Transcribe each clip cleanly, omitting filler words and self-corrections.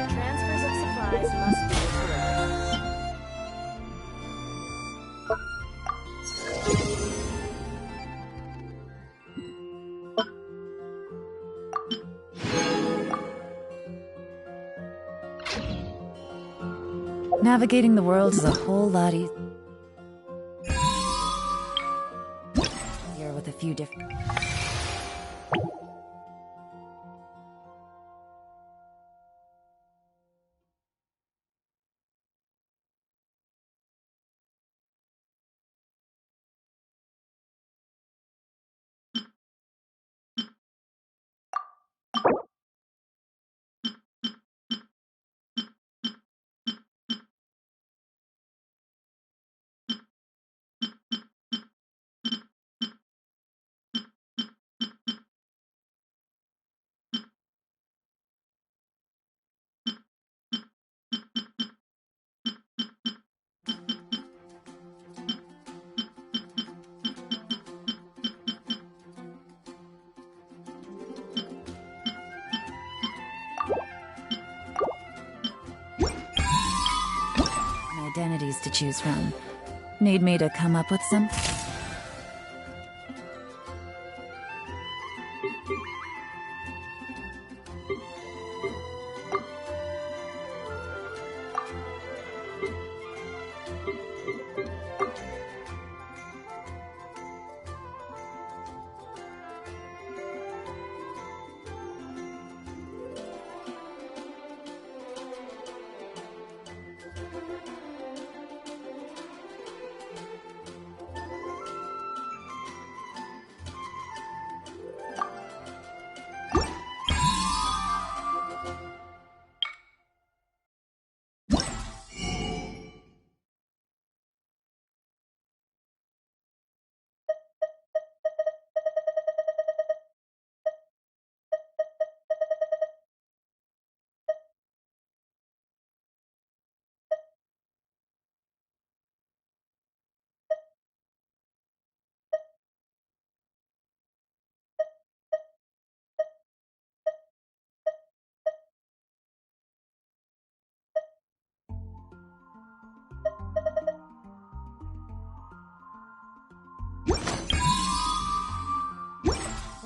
Transfers of supplies must be recorded. Navigating the world is a whole lot easier with a few different... identities to choose from. Need me to come up with some?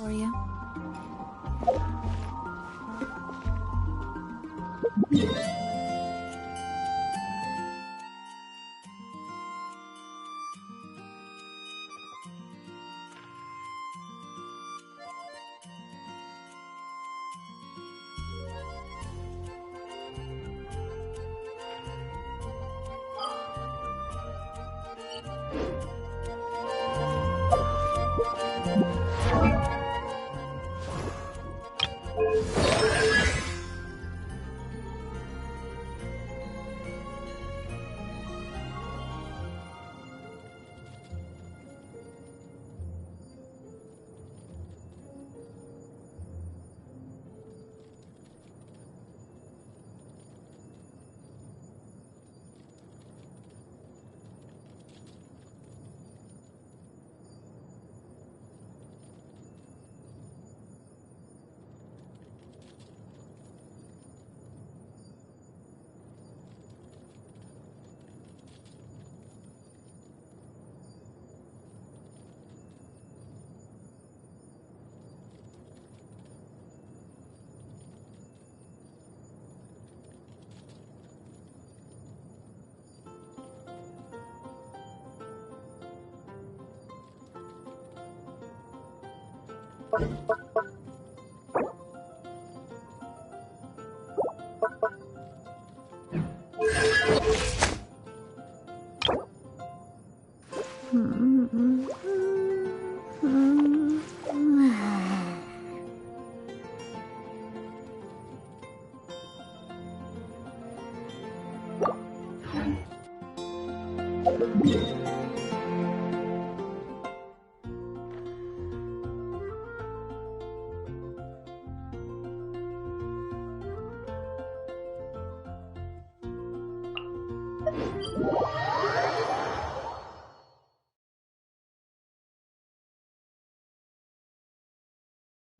For you?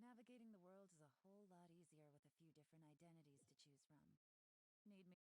Navigating the world is a whole lot easier with a few different identities to choose from. Need me.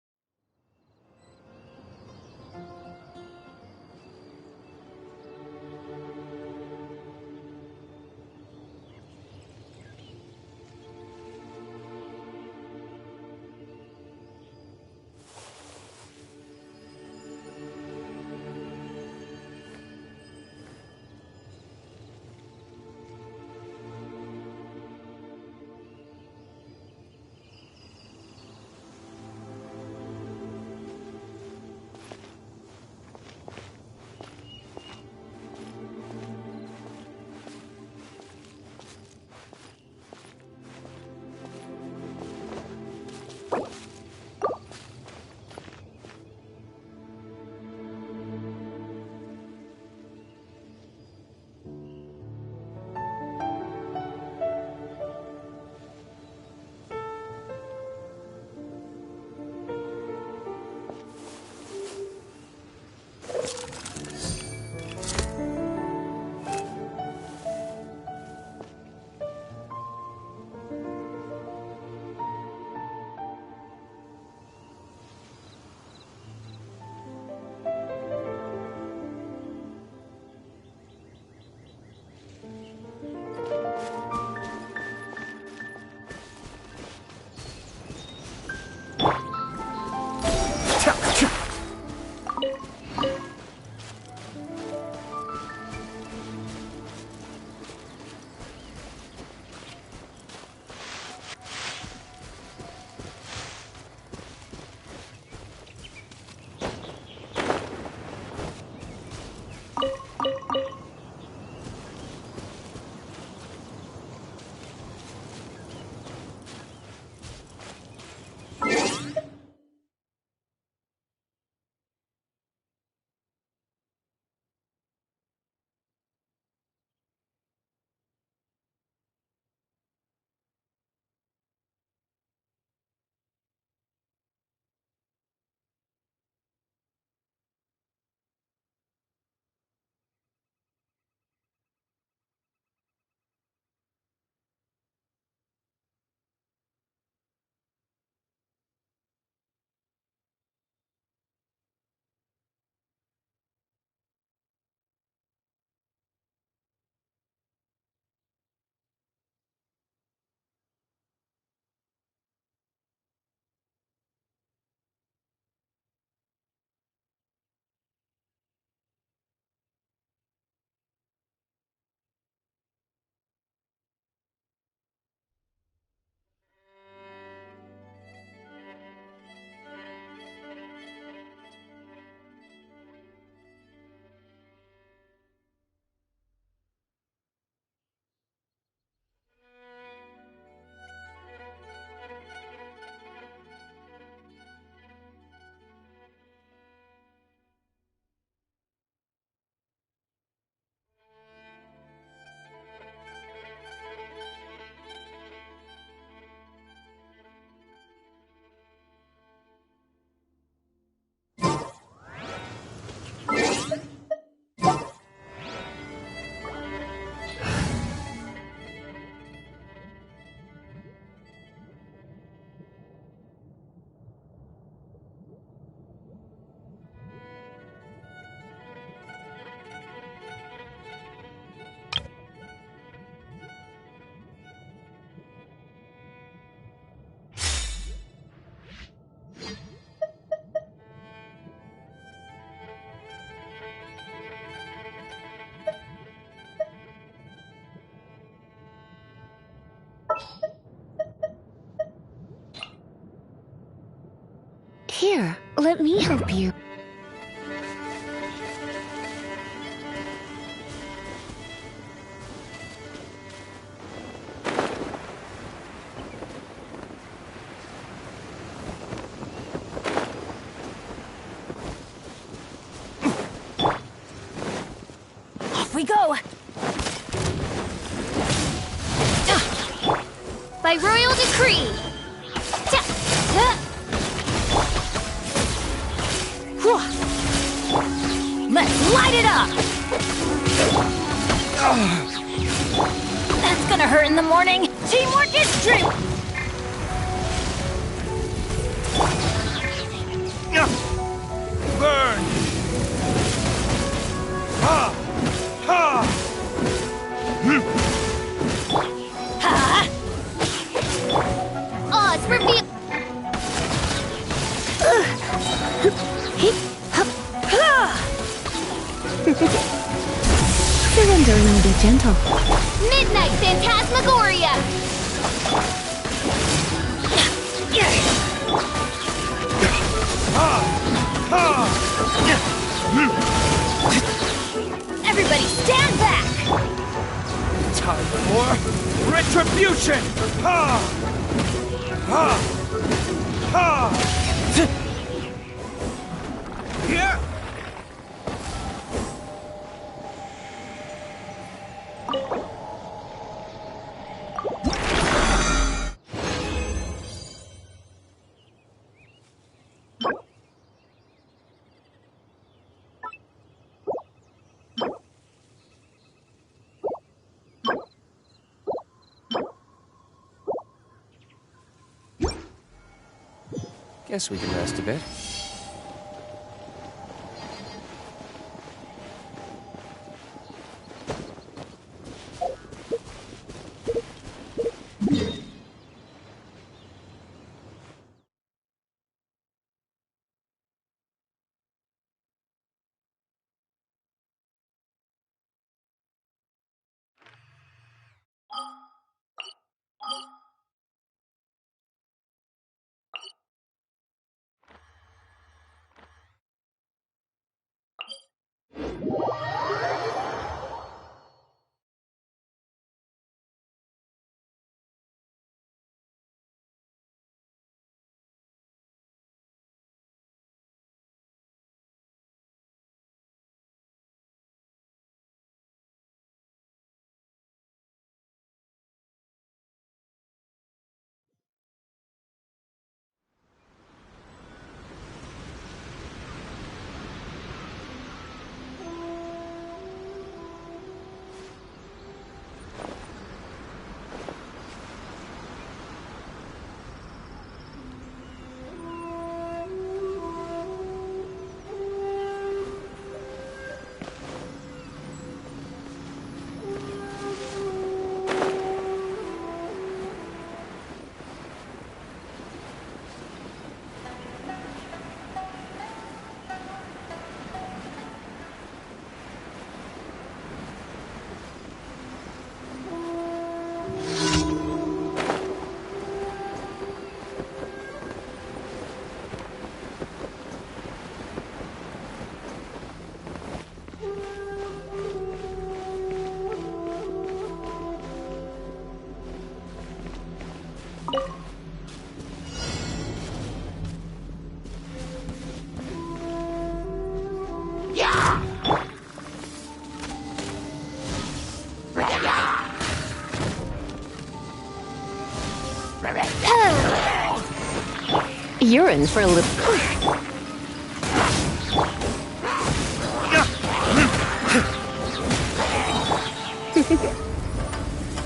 Here, let me help you. Off we go! By royal decree! Let's light it up! That's gonna hurt in the morning! Teamwork is dream! Burn! Ha! Ha! Ha! Oz, reveal! Surrendering will be gentle. Midnight Phantasmagoria! Everybody stand back! Time for retribution! Ha! Ha! Ha! Yeah! Guess we can rest a bit. You're in for a little...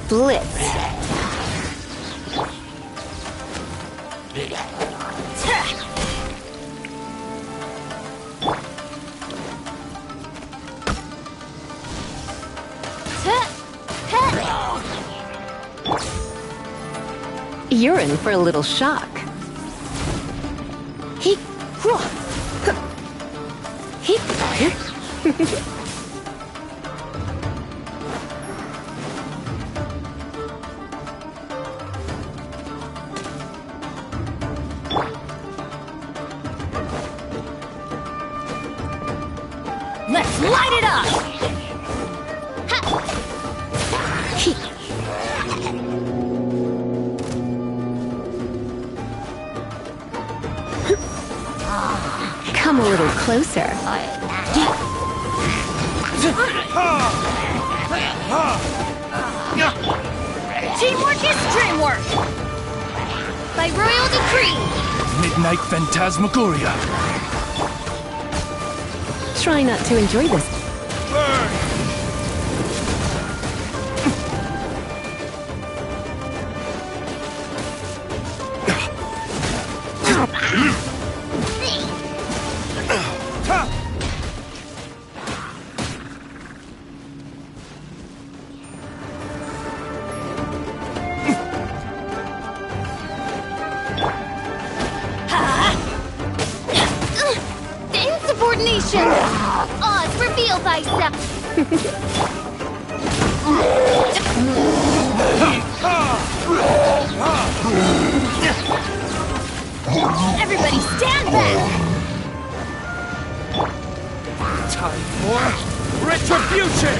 Blitz. You're in for a little shock. light it up! Come a little closer. Teamwork is dreamwork! By royal decree! Midnight Phantasmagoria. Try not to enjoy this. Burn! Insubordination! Odds reveal thyself! Everybody stand back! Time for retribution!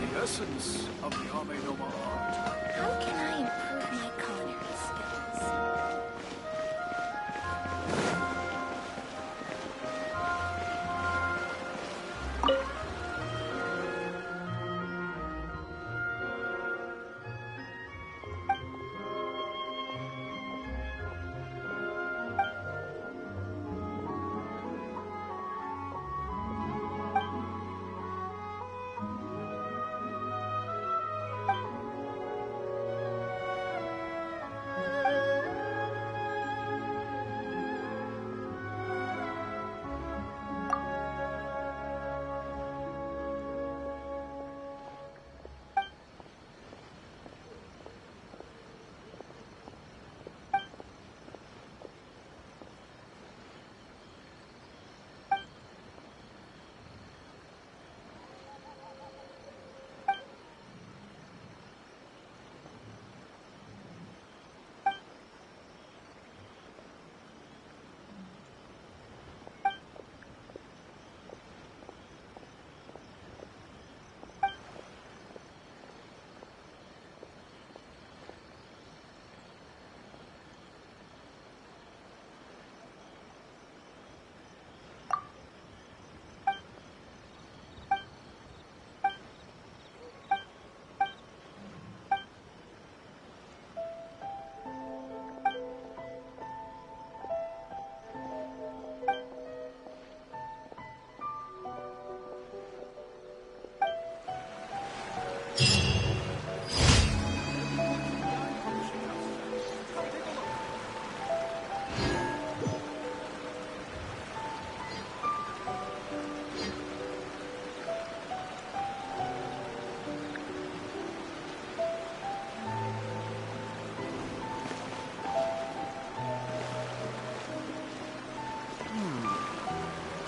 The essence of the Amenoma art. How can I improve my culinary skills?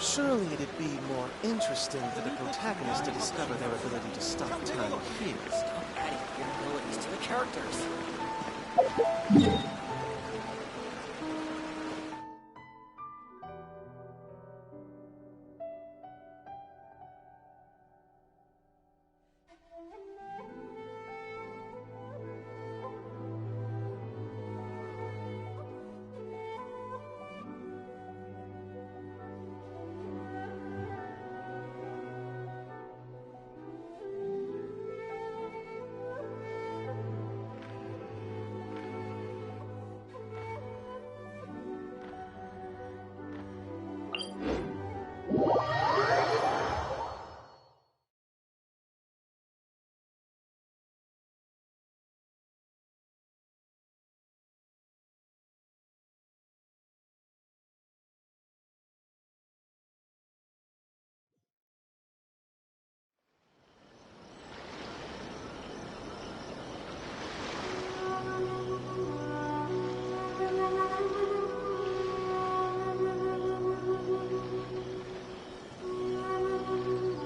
Surely it'd be more interesting for the protagonist to discover their ability to stop time here. Stop adding your abilities to the characters.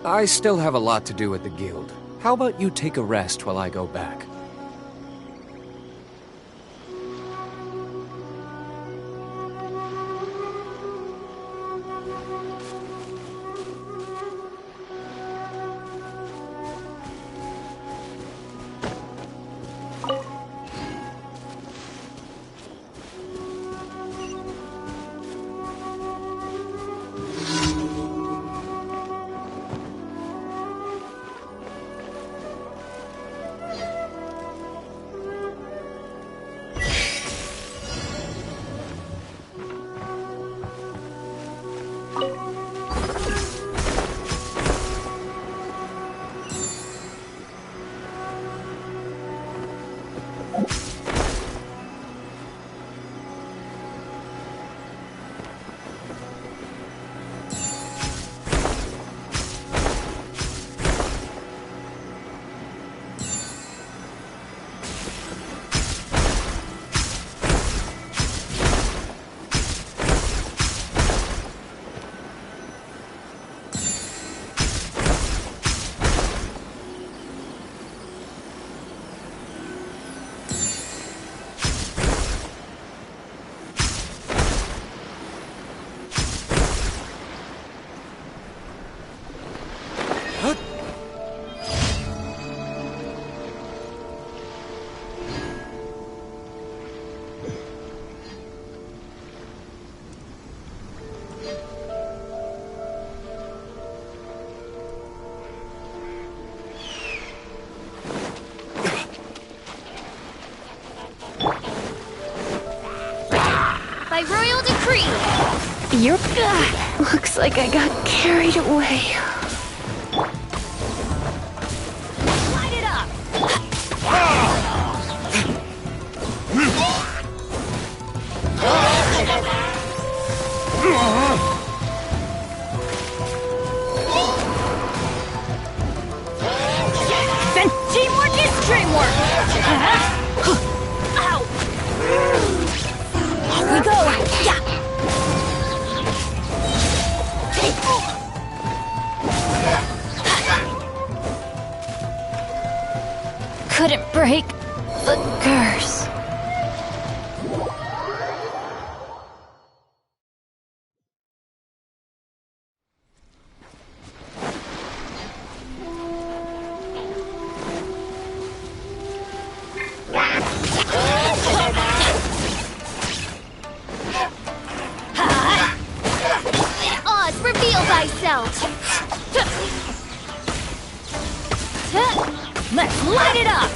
I still have a lot to do at the guild. How about you take a rest while I go back? By royal decree! You're... looks like I got carried away. Light it up! Then teamwork is dreamwork! Ow! Off we go! Yeah! Couldn't break the curse. Oz, reveal thyself! Let's light it up!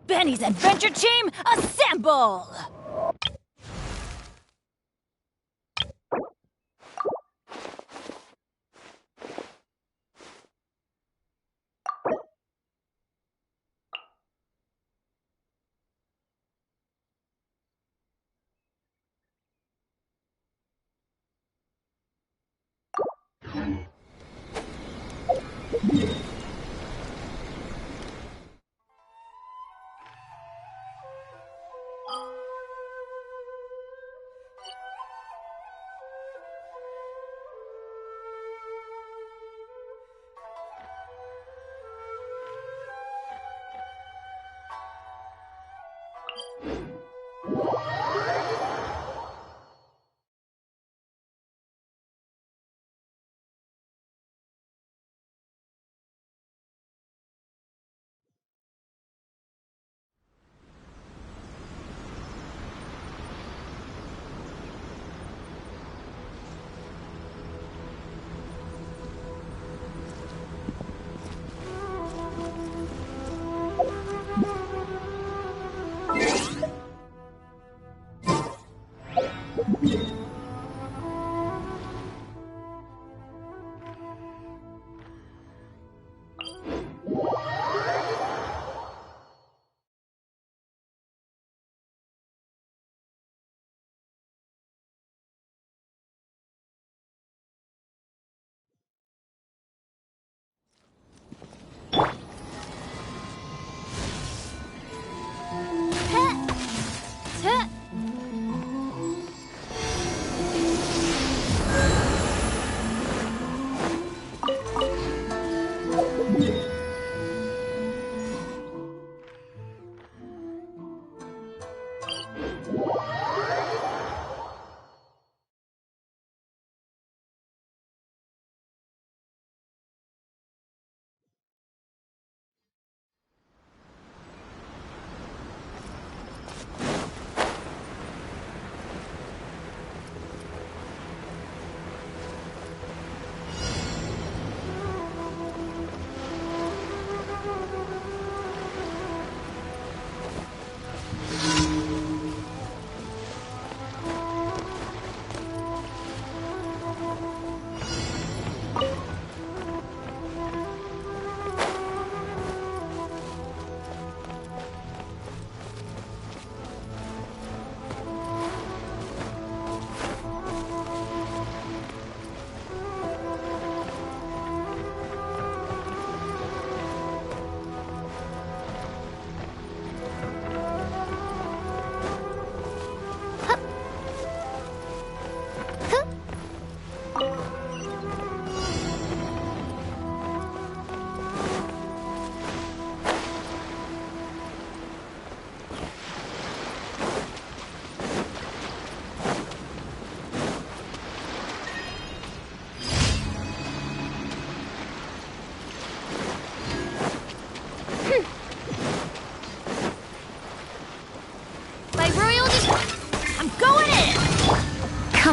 Benny's Adventure Team, assemble!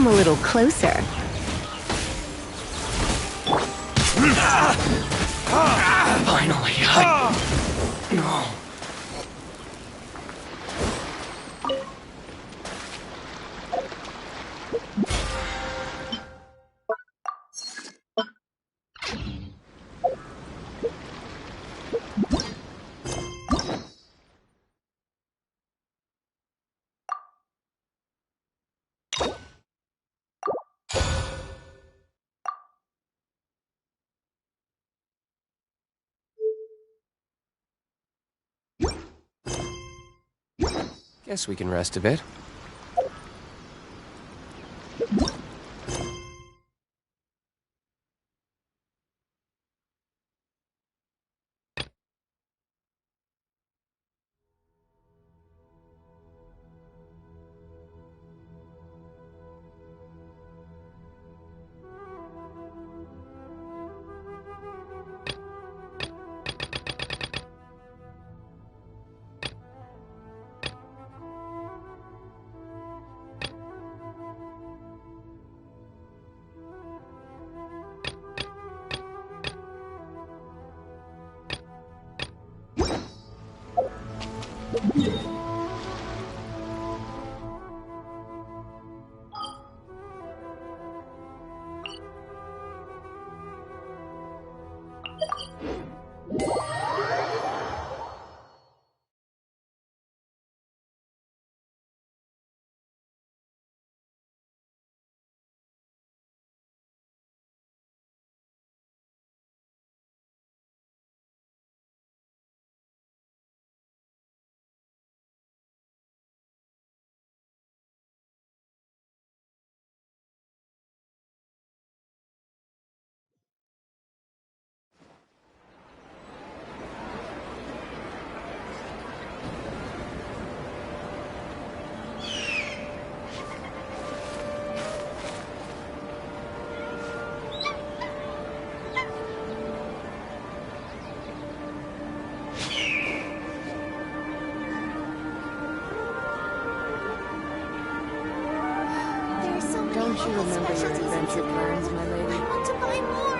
come a little closer. Finally, No. Guess we can rest a bit. There's so many Don't you local remember your specialties in adventure Japan. plans, my lady? I want to buy more.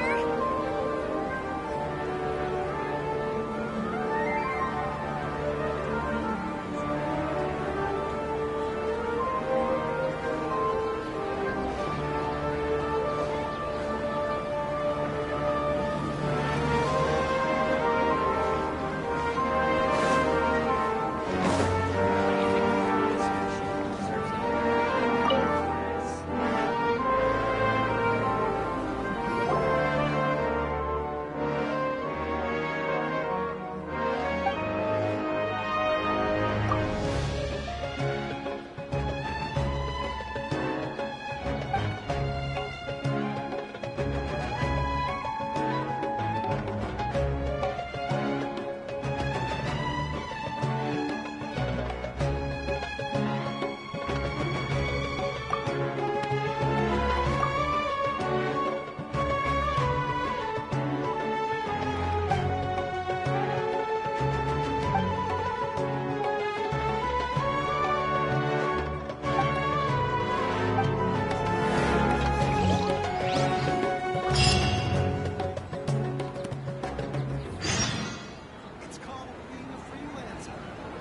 It's called being a freelancer.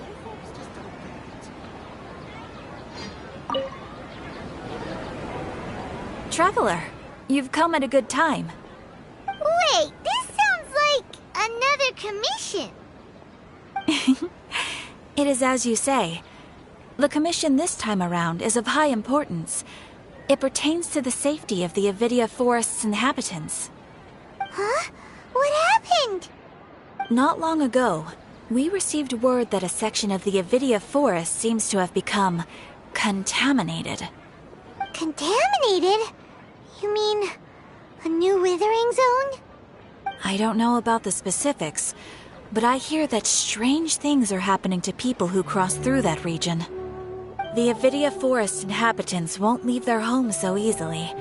You folks just don't get it. Traveler, you've come at a good time. Wait, this sounds like another commission. It is as you say. The commission this time around is of high importance. It pertains to the safety of the Avidia Forest's inhabitants. Huh? What happened? Not long ago, we received word that a section of the Avidia Forest seems to have become contaminated. Contaminated? You mean a new withering zone? I don't know about the specifics, but I hear that strange things are happening to people who cross through that region. The Avidia Forest inhabitants won't leave their homes so easily.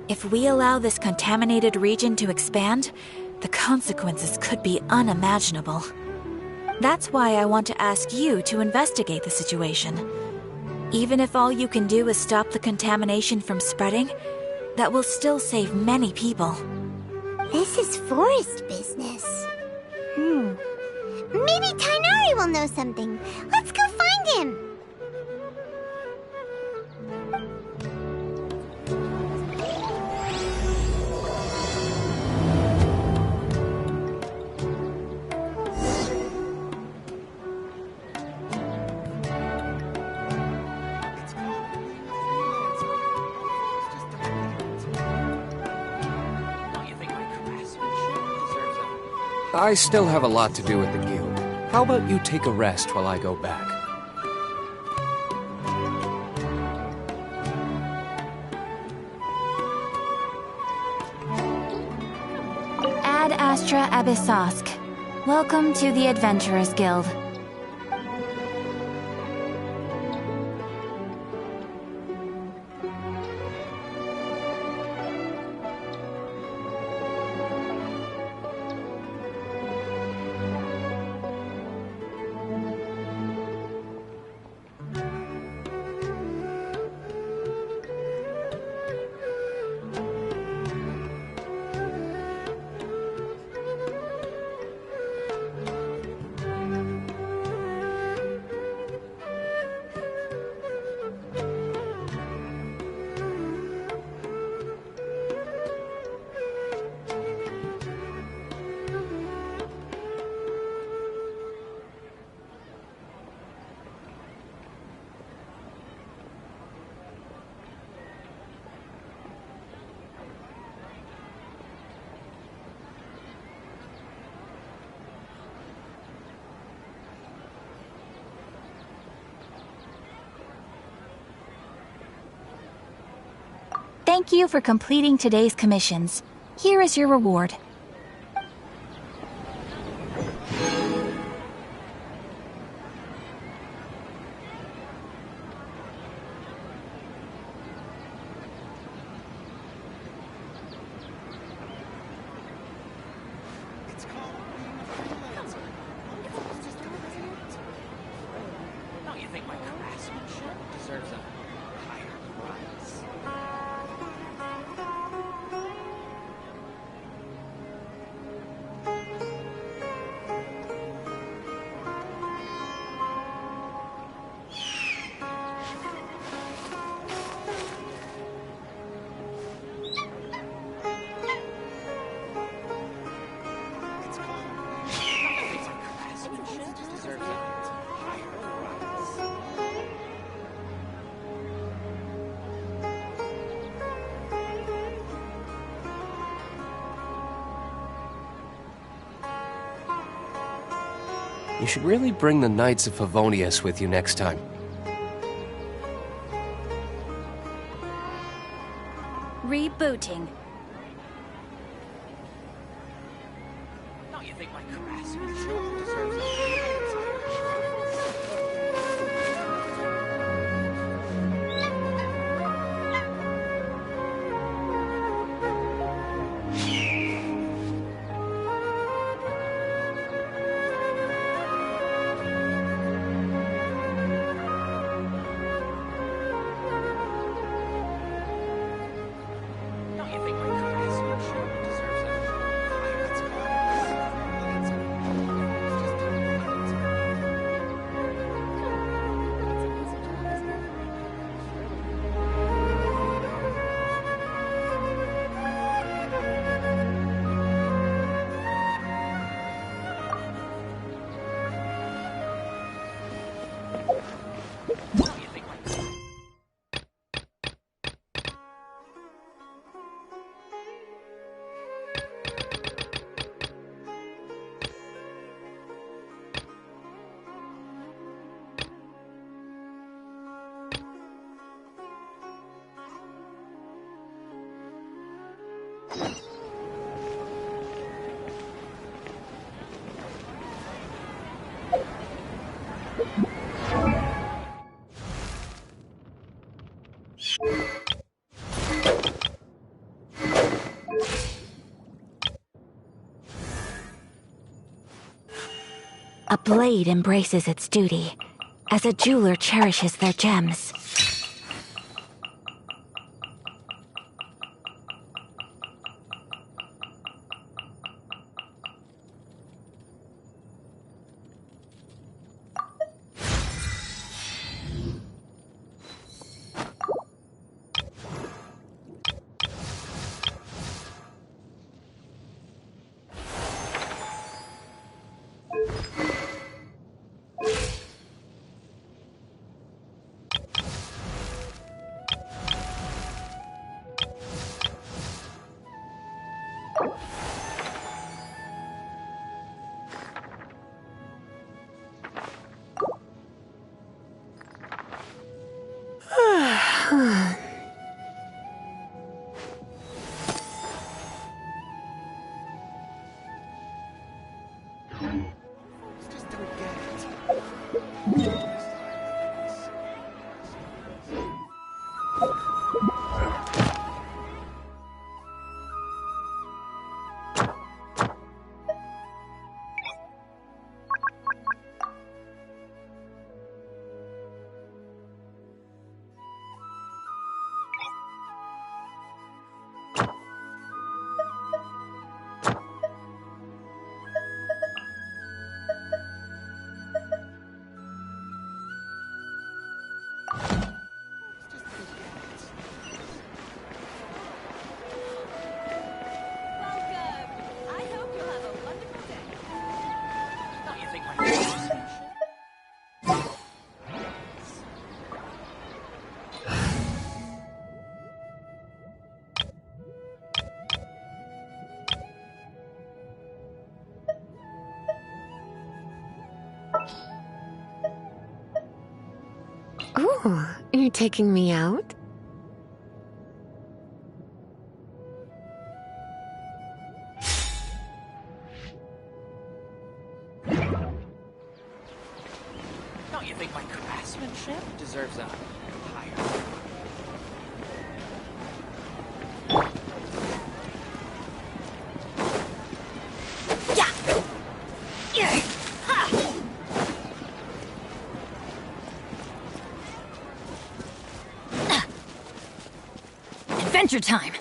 If we allow this contaminated region to expand, the consequences could be unimaginable. That's why I want to ask you to investigate the situation. Even if all you can do is stop the contamination from spreading, that will still save many people. This is forest business. Maybe Tainari will know something. Let's go find him. I still have a lot to do with the guild. How about you take a rest while I go back? Ad Astra Abyssosk. Welcome to the Adventurers Guild. Thank you for completing today's commissions. Here is your reward. Don't you think my craftsmanship deserves a higher price? You should really bring the Knights of Favonius with you next time. Rebooting. Don't you think my craftsmanship deserves a higher price? Don't you think my craftsmanship deserves a higher Don't you think my A blade embraces its duty, as a jeweler cherishes their gems. Just don't get it. Don't you think my craftsmanship? Oh, you're taking me out? Don't you think my craftsmanship deserves a higher? Adventure time!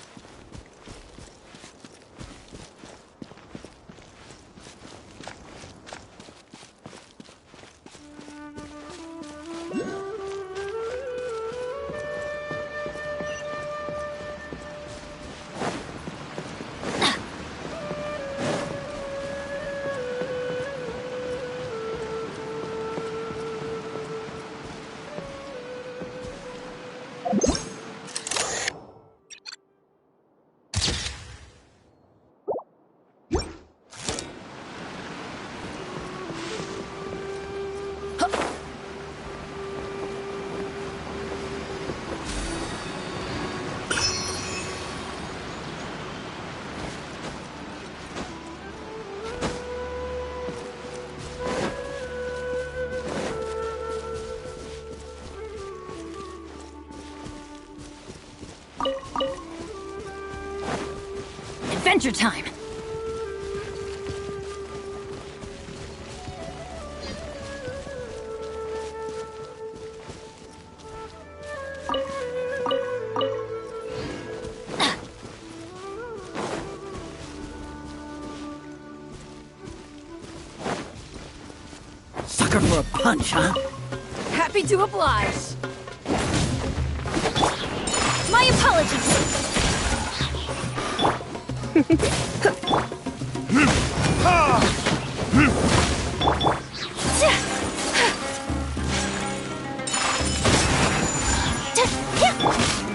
Adventure time! Sucker for a punch, huh? Happy to oblige! My apologies!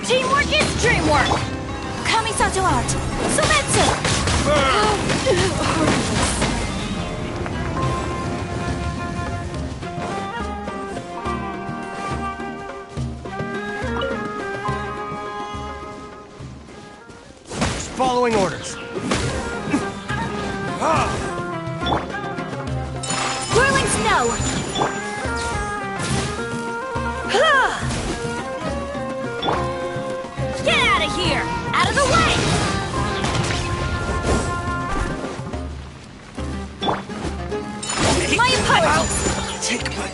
Teamwork is dreamwork! Kamisato art! Sumetsu! Following orders. Whirling snow! Get out of here! Out of the way! My apologies! Take my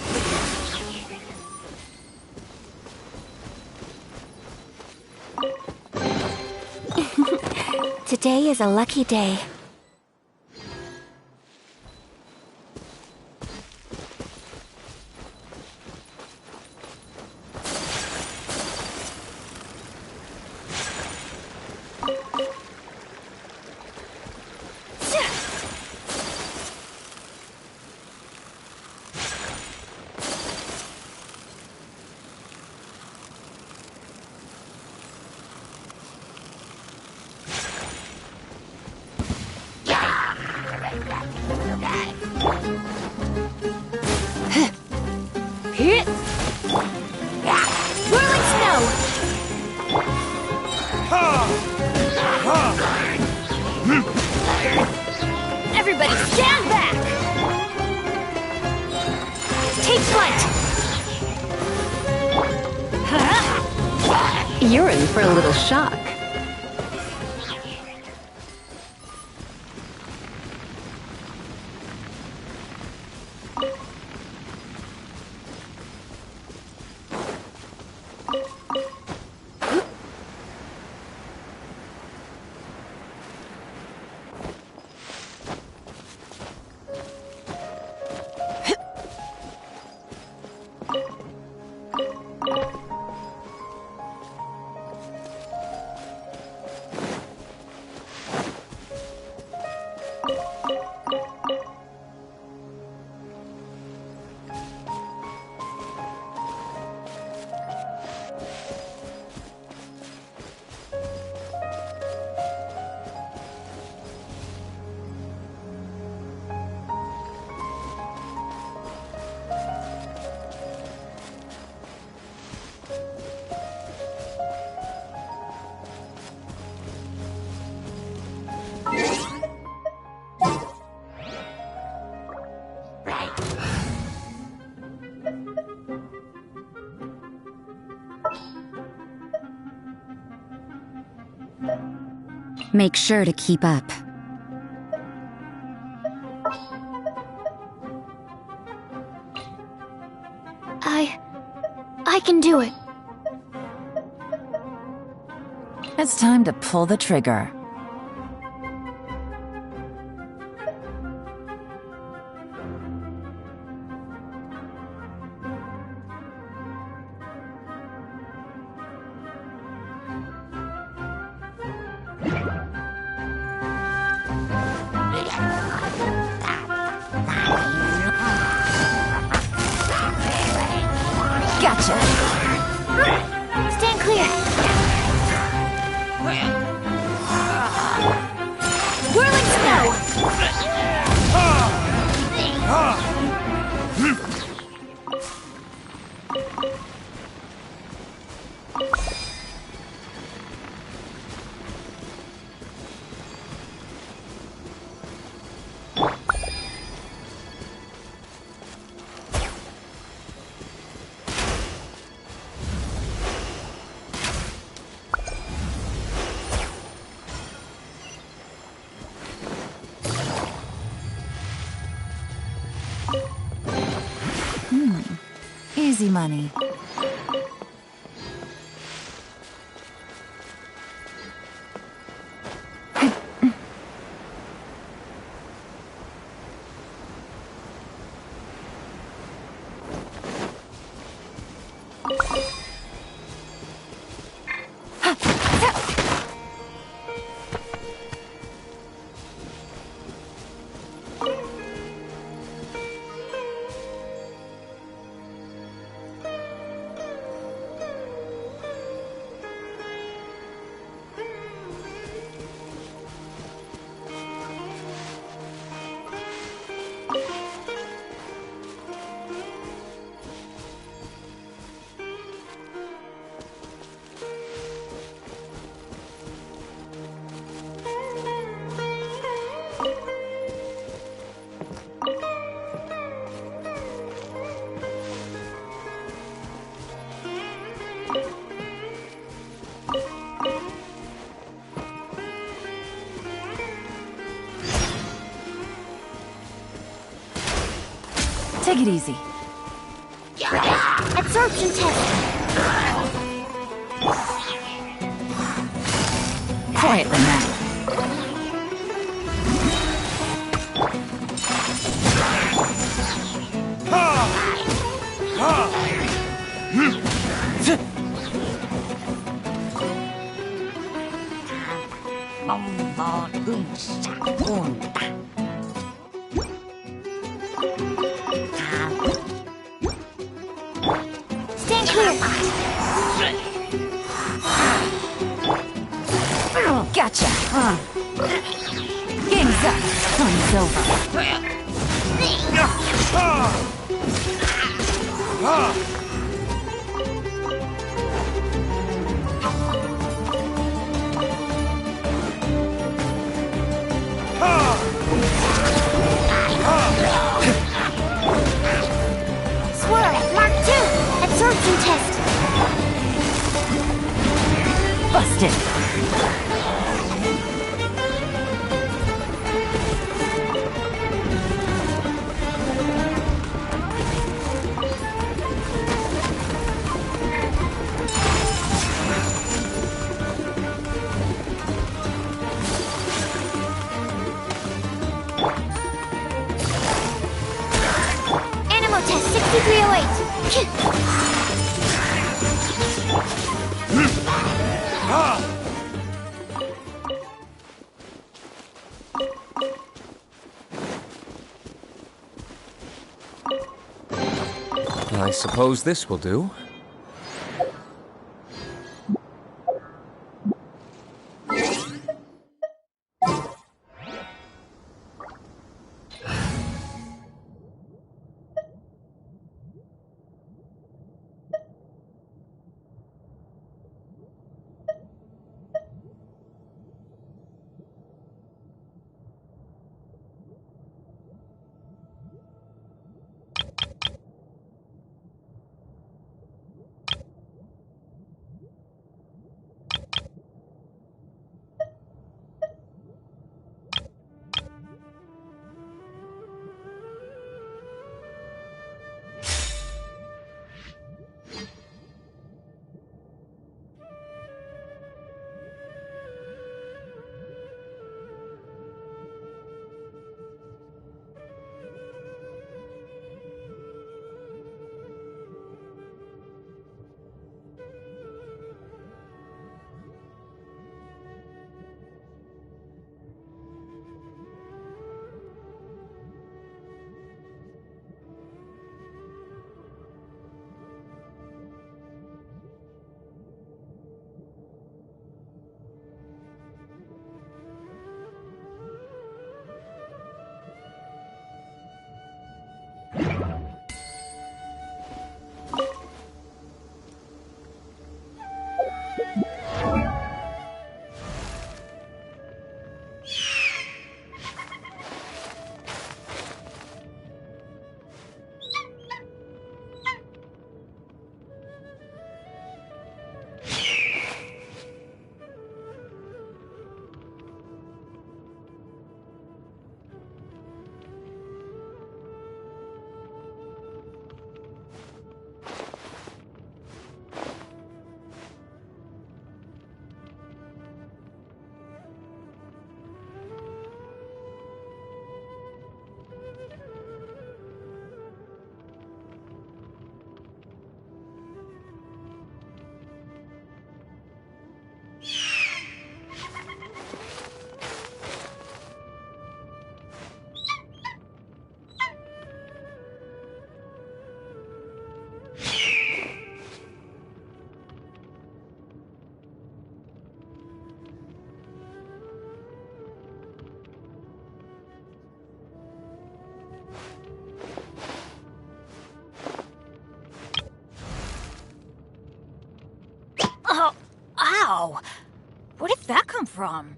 Today is a lucky day. Whirling snow! You're in for a little shock. Make sure to keep up. I can do it. It's time to pull the trigger. Gotcha! Stand clear. Whirling snow! Easy money. Take it easy. Absorption test. Quietly now. Stand clear. Gotcha! Game's up. Fun's over. Swirl. Mark 2. Absorption test. Blasted. Animal test 6308. I suppose this will do. Oh, ow! Where did that come from?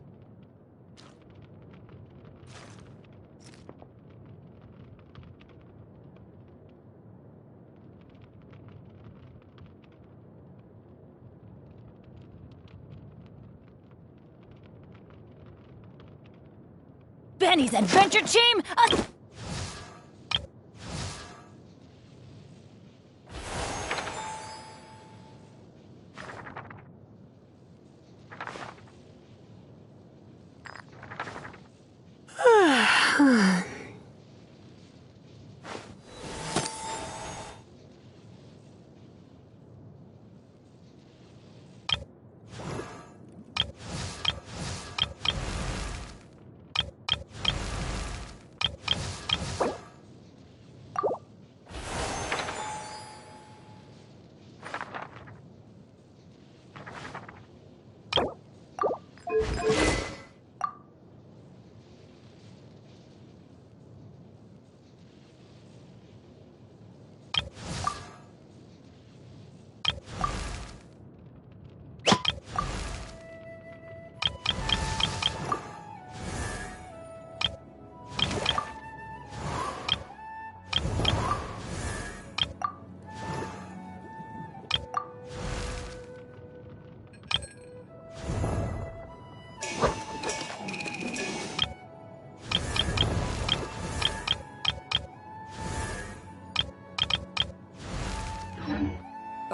Benny's adventure team?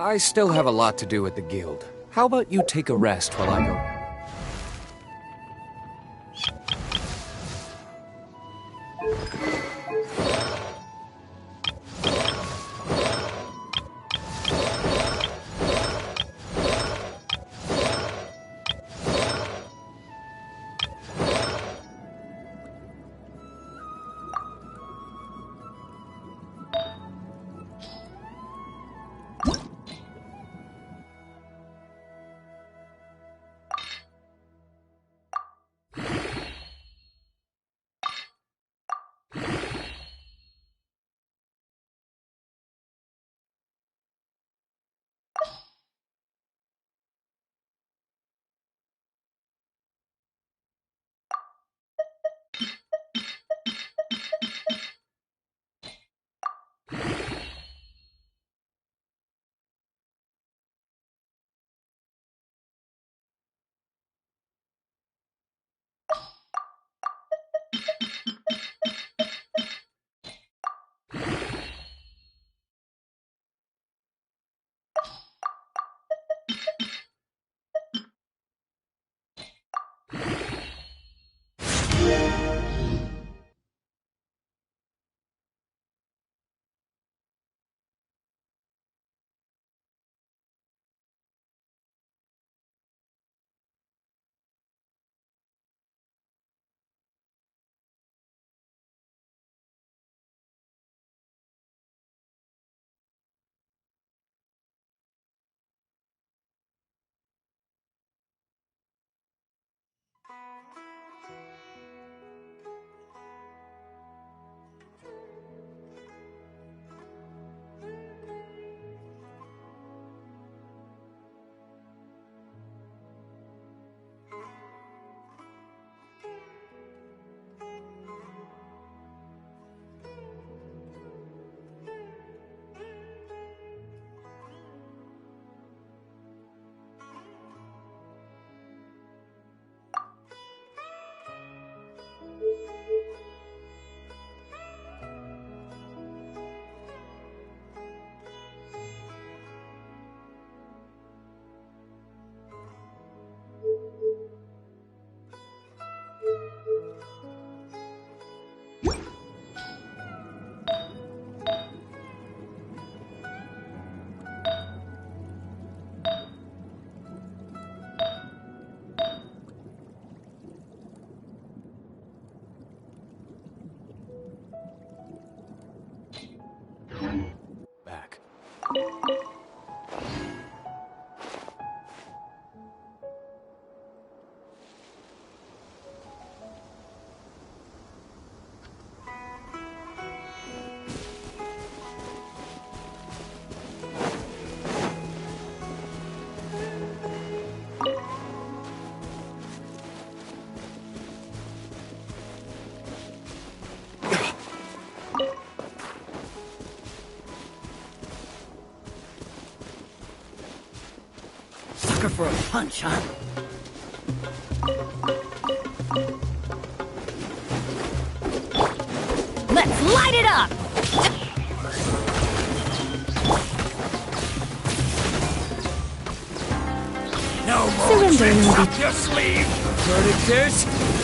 I still have a lot to do at the guild. How about you take a rest while I go? Back. Sucker for a punch, huh? Let's light it up! No more Surrender, tricks lady. up your sleeve! Verdict is...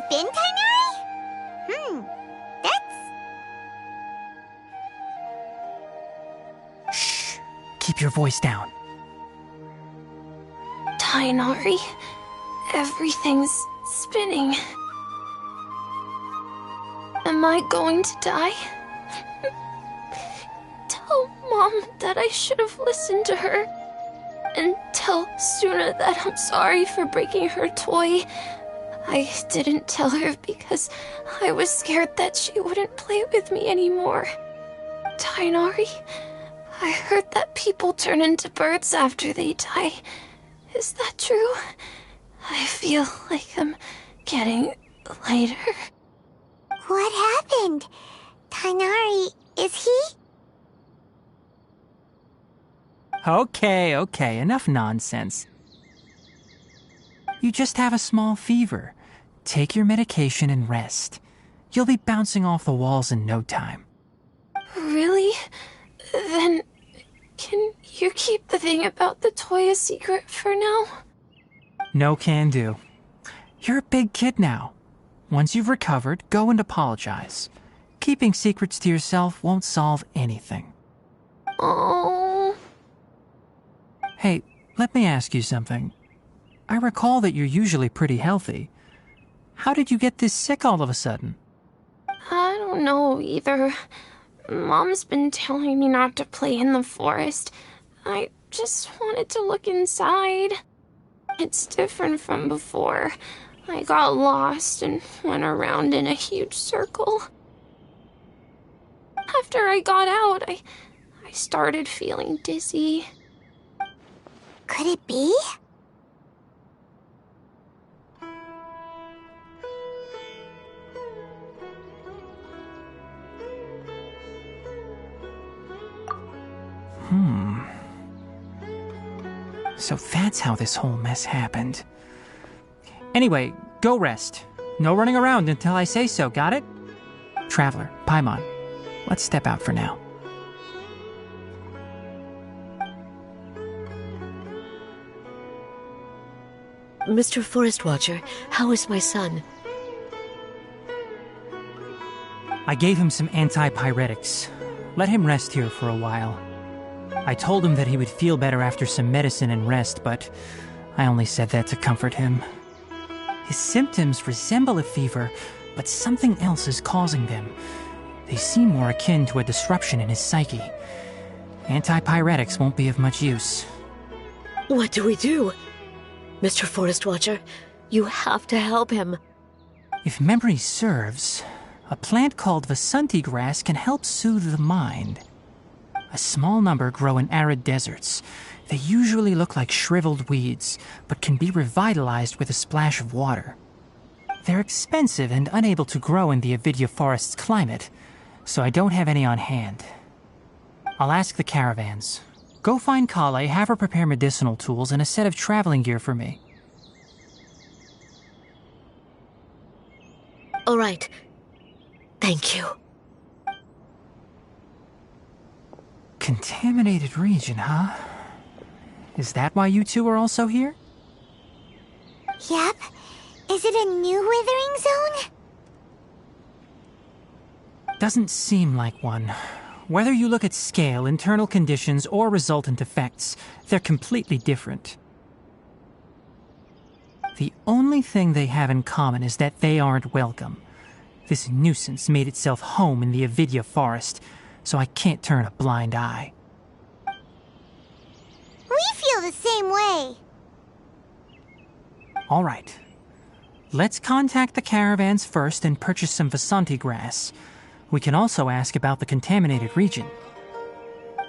been, Tainari? That's... Shh. Keep your voice down. Tainari, everything's spinning. Am I going to die? Tell Mom that I should have listened to her. And tell Suna that I'm sorry for breaking her toy. I didn't tell her because I was scared that she wouldn't play with me anymore. Tainari, I heard that people turn into birds after they die. Is that true? I feel like I'm getting lighter. What happened? Tainari, is he? Okay, enough nonsense. You just have a small fever. Take your medication and rest. You'll be bouncing off the walls in no time. Really? Then, can you keep the thing about the toy a secret for now? No can do. You're a big kid now. Once you've recovered, go and apologize. Keeping secrets to yourself won't solve anything. Oh. Hey, let me ask you something. I recall that you're usually pretty healthy. How did you get this sick all of a sudden? I don't know either. Mom's been telling me not to play in the forest. I just wanted to look inside. It's different from before. I got lost and went around in a huge circle. After I got out, I started feeling dizzy. Could it be? So that's how this whole mess happened. Anyway, go rest. No running around until I say so, got it? Traveler, Paimon, let's step out for now. Mr. Forest Watcher, how is my son? I gave him some antipyretics. Let him rest here for a while. I told him that he would feel better after some medicine and rest, but I only said that to comfort him. His symptoms resemble a fever, but something else is causing them. They seem more akin to a disruption in his psyche. Antipyretics won't be of much use. What do we do? Mr. Forest Watcher, you have to help him. If memory serves, a plant called Vasanti grass can help soothe the mind. A small number grow in arid deserts. They usually look like shriveled weeds, but can be revitalized with a splash of water. They're expensive and unable to grow in the Avidya forest's climate, so I don't have any on hand. I'll ask the caravans. Go find Kale, have her prepare medicinal tools and a set of traveling gear for me. All right. Thank you. Contaminated region, huh? Is that why you two are also here? Yep. Is it a new withering zone? Doesn't seem like one. Whether you look at scale, internal conditions, or resultant effects, they're completely different. The only thing they have in common is that they aren't welcome. This nuisance made itself home in the Avidya forest, so I can't turn a blind eye. We feel the same way. All right. Let's contact the caravans first and purchase some Vasanti grass. We can also ask about the contaminated region.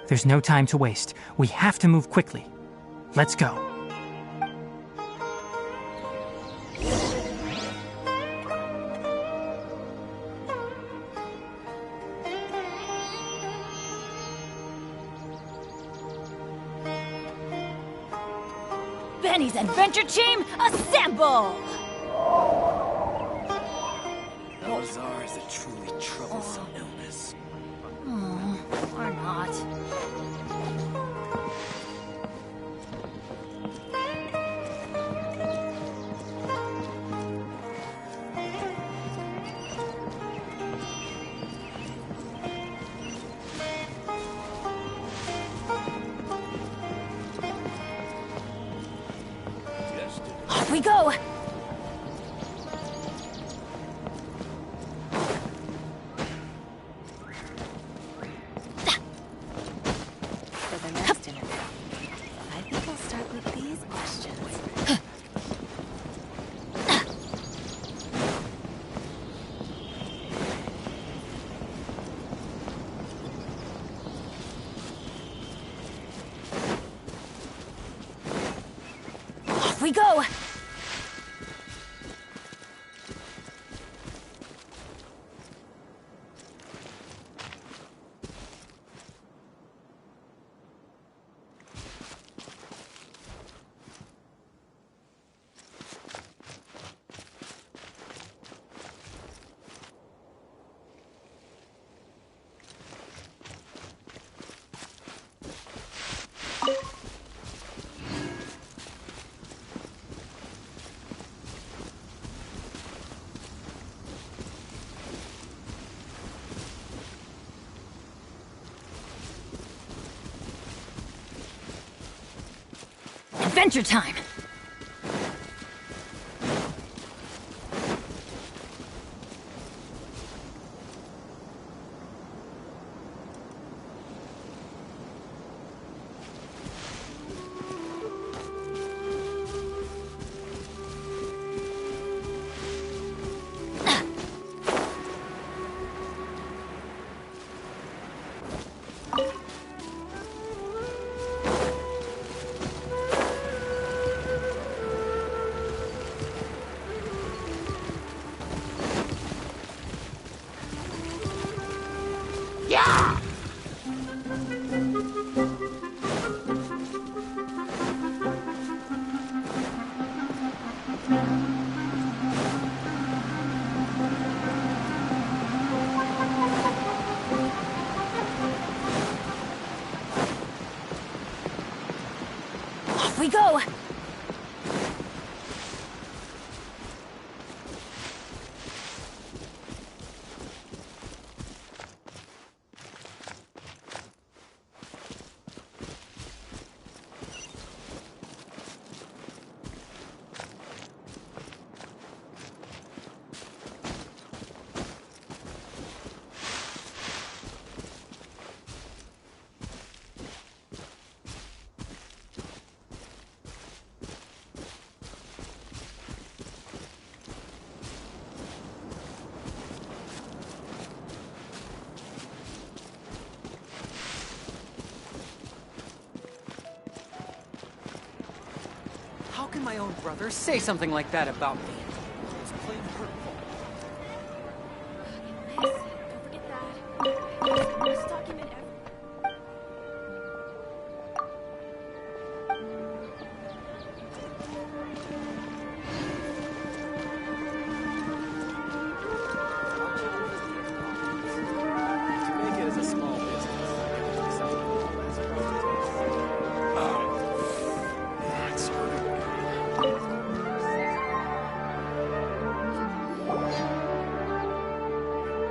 There's no time to waste. We have to move quickly. Let's go. Benny's Adventure Team, assemble! Elazar is a truly troublesome illness. Or not. Off we go! For the next interview, I think we'll start with these questions. Off we go! Adventure time! Off we go! How can my own brother say something like that about me? It's plain hurtful. Don't forget that. This document To make it as a small business, some people less it's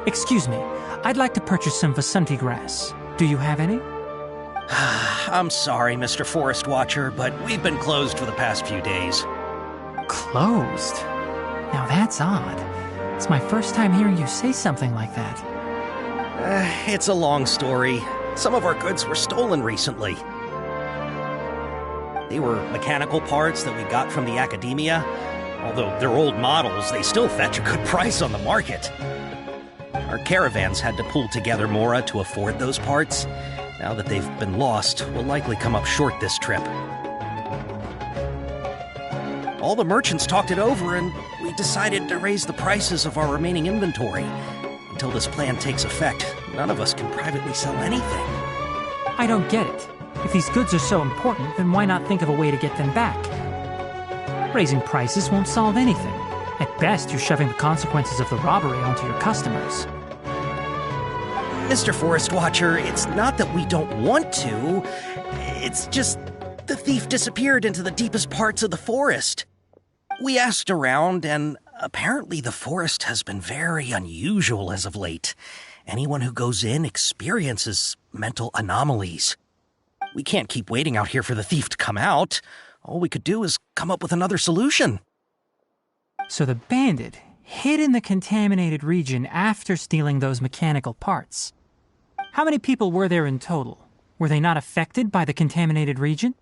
Excuse me, I'd like to purchase some Vasanti grass. Do you have any? I'm sorry, Mr. Forest Watcher, but we've been closed for the past few days. Closed? Now that's odd. It's my first time hearing you say something like that. It's a long story. Some of our goods were stolen recently. They were mechanical parts that we got from the academia. Although they're old models, they still fetch a good price on the market. Our caravans had to pull together more to afford those parts. Now that they've been lost, we'll likely come up short this trip. All the merchants talked it over, and we decided to raise the prices of our remaining inventory. Until this plan takes effect, none of us can privately sell anything. I don't get it. If these goods are so important, then why not think of a way to get them back? Raising prices won't solve anything. At best, you're shoving the consequences of the robbery onto your customers. Mr. Forest Watcher, it's not that we don't want to. It's just the thief disappeared into the deepest parts of the forest. We asked around, and apparently the forest has been very unusual as of late. Anyone who goes in experiences mental anomalies. We can't keep waiting out here for the thief to come out. All we could do is come up with another solution. So the bandit hid in the contaminated region after stealing those mechanical parts. How many people were there in total? Were they not affected by the contaminated region?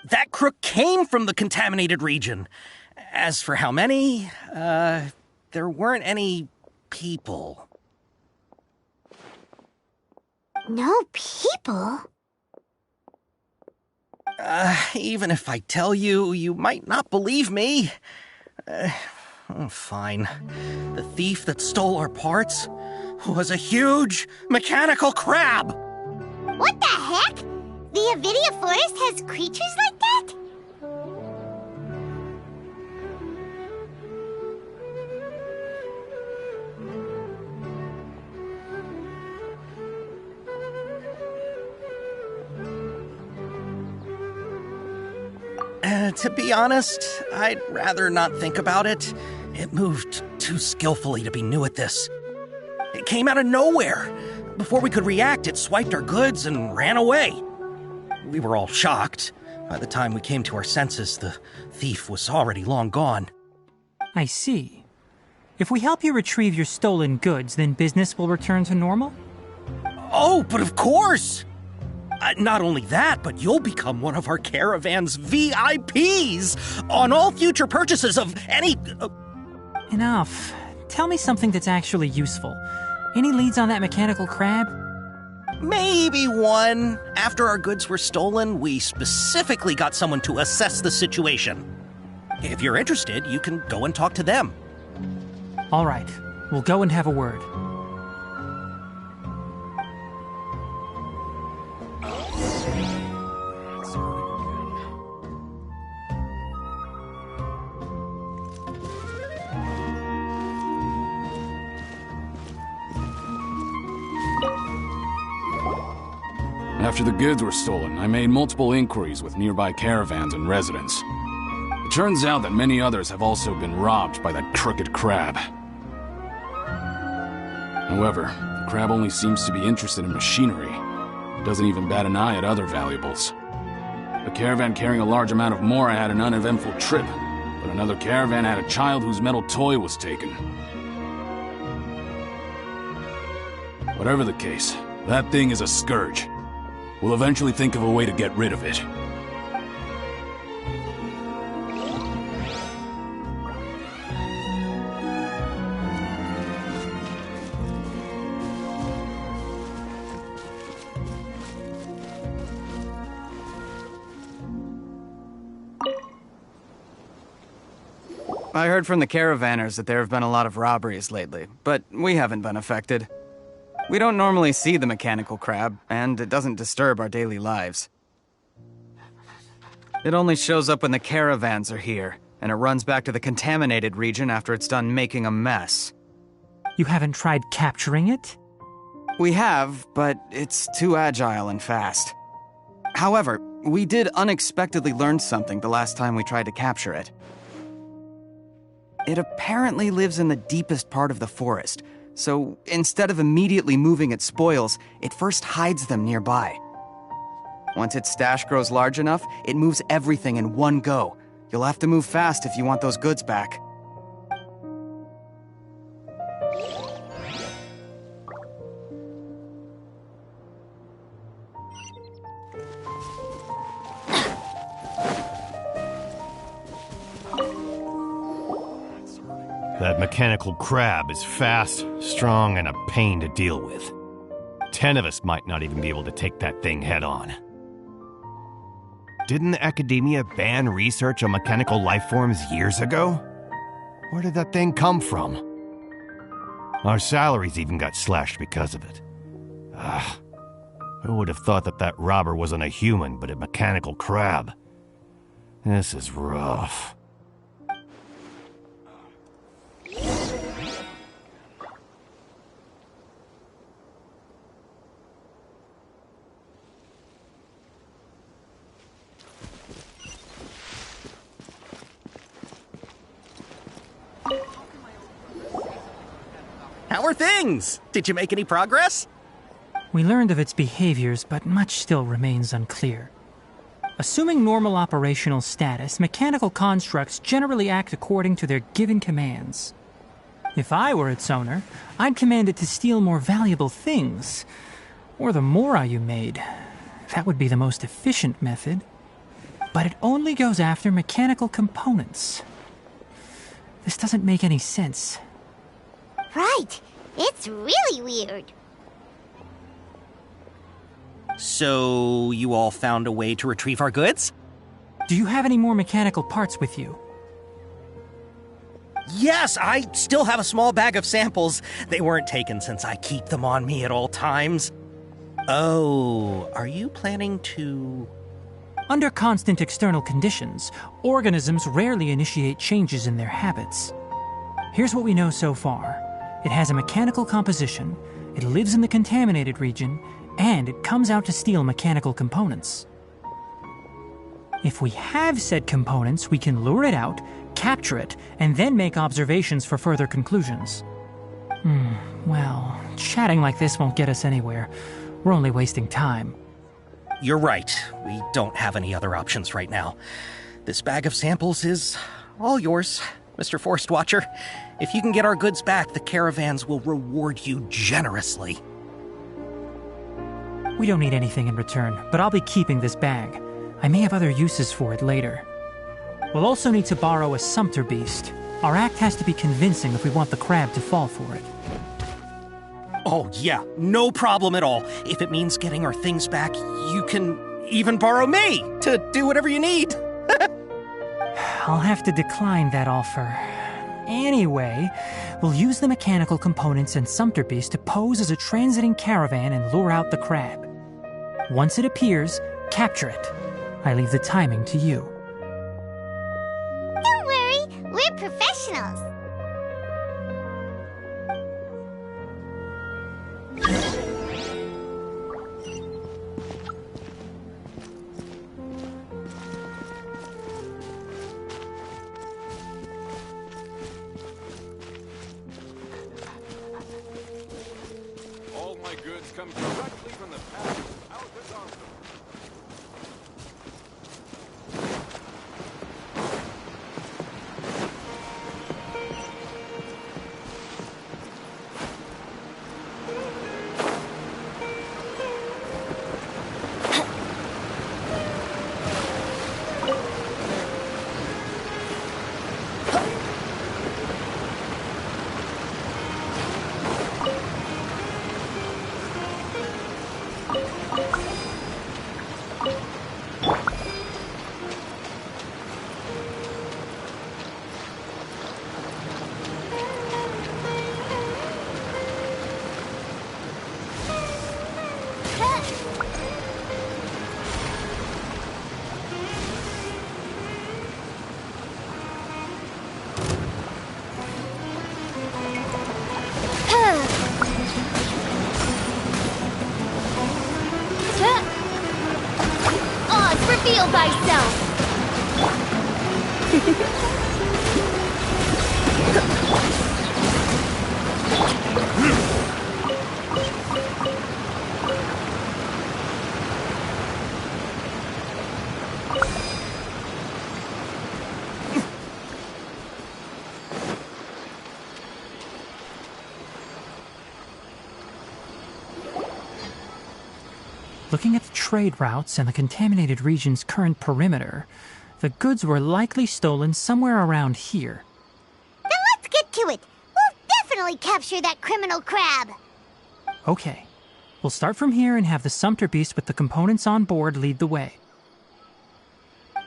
That crook came from the contaminated region. As for how many, there weren't any people. No people? Even if I tell you, you might not believe me. Fine. The thief that stole our parts was a huge mechanical crab! What the heck? The Avidia Forest has creatures like that? To be honest, I'd rather not think about it. It moved too skillfully to be new at this. It came out of nowhere. Before we could react, it swiped our goods and ran away. We were all shocked. By the time we came to our senses, the thief was already long gone. I see. If we help you retrieve your stolen goods, then business will return to normal? Oh, but of course! Not only that, but you'll become one of our caravan's VIPs on all future purchases of any... Enough. Tell me something that's actually useful. Any leads on that mechanical crab? Maybe one. After our goods were stolen, we specifically got someone to assess the situation. If you're interested, you can go and talk to them. All right. We'll go and have a word. After the goods were stolen, I made multiple inquiries with nearby caravans and residents. It turns out that many others have also been robbed by that crooked crab. However, the crab only seems to be interested in machinery. It doesn't even bat an eye at other valuables. A caravan carrying a large amount of mora had an uneventful trip, but another caravan had a child whose metal toy was taken. Whatever the case, that thing is a scourge. We'll eventually think of a way to get rid of it. I heard from the caravanners that there have been a lot of robberies lately, but we haven't been affected. We don't normally see the mechanical crab, and it doesn't disturb our daily lives. It only shows up when the caravans are here, and it runs back to the contaminated region after it's done making a mess. You haven't tried capturing it? We have, but it's too agile and fast. However, we did unexpectedly learn something the last time we tried to capture it. It apparently lives in the deepest part of the forest, so instead of immediately moving its spoils, it first hides them nearby. Once its stash grows large enough, it moves everything in one go. You'll have to move fast if you want those goods back. That mechanical crab is fast, strong, and a pain to deal with. 10 of us might not even be able to take that thing head on. Didn't the academia ban research on mechanical life forms years ago? Where did that thing come from? Our salaries even got slashed because of it. Who would have thought that that robber wasn't a human, but a mechanical crab? This is rough. How are things? Did you make any progress? We learned of its behaviors, but much still remains unclear. Assuming normal operational status, mechanical constructs generally act according to their given commands. If I were its owner, I'd command it to steal more valuable things. Or the Mora you made. That would be the most efficient method. But it only goes after mechanical components. This doesn't make any sense. Right. It's really weird. So, you all found a way to retrieve our goods? Do you have any more mechanical parts with you? Yes, I still have a small bag of samples. They weren't taken since I keep them on me at all times. Oh, are you planning to... Under constant external conditions, organisms rarely initiate changes in their habits. Here's what we know so far. It has a mechanical composition, it lives in the contaminated region, and it comes out to steal mechanical components. If we have said components, we can lure it out, capture it, and then make observations for further conclusions. Well, chatting like this won't get us anywhere. We're only wasting time. You're right. We don't have any other options right now. This bag of samples is all yours, Mr. Forest Watcher. If you can get our goods back, the caravans will reward you generously. We don't need anything in return, but I'll be keeping this bag. I may have other uses for it later. We'll also need to borrow a sumpter beast. Our act has to be convincing if we want the crab to fall for it. Oh, yeah, no problem at all. If it means getting our things back, you can even borrow me to do whatever you need. I'll have to decline that offer. Anyway, we'll use the mechanical components and sumpter beast to pose as a transiting caravan and lure out the crab. Once it appears, capture it. I leave the timing to you. Don't worry, we're professionals. All my goods come directly from the past. Out with our Reveal thyself! Looking at the trade routes and the contaminated region's current perimeter, the goods were likely stolen somewhere around here. Then let's get to it! We'll definitely capture that criminal crab! Okay, we'll start from here and have the sumpter beast with the components on board lead the way.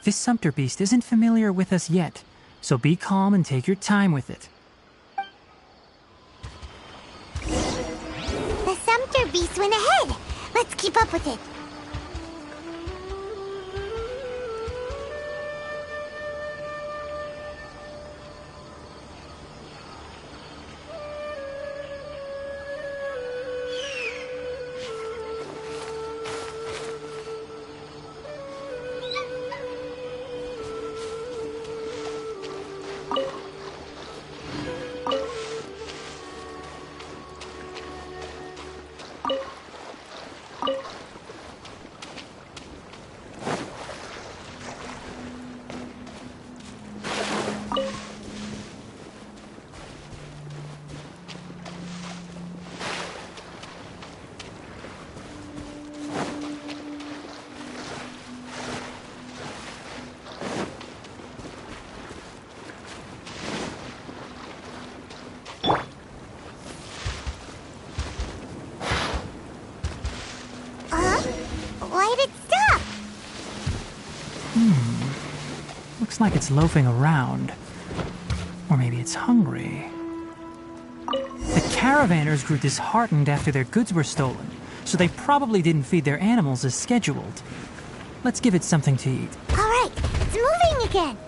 This sumpter beast isn't familiar with us yet, so be calm and take your time with it. The sumpter beast went ahead! Let's keep up with it. Looks like it's loafing around. Or maybe it's hungry. The caravanners grew disheartened after their goods were stolen, so they probably didn't feed their animals as scheduled. Let's give it something to eat. All right, it's moving again.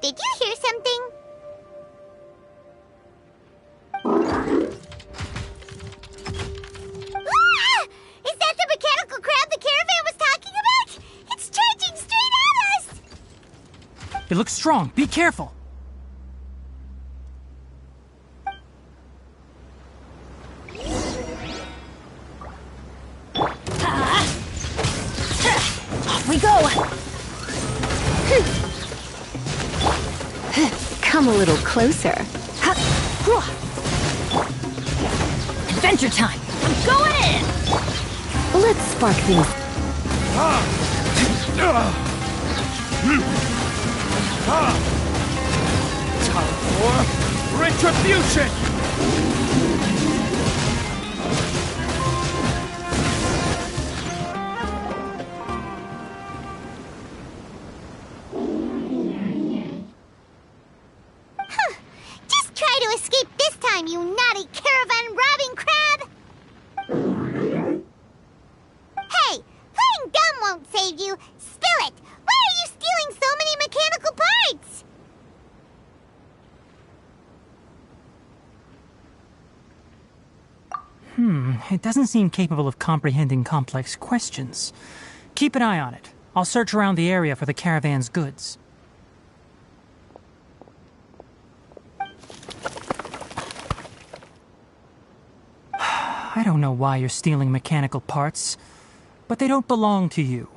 Did you hear something? Ah! Is that the mechanical crab the caravan was talking about? It's charging straight at us! It looks strong. Be careful. Off we go! Come a little closer. Adventure time! I'm going in! Let's spark things. Time for retribution! Just try to escape this time, you naughty caravan-robbing crab! Hey, playing dumb won't save you. Spill it! Why are you stealing so many mechanical parts? It doesn't seem capable of comprehending complex questions. Keep an eye on it. I'll search around the area for the caravan's goods. I don't know why you're stealing mechanical parts, but they don't belong to you.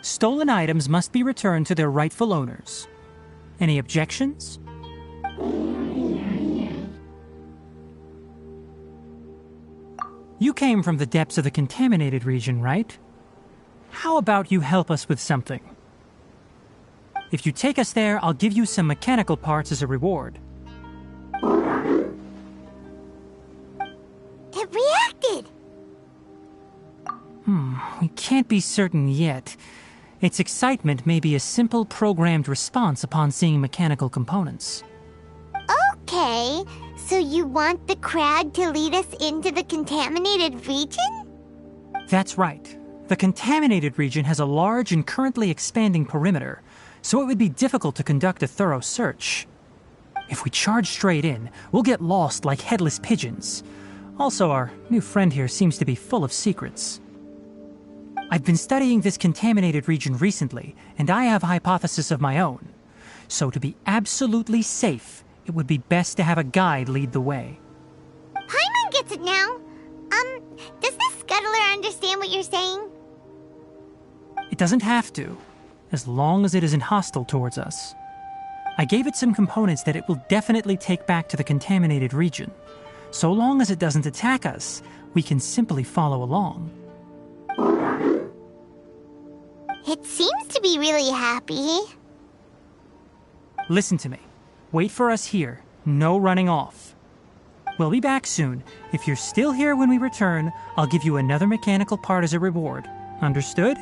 Stolen items must be returned to their rightful owners. Any objections? You came from the depths of the contaminated region, right? How about you help us with something? If you take us there, I'll give you some mechanical parts as a reward. It reacted! We can't be certain yet. Its excitement may be a simple programmed response upon seeing mechanical components. Okay, so you want the crab to lead us into the contaminated region? That's right. The contaminated region has a large and currently expanding perimeter, so it would be difficult to conduct a thorough search. If we charge straight in, we'll get lost like headless pigeons. Also, our new friend here seems to be full of secrets. I've been studying this contaminated region recently, and I have a hypothesis of my own. So to be absolutely safe, it would be best to have a guide lead the way. Paimon gets it now. Does the scuttler understand what you're saying? It doesn't have to, as long as it isn't hostile towards us. I gave it some components that it will definitely take back to the contaminated region. So long as it doesn't attack us, we can simply follow along. It seems to be really happy. Listen to me. Wait for us here. No running off. We'll be back soon. If you're still here when we return, I'll give you another mechanical part as a reward. Understood?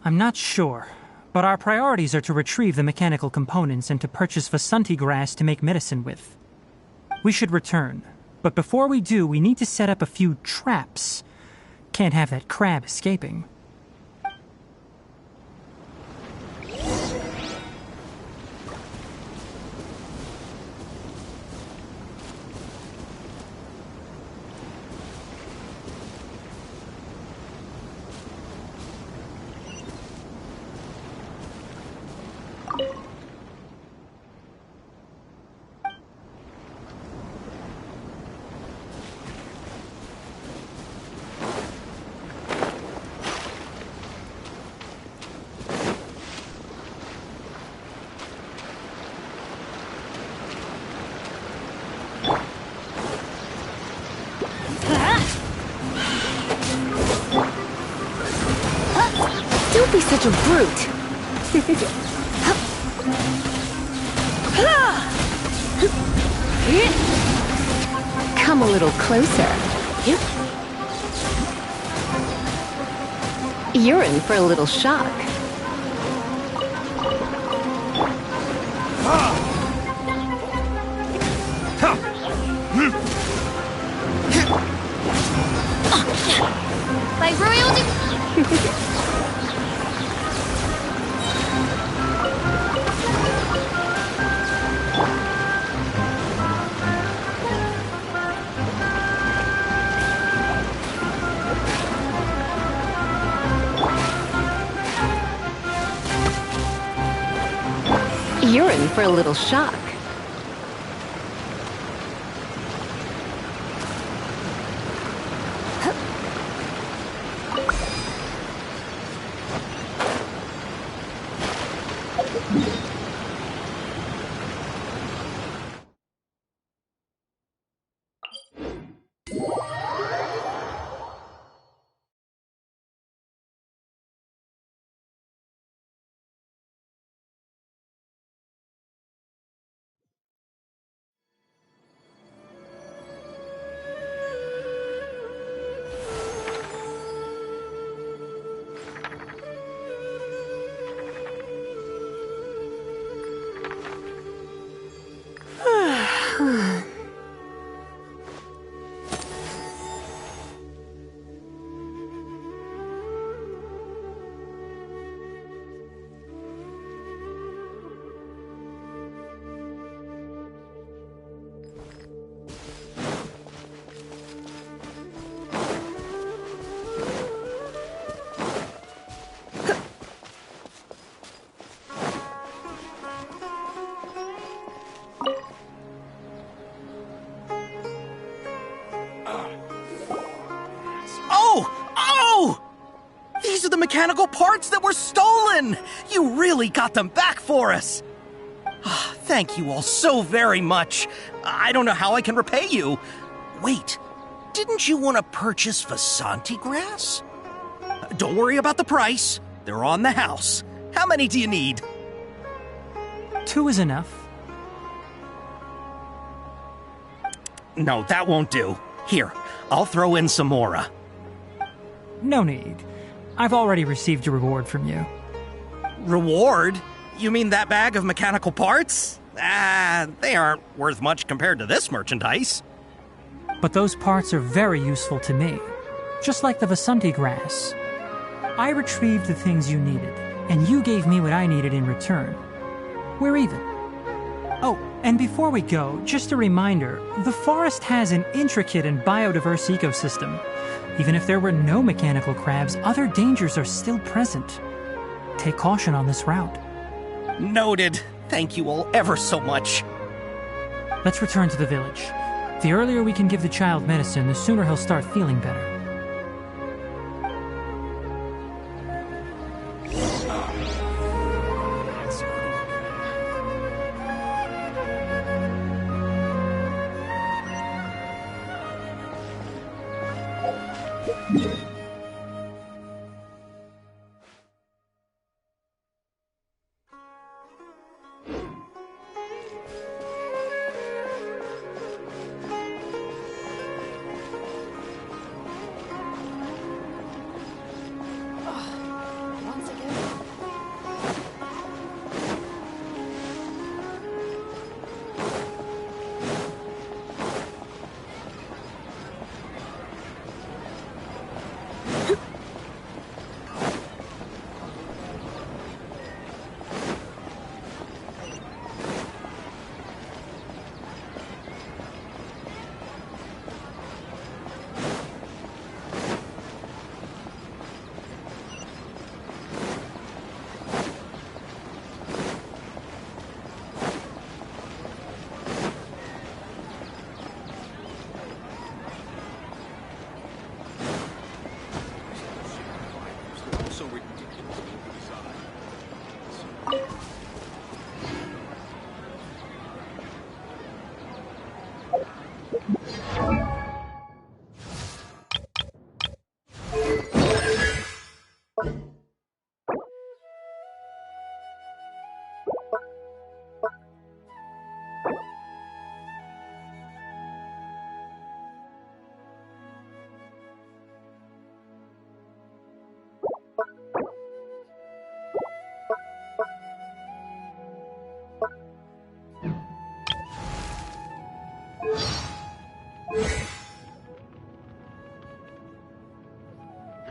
I'm not sure, but our priorities are to retrieve the mechanical components and to purchase Vasanti grass to make medicine with. We should return, but before we do, we need to set up a few traps. Can't have that crab escaping. be such a brute. Come a little closer. You're in for a little shock. Like royalty. You're in for a little shock. These are the mechanical parts that were stolen! You really got them back for us! Thank you all so very much. I don't know how I can repay you. Wait, didn't you want to purchase Vasanti grass? Don't worry about the price. They're on the house. How many do you need? 2 is enough. No, that won't do. Here, I'll throw in some more. No need. I've already received a reward from you. Reward? You mean that bag of mechanical parts? They aren't worth much compared to this merchandise. But those parts are very useful to me. Just like the Vasanti grass. I retrieved the things you needed, and you gave me what I needed in return. We're even. Oh, and before we go, just a reminder, the forest has an intricate and biodiverse ecosystem. Even if there were no mechanical crabs, other dangers are still present. Take caution on this route. Noted. Thank you all ever so much. Let's return to the village. The earlier we can give the child medicine, the sooner he'll start feeling better.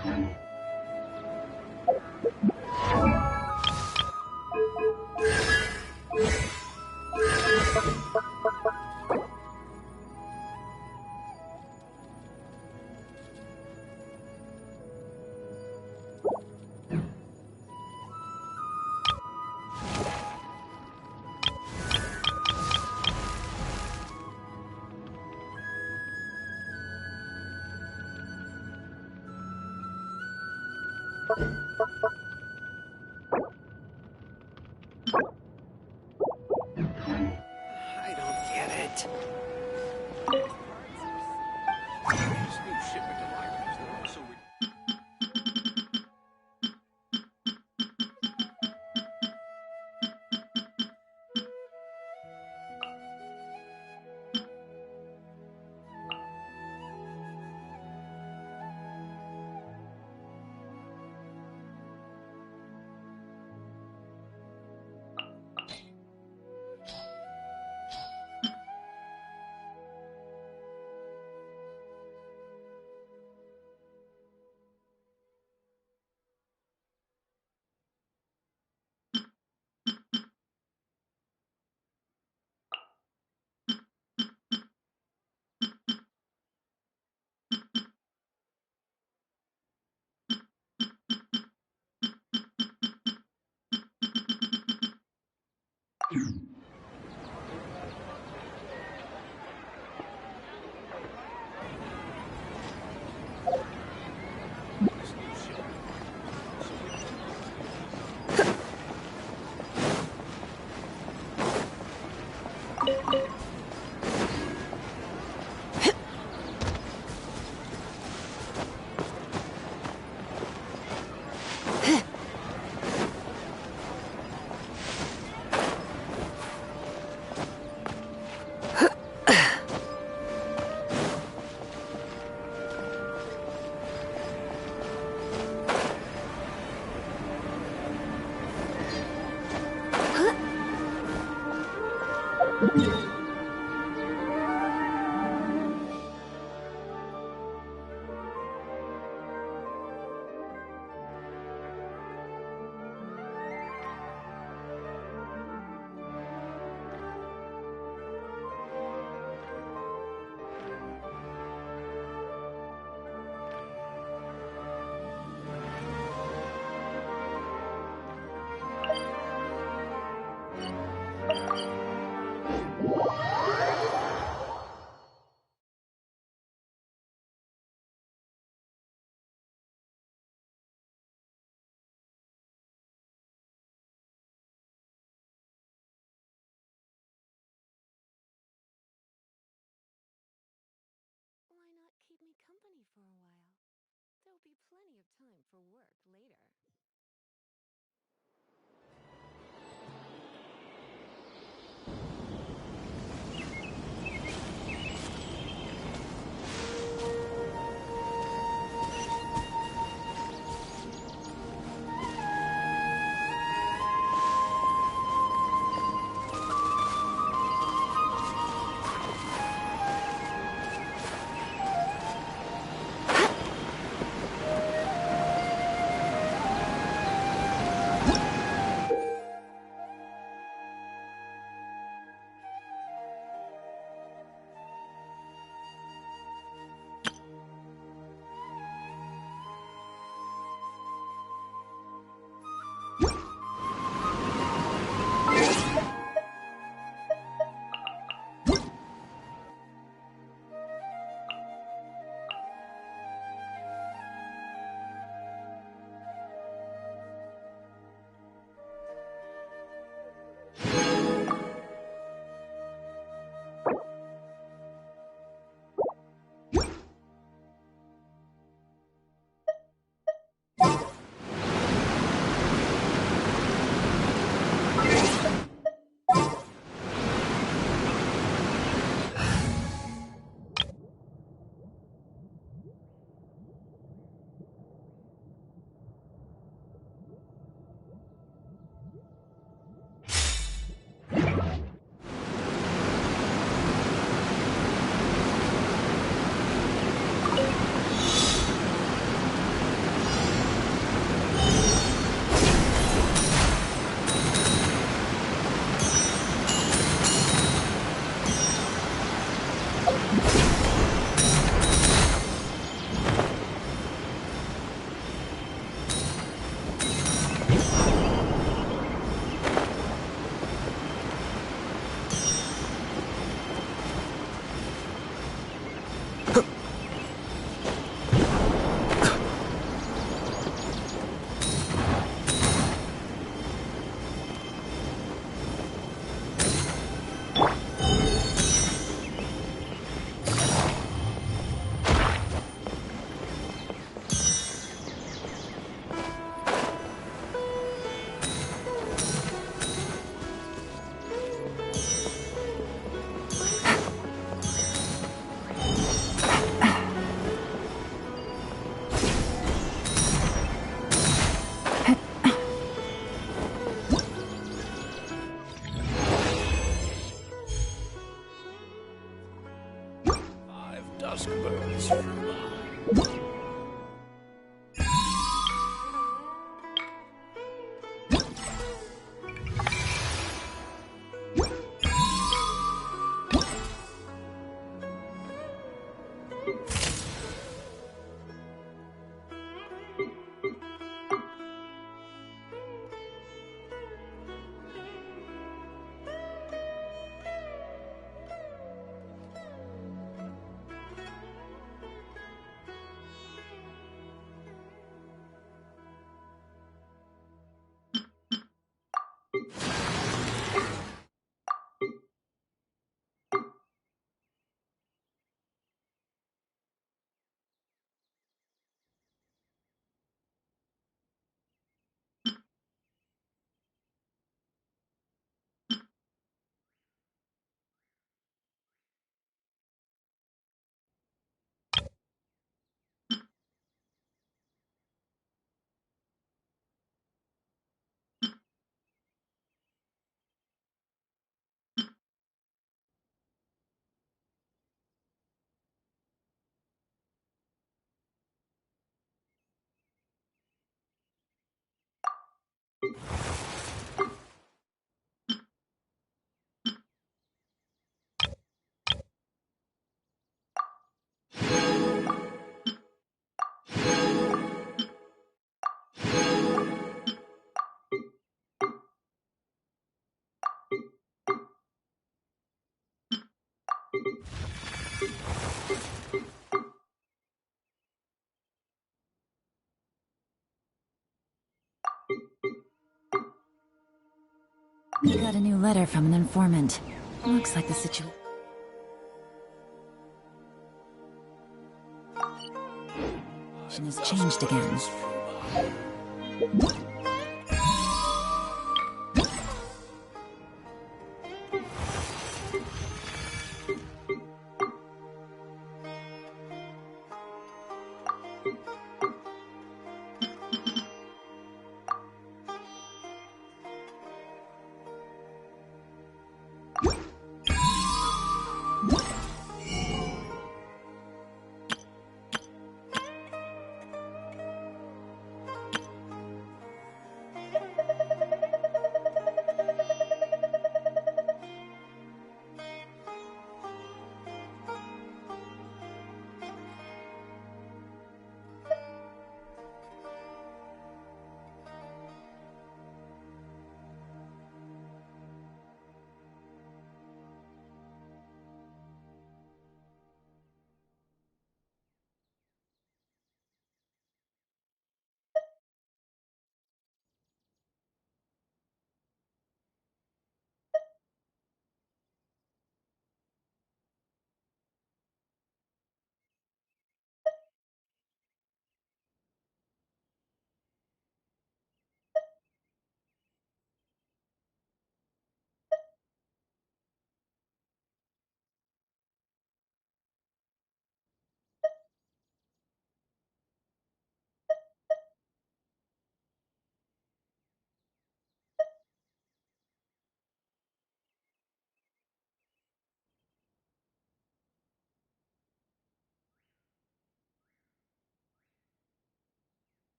I don't get it. This new shipment of items, they're also Why not keep me company for a while? There'll be plenty of time for work later. Dusk birds flew by. We got a new letter from an informant. Looks like the situation has changed again.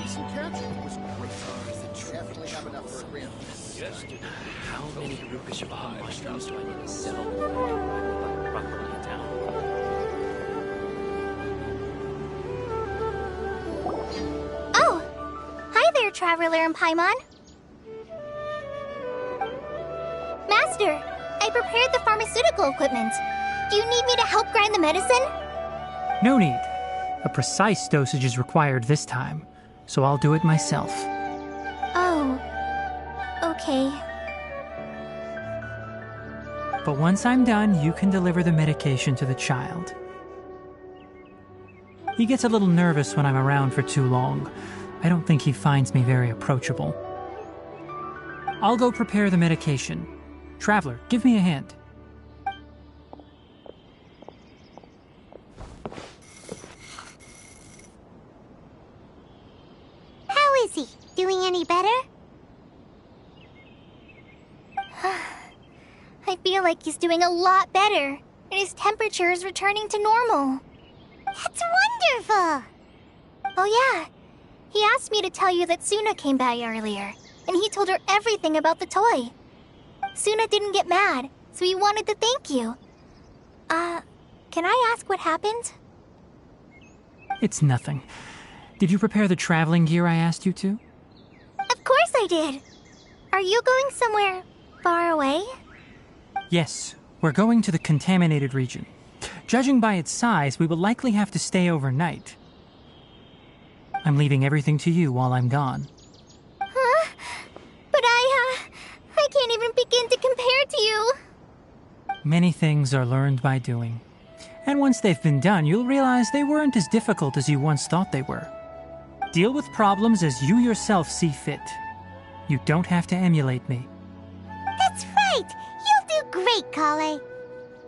decent catch. It was great. Definitely have enough for a grand. Yesterday, how many Rukashaba mushrooms do I need to sell before I can buy a property in town? Oh! Hi there, Traveler and Paimon. Master, I prepared the pharmaceutical equipment. Do you need me to help grind the medicine? No need. A precise dosage is required this time, so I'll do it myself. Oh. Okay. But once I'm done, you can deliver the medication to the child. He gets a little nervous when I'm around for too long. I don't think he finds me very approachable. I'll go prepare the medication. Traveler, give me a hand. How is he? Doing any better? I feel like he's doing a lot better, and his temperature is returning to normal. That's wonderful! Oh yeah, he asked me to tell you that Suna came by earlier, and he told her everything about the toy. Suna didn't get mad, so he wanted to thank you. Can I ask what happened? It's nothing. Did you prepare the traveling gear I asked you to? Of course I did! Are you going somewhere far away? Yes, we're going to the contaminated region. Judging by its size, we will likely have to stay overnight. I'm leaving everything to you while I'm gone. Huh? But I can't even begin to compare to you. Many things are learned by doing. And once they've been done, you'll realize they weren't as difficult as you once thought they were. Deal with problems as you yourself see fit. You don't have to emulate me. That's right! You'll do great, Kale.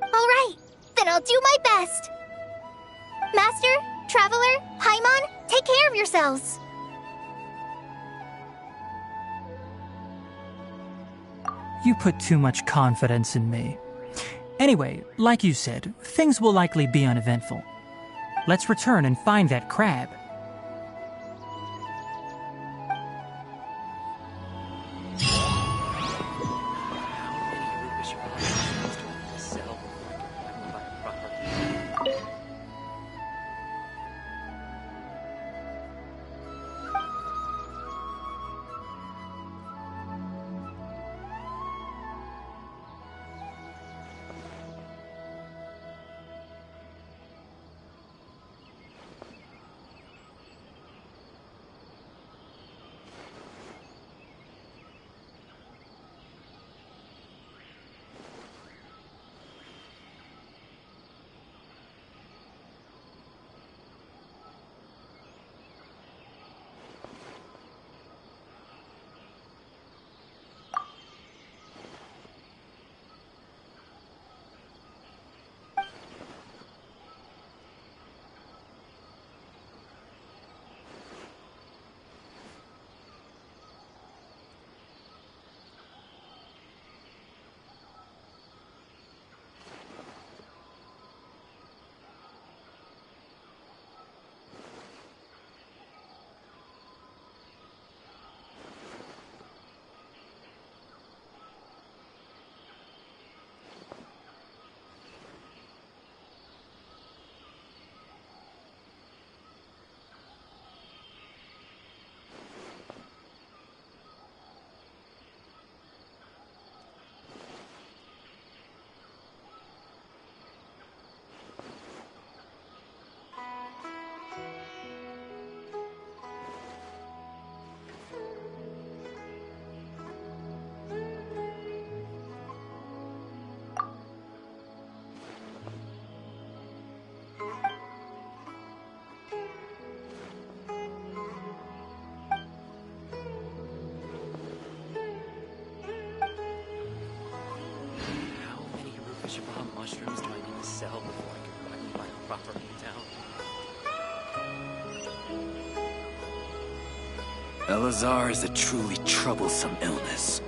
Alright, then I'll do my best. Master, Traveler, Paimon, take care of yourselves. You put too much confidence in me. Anyway, like you said, things will likely be uneventful. Let's return and find that crab. Mushrooms do I need to sell before I can buy a property in town? Elazar is a truly troublesome illness.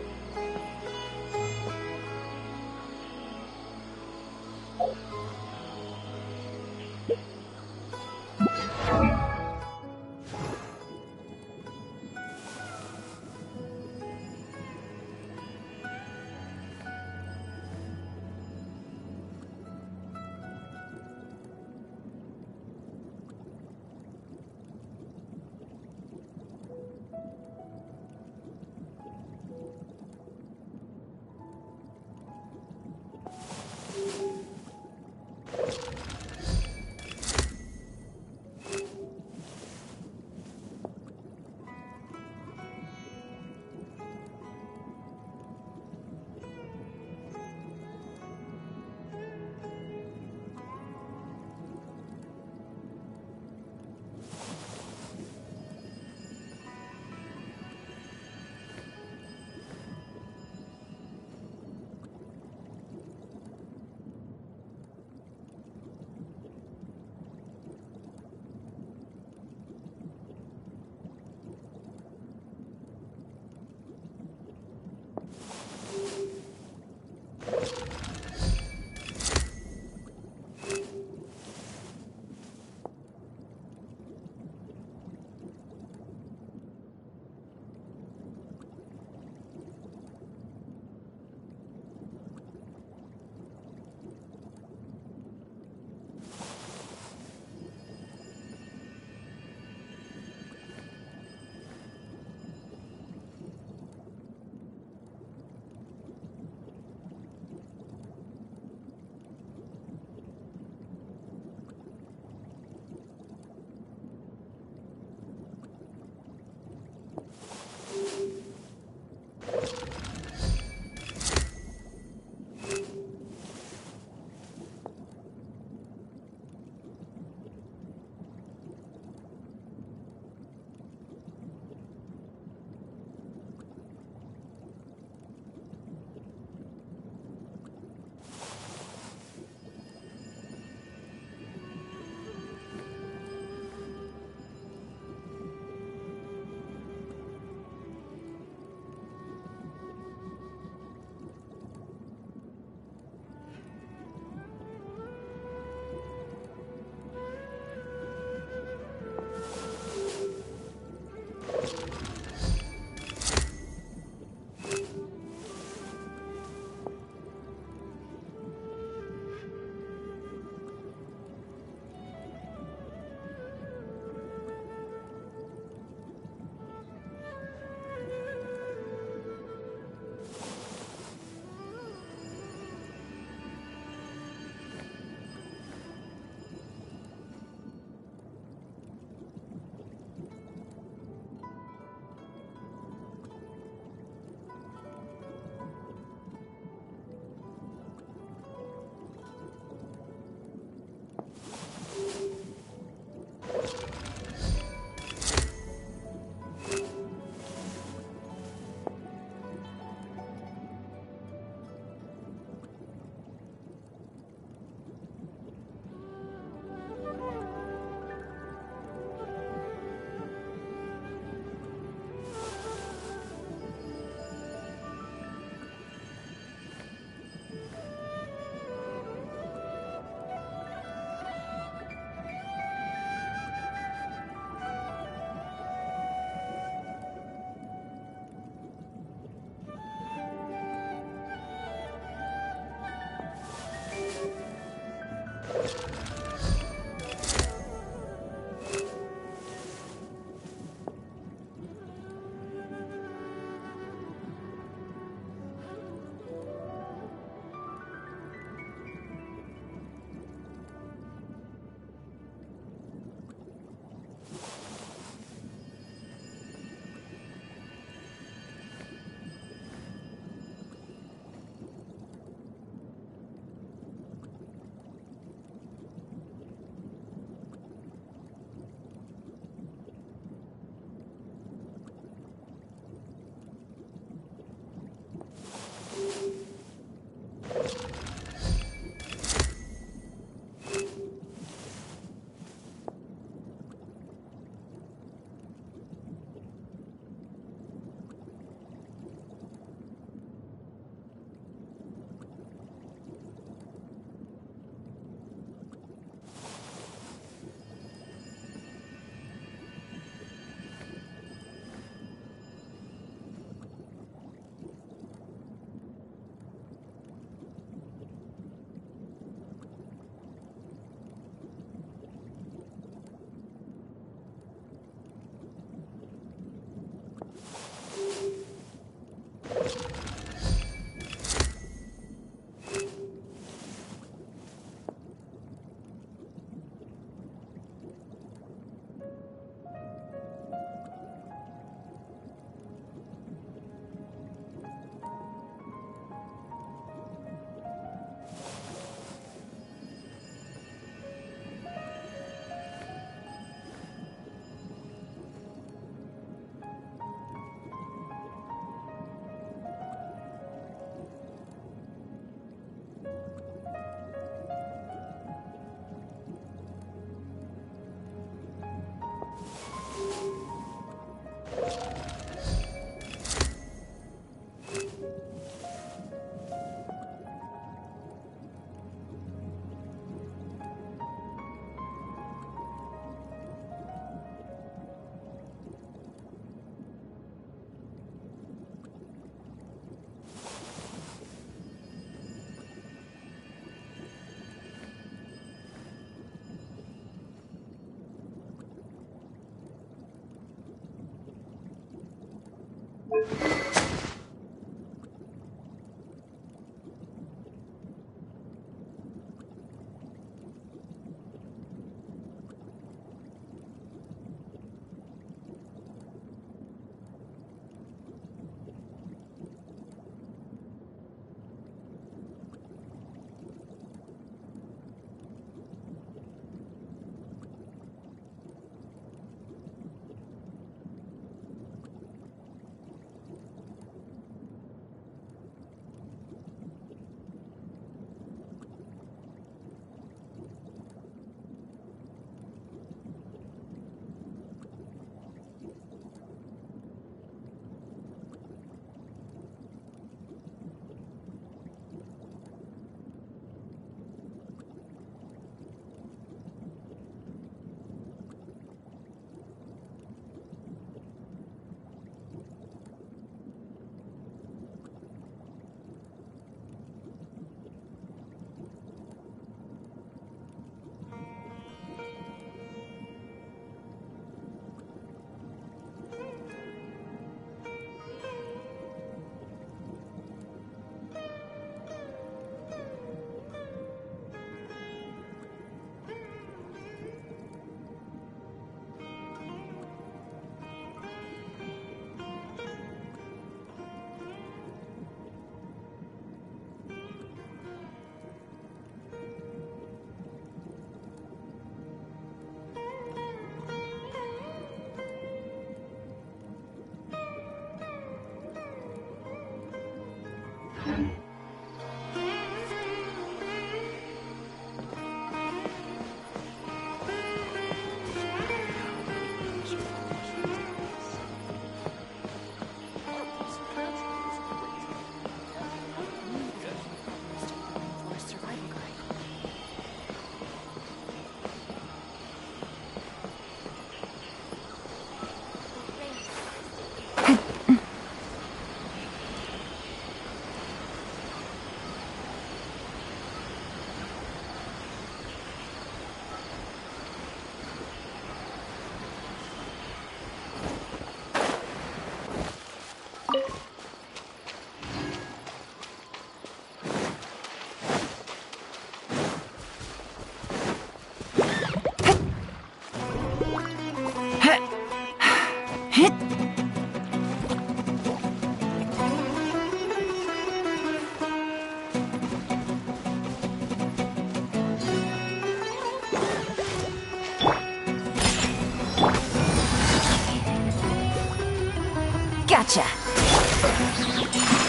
Gotcha.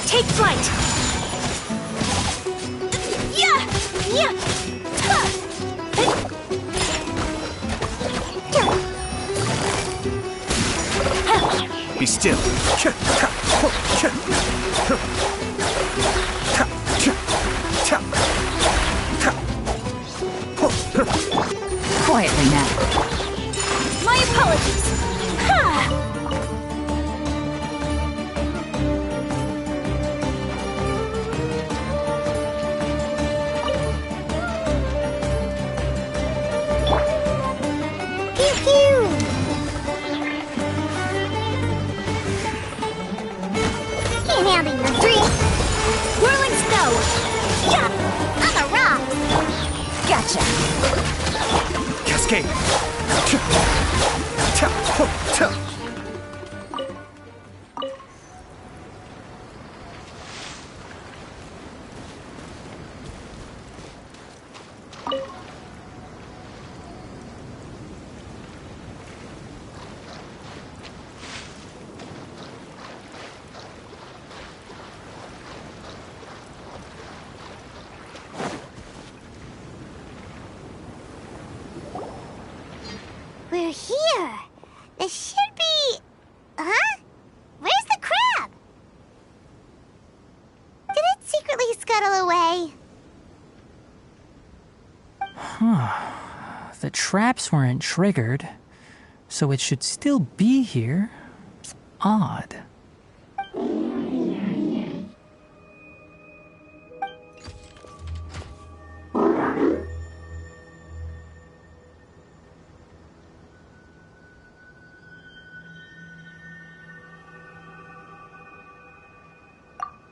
Take flight. Yeah! Yeah! Be still. Quietly now. My apologies. Ha! Pew pew! Can't handle your drink. Whirling snow. Yeah, I'm a rock. Gotcha. Cascade. We're here. This should be... Huh? Where's the crab? Did it secretly scuttle away? The traps weren't triggered, so it should still be here. Odd.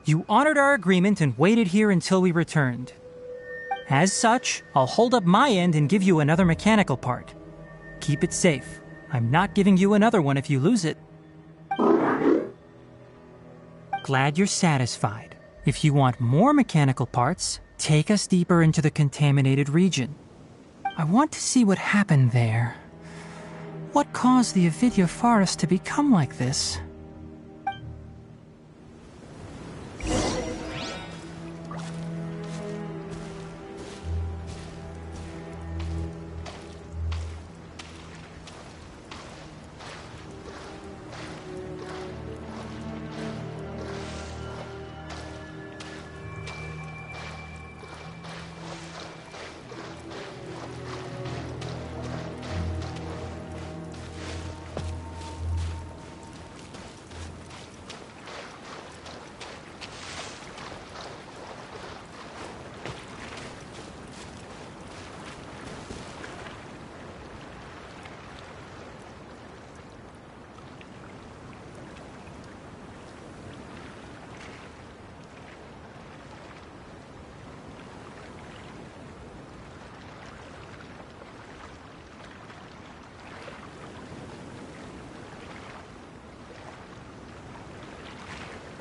You honored our agreement and waited here until we returned. As such, I'll hold up my end and give you another mechanical part. Keep it safe. I'm not giving you another one if you lose it. Glad you're satisfied. If you want more mechanical parts, take us deeper into the contaminated region. I want to see what happened there. What caused the Avidya forest to become like this?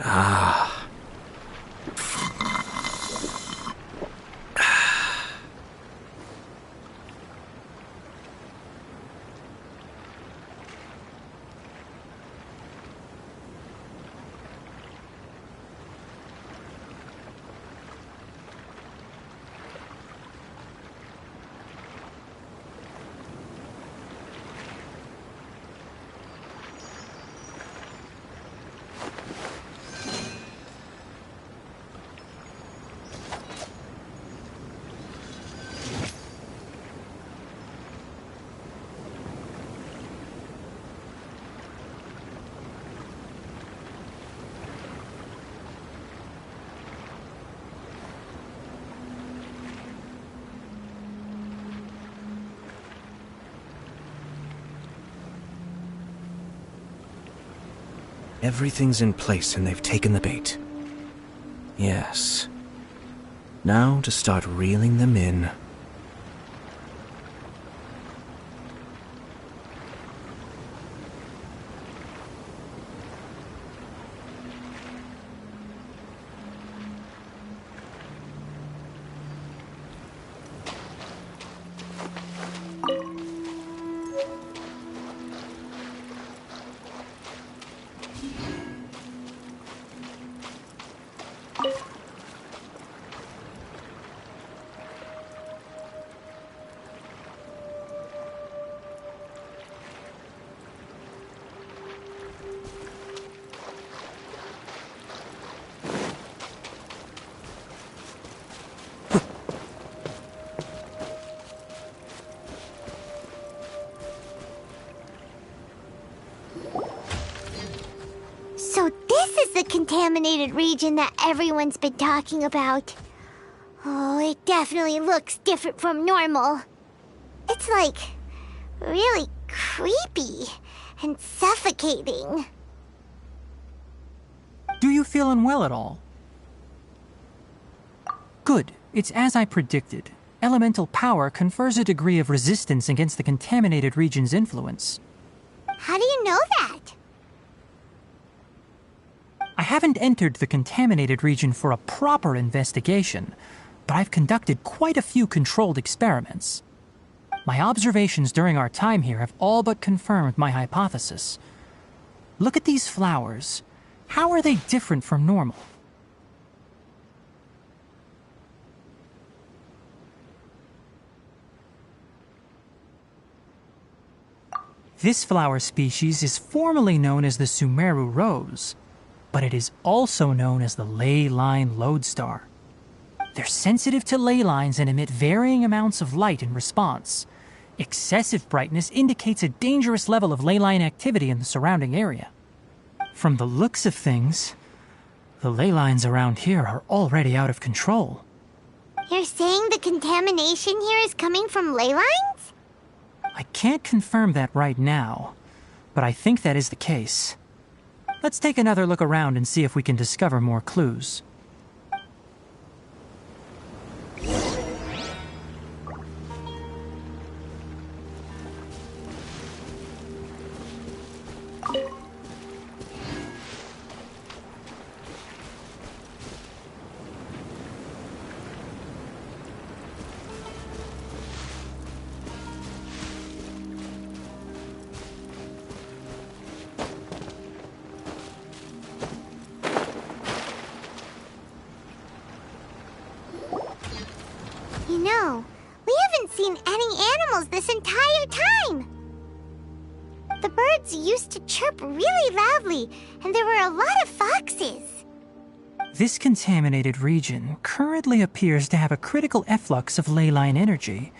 Ah. Everything's in place and they've taken the bait. Yes. Now to start reeling them in. contaminated region that everyone's been talking about. Oh, it definitely looks different from normal. It's like really creepy and suffocating. Do you feel unwell at all? Good. It's as I predicted. Elemental power confers a degree of resistance against the contaminated region's influence. How do you know that? I haven't entered the contaminated region for a proper investigation, but I've conducted quite a few controlled experiments. My observations during our time here have all but confirmed my hypothesis. Look at these flowers. How are they different from normal? This flower species is formally known as the Sumeru rose, but it is also known as the ley line lodestar. They're sensitive to ley lines and emit varying amounts of light in response. Excessive brightness indicates a dangerous level of ley line activity in the surrounding area. From the looks of things, the ley lines around here are already out of control. You're saying the contamination here is coming from ley lines? I can't confirm that right now, but I think that is the case. Let's take another look around and see if we can discover more clues. You know, we haven't seen any animals this entire time. The birds used to chirp really loudly, and there were a lot of foxes. This contaminated region currently appears to have a critical efflux of ley line energy,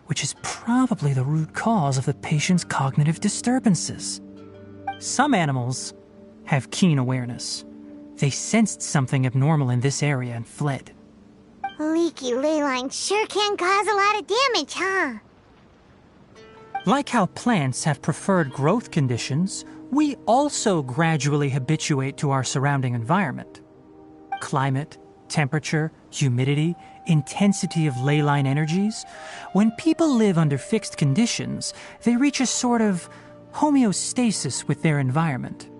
which is probably the root cause of the patient's cognitive disturbances. Some animals have keen awareness. They sensed something abnormal in this area and fled. Leaky ley lines sure can cause a lot of damage, huh? Like how plants have preferred growth conditions, we also gradually habituate to our surrounding environment. Climate, temperature, humidity, intensity of ley line energies. When people live under fixed conditions, they reach a sort of homeostasis with their environment.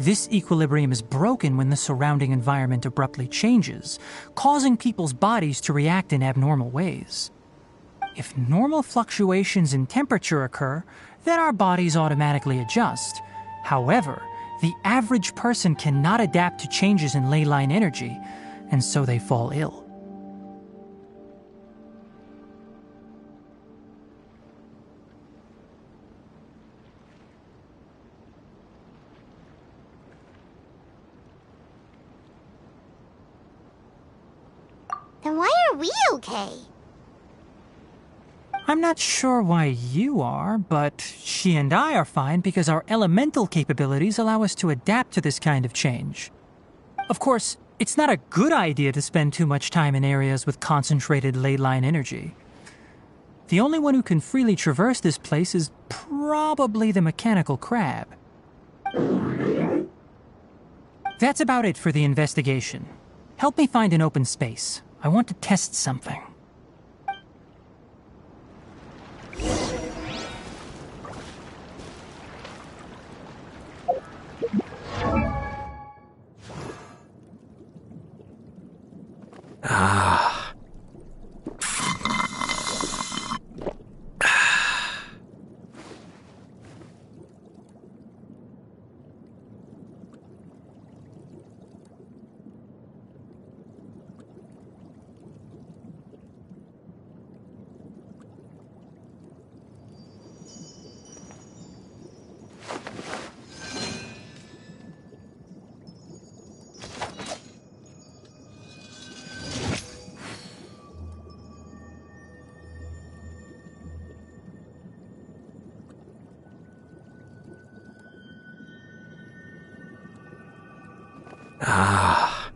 This equilibrium is broken when the surrounding environment abruptly changes, causing people's bodies to react in abnormal ways. If normal fluctuations in temperature occur, then our bodies automatically adjust. However, the average person cannot adapt to changes in ley line energy, and so they fall ill. Then why are we okay? I'm not sure why you are, but she and I are fine because our elemental capabilities allow us to adapt to this kind of change. Of course, it's not a good idea to spend too much time in areas with concentrated ley line energy. The only one who can freely traverse this place is probably the mechanical crab. That's about it for the investigation. Help me find an open space. I want to test something. Ah. Ah.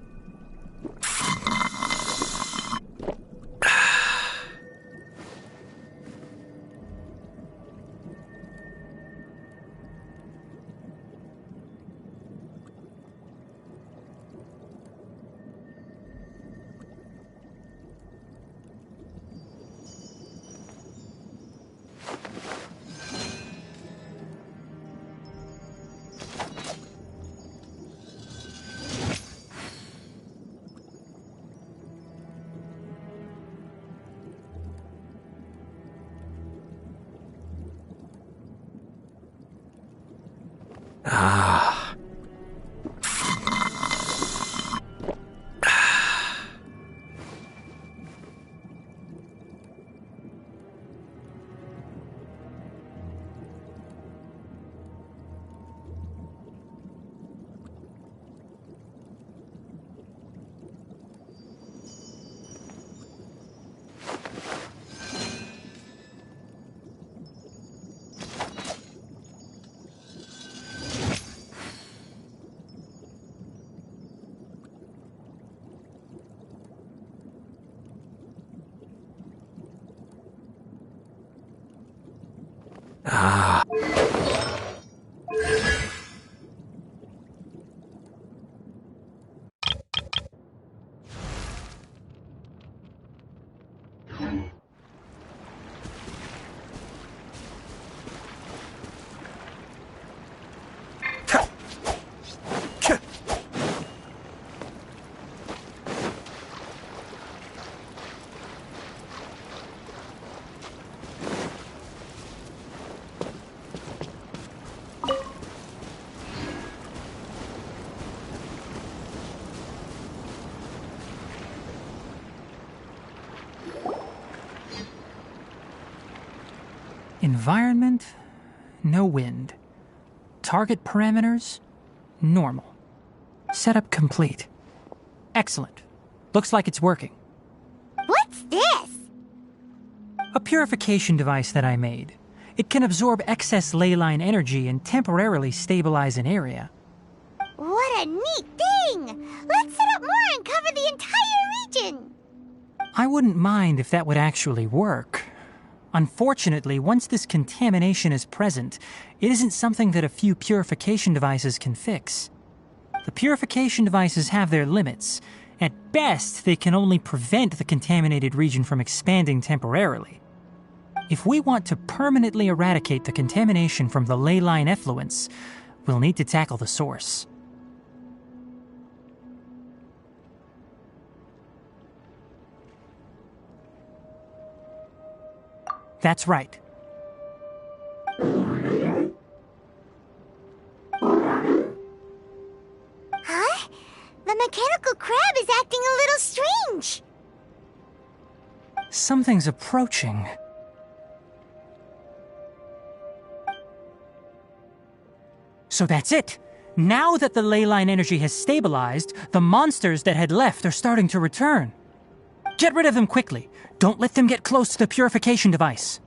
Ah. Ah. Environment, no wind. Target parameters, normal. Setup complete. Excellent. Looks like it's working. What's this? A purification device that I made. It can absorb excess ley line energy and temporarily stabilize an area. What a neat thing! Let's set up more and cover the entire region! I wouldn't mind if that would actually work. Unfortunately, once this contamination is present, it isn't something that a few purification devices can fix. The purification devices have their limits. At best, they can only prevent the contaminated region from expanding temporarily. If we want to permanently eradicate the contamination from the ley line effluents, we'll need to tackle the source. That's right. Huh? The mechanical crab is acting a little strange. Something's approaching. So that's it. Now that the ley line energy has stabilized, the monsters that had left are starting to return. Get rid of them quickly. Don't let them get close to the purification device.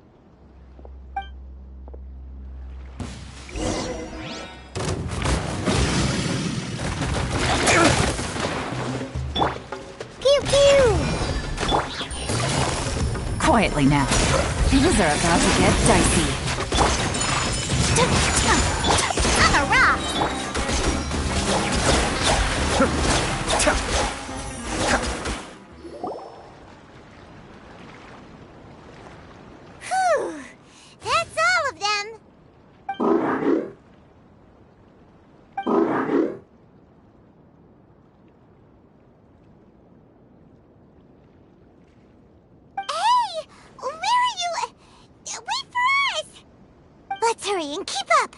Pew pew! Quietly now. Things are about to get dicey. I'm a rock! Whew! That's all of them! Hey! Where are you? Wait for us! Let's hurry and keep up!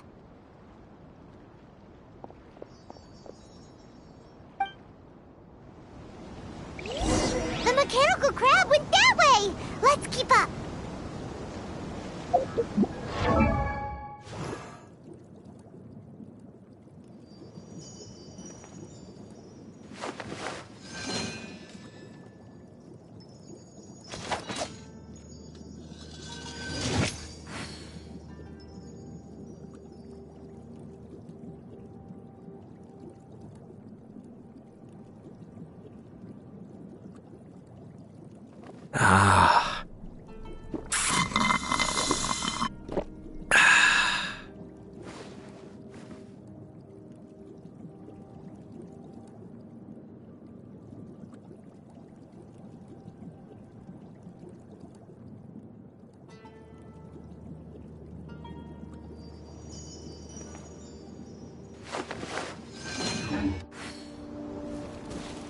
The mechanical crab went that way! Let's keep up!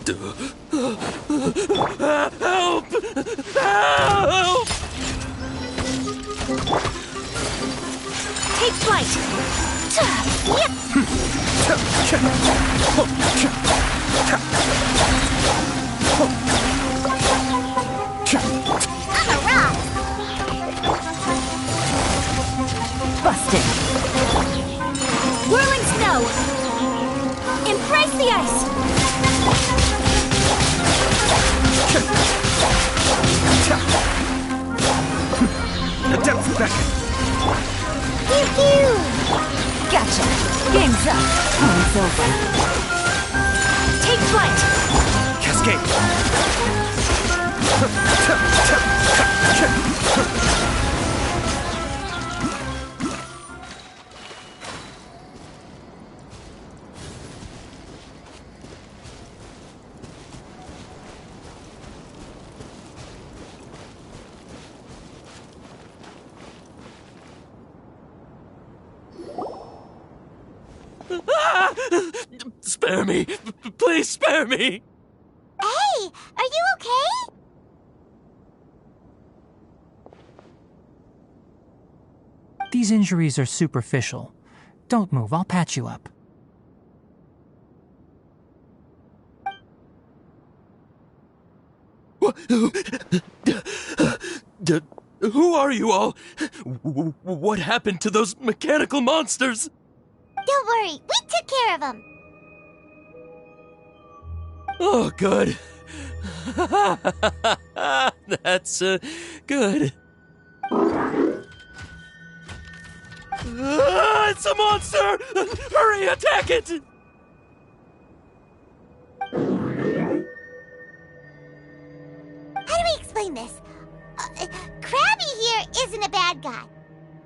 Help! Help! Take flight! Yep! I'm a rock! Busted! Whirling snow! Embrace the ice! Depth back! Pew pew! Gotcha! Game's up! Time's over! Take flight! Cascade! Ah! Spare me! Please spare me! Hey, are you okay? These injuries are superficial. Don't move, I'll patch you up. Who are you all? What happened to those mechanical monsters? Don't worry, we took care of them. Oh, good. That's good. It's a monster! Hurry, attack it! How do we explain this? Krabby here isn't a bad guy.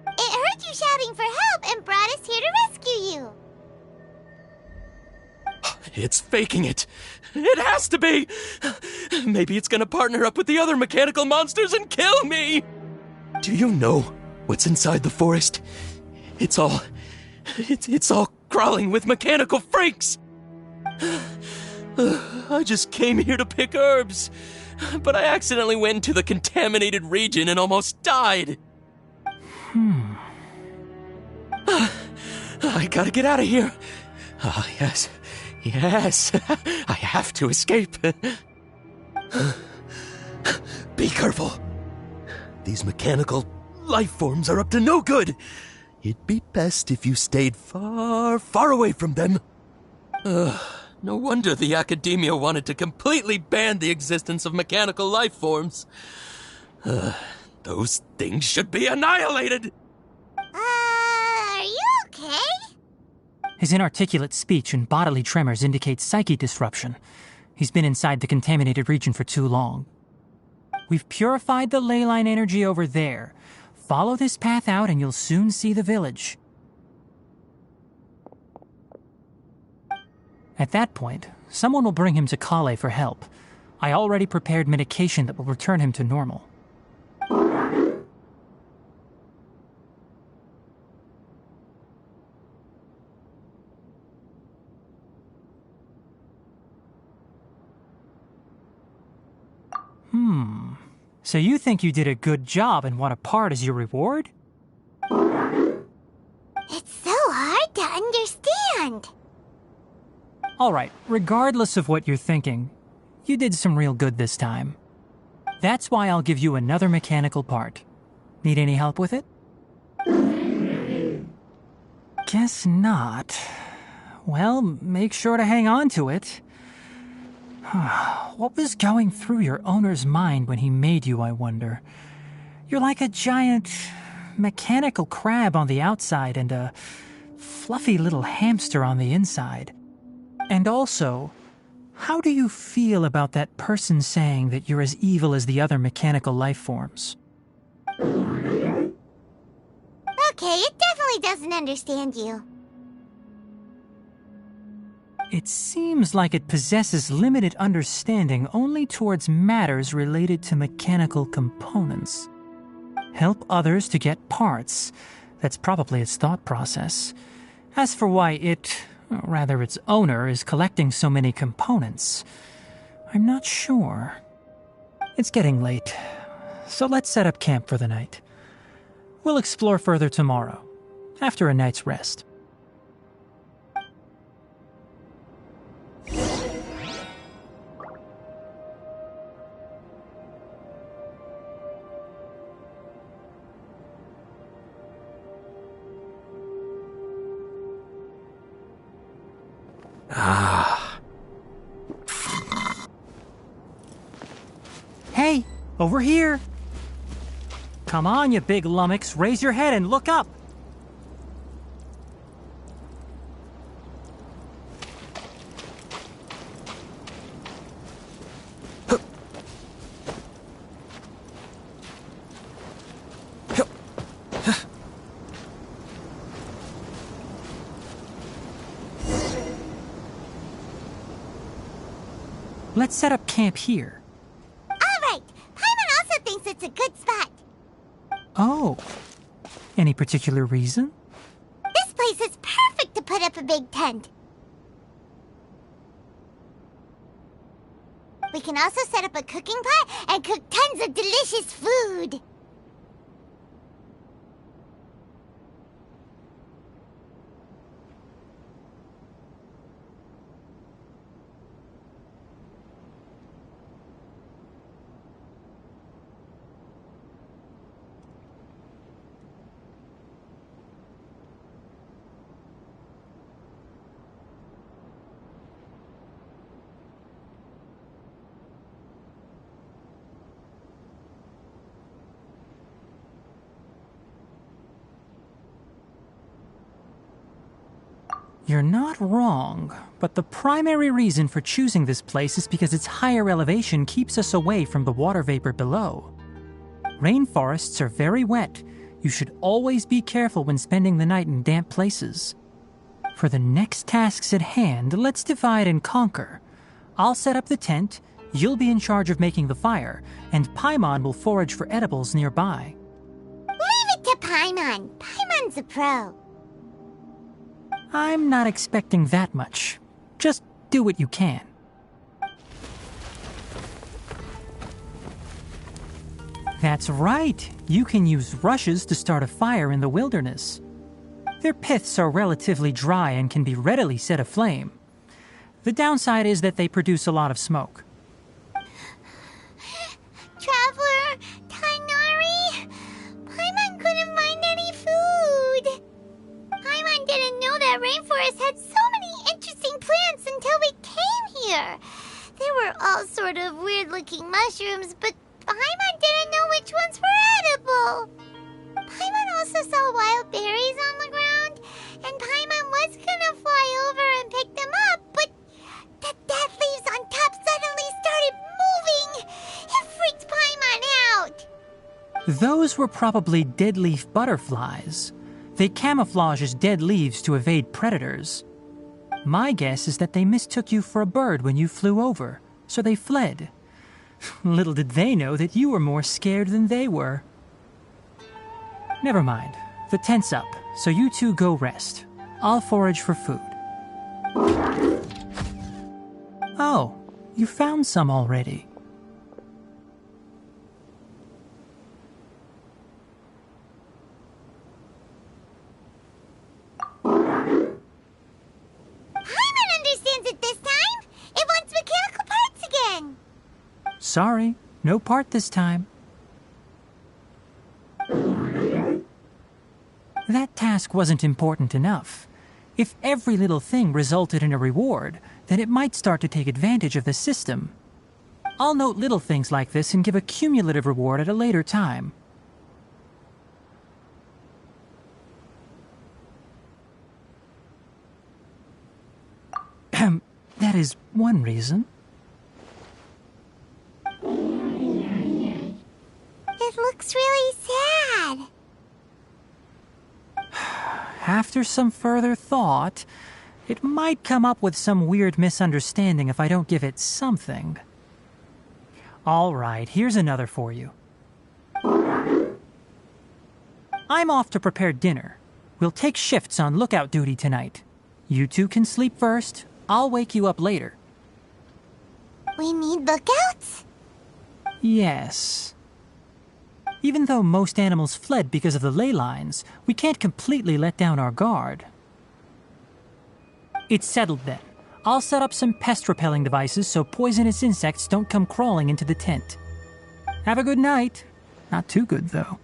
It heard you shouting for help and brought us here to rescue you. It's faking it. It has to be. Maybe it's gonna partner up with the other mechanical monsters and kill me. Do you know what's inside the forest? It's all crawling with mechanical freaks. I just came here to pick herbs, but I accidentally went into the contaminated region and almost died. I gotta get out of here. Ah, yes. Yes, I have to escape. Be careful. These mechanical life forms are up to no good. It'd be best if you stayed far, far away from them. No wonder the academia wanted to completely ban the existence of mechanical life forms. Those things should be annihilated. Are you okay? His inarticulate speech and bodily tremors indicate psyche disruption. He's been inside the contaminated region for too long. We've purified the ley line energy over there. Follow this path out and you'll soon see the village. At that point, someone will bring him to Kale for help. I already prepared medication that will return him to normal. So you think you did a good job and want a part as your reward? It's so hard to understand. Alright, regardless of what you're thinking, you did some real good this time. That's why I'll give you another mechanical part. Need any help with it? Guess not. Well, make sure to hang on to it. What was going through your owner's mind when he made you, I wonder? You're like a giant mechanical crab on the outside and a fluffy little hamster on the inside. And also, how do you feel about that person saying that you're as evil as the other mechanical life forms? Okay, it definitely doesn't understand you. It seems like it possesses limited understanding only towards matters related to mechanical components. Help others to get parts. That's probably its thought process. As for why its owner is collecting so many components, I'm not sure. It's getting late, so let's set up camp for the night. We'll explore further tomorrow, after a night's rest. Ah. Hey, over here! Come on, you big lummox, raise your head and look up! Let's set up camp here. Alright, Paimon also thinks it's a good spot. Oh. Any particular reason? This place is perfect to put up a big tent. We can also set up a cooking pot and cook tons of delicious food. You're not wrong, but the primary reason for choosing this place is because its higher elevation keeps us away from the water vapor below. Rainforests are very wet. You should always be careful when spending the night in damp places. For the next tasks at hand, let's divide and conquer. I'll set up the tent, you'll be in charge of making the fire, and Paimon will forage for edibles nearby. Leave it to Paimon. Paimon's a pro. I'm not expecting that much. Just do what you can. That's right. You can use rushes to start a fire in the wilderness. Their piths are relatively dry and can be readily set aflame. The downside is that they produce a lot of smoke. Traveler, Tainari, Paimon couldn't find any food. Paimon didn't know that rainforest had so many interesting plants until we came here. They were all sort of weird-looking mushrooms, but Paimon didn't know which ones were edible. Paimon also saw wild berries on the ground, and Paimon was gonna fly over and pick them up, but the dead leaves on top suddenly started moving. It freaked Paimon out. Those were probably deadleaf butterflies. They camouflage as dead leaves to evade predators. My guess is that they mistook you for a bird when you flew over, so they fled. Little did they know that you were more scared than they were. Never mind. The tent's up, so you two go rest. I'll forage for food. Oh, you found some already. Paimon understands it this time. It wants mechanical parts again. Sorry, no part this time. That task wasn't important enough. If every little thing resulted in a reward, then it might start to take advantage of the system. I'll note little things like this and give a cumulative reward at a later time. That is one reason. It looks really sad. After some further thought, it might come up with some weird misunderstanding if I don't give it something. All right, here's another for you. I'm off to prepare dinner. We'll take shifts on lookout duty tonight. You two can sleep first. I'll wake you up later. We need lookouts? Yes. Even though most animals fled because of the ley lines, we can't completely let down our guard. It's settled then. I'll set up some pest-repelling devices so poisonous insects don't come crawling into the tent. Have a good night. Not too good, though.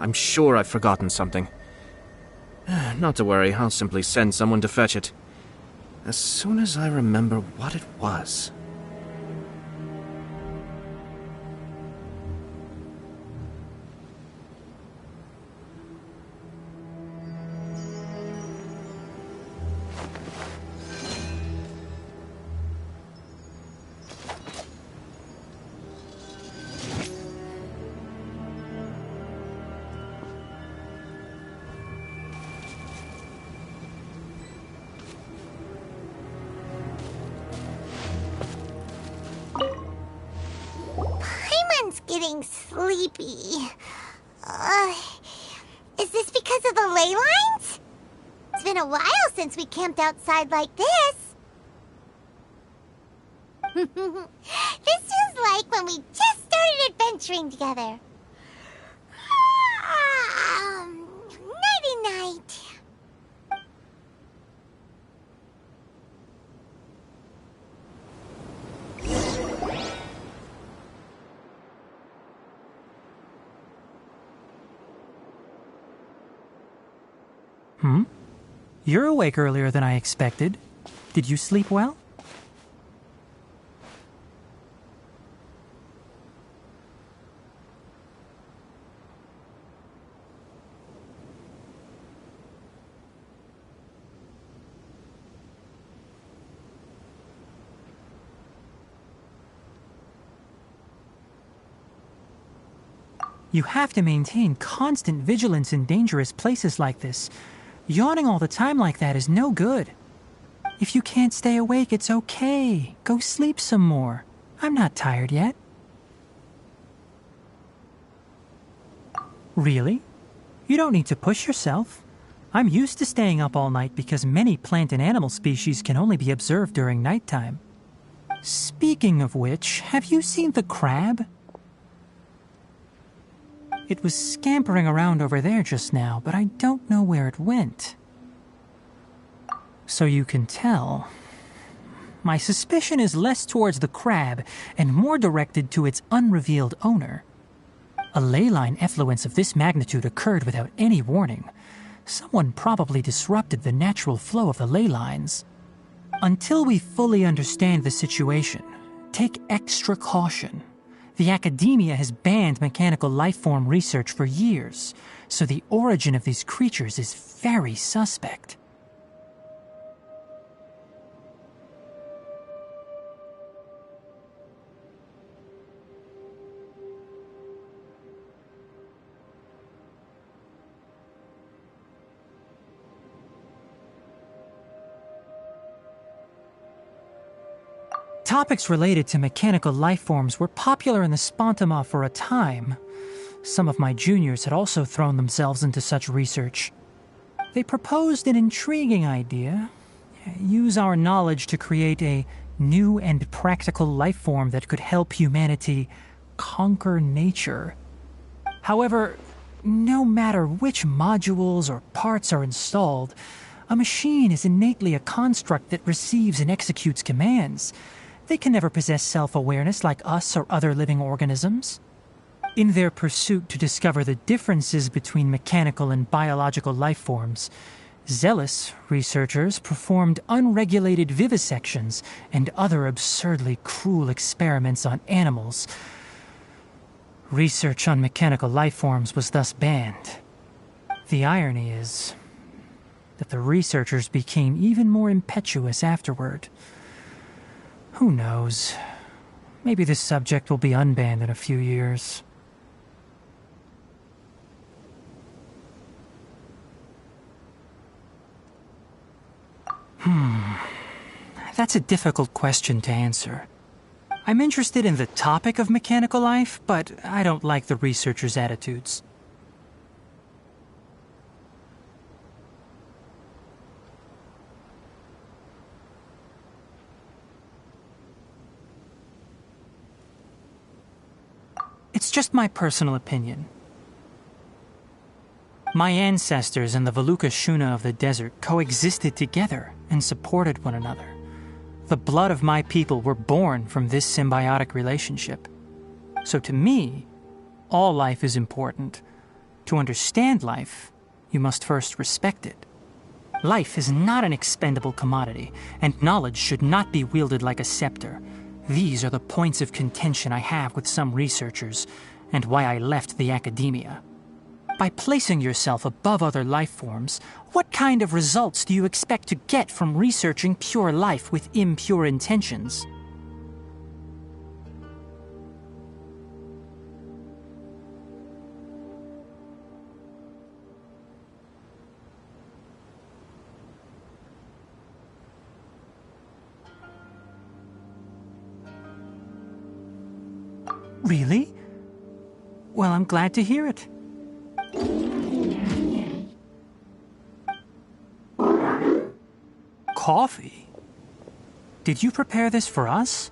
I'm sure I've forgotten something. Not to worry, I'll simply send someone to fetch it. As soon as I remember what it was. Paimon's getting sleepy. Is this because of the ley lines? It's been a while since we camped outside like this. This feels like when we just started adventuring together. Nighty-night. You're awake earlier than I expected. Did you sleep well? You have to maintain constant vigilance in dangerous places like this. Yawning all the time like that is no good. If you can't stay awake, it's okay. Go sleep some more. I'm not tired yet. Really? You don't need to push yourself. I'm used to staying up all night because many plant and animal species can only be observed during nighttime. Speaking of which, have you seen the crab? It was scampering around over there just now, but I don't know where it went. So you can tell. My suspicion is less towards the crab and more directed to its unrevealed owner. A ley line effluence of this magnitude occurred without any warning. Someone probably disrupted the natural flow of the ley lines. Until we fully understand the situation, take extra caution. The academia has banned mechanical lifeform research for years, so the origin of these creatures is very suspect. Topics related to mechanical lifeforms were popular in the Spontama for a time. Some of my juniors had also thrown themselves into such research. They proposed an intriguing idea. Use our knowledge to create a new and practical lifeform that could help humanity conquer nature. However, no matter which modules or parts are installed, a machine is innately a construct that receives and executes commands. They can never possess self-awareness like us or other living organisms. In their pursuit to discover the differences between mechanical and biological life forms, zealous researchers performed unregulated vivisections and other absurdly cruel experiments on animals. Research on mechanical life forms was thus banned. The irony is that the researchers became even more impetuous afterward. Who knows? Maybe this subject will be unbanned in a few years. That's a difficult question to answer. I'm interested in the topic of mechanical life, but I don't like the researchers' attitudes. It's just my personal opinion. My ancestors and the Veluka Shuna of the desert coexisted together and supported one another. The blood of my people were born from this symbiotic relationship. So to me, all life is important. To understand life, you must first respect it. Life is not an expendable commodity, and knowledge should not be wielded like a scepter. These are the points of contention I have with some researchers, and why I left the academia. By placing yourself above other life forms, what kind of results do you expect to get from researching pure life with impure intentions? Really? Well, I'm glad to hear it. Coffee? Did you prepare this for us?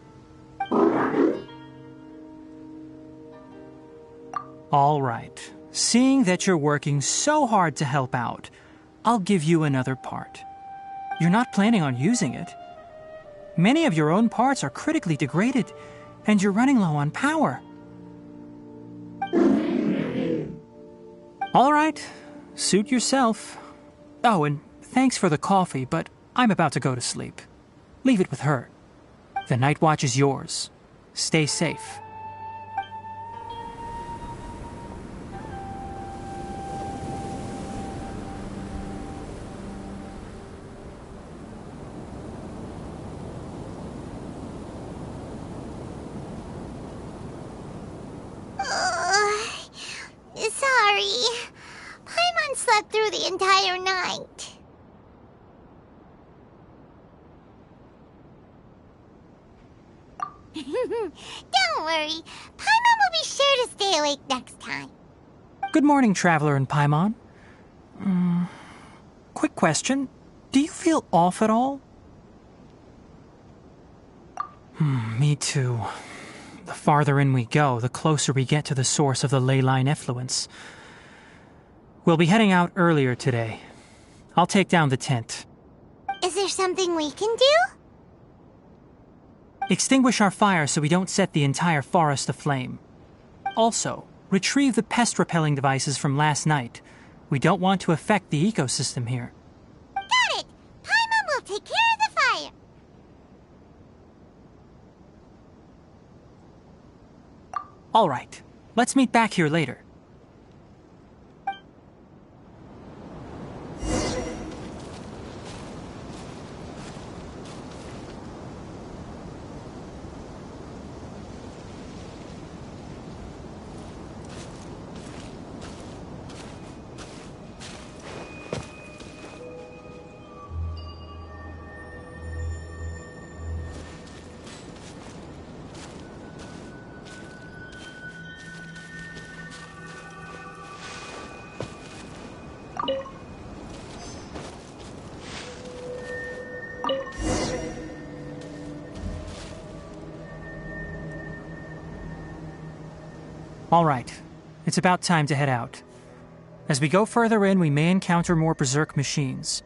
All right. Seeing that you're working so hard to help out, I'll give you another part. You're not planning on using it. Many of your own parts are critically degraded, and you're running low on power. All right. Suit yourself. Oh, and thanks for the coffee, but I'm about to go to sleep. Leave it with her. The night watch is yours. Stay safe. Sorry. Paimon slept through the entire night. Don't worry. Paimon will be sure to stay awake next time. Good morning, Traveler and Paimon. Quick question. Do you feel off at all? Me too. The farther in we go, the closer we get to the source of the ley line effluence. We'll be heading out earlier today. I'll take down the tent. Is there something we can do? Extinguish our fire so we don't set the entire forest aflame. Also, retrieve the pest-repelling devices from last night. We don't want to affect the ecosystem here. Got it! Paimon will take care of the fire. All right. Let's meet back here later. All right. It's about time to head out. As we go further in, we may encounter more berserk machines.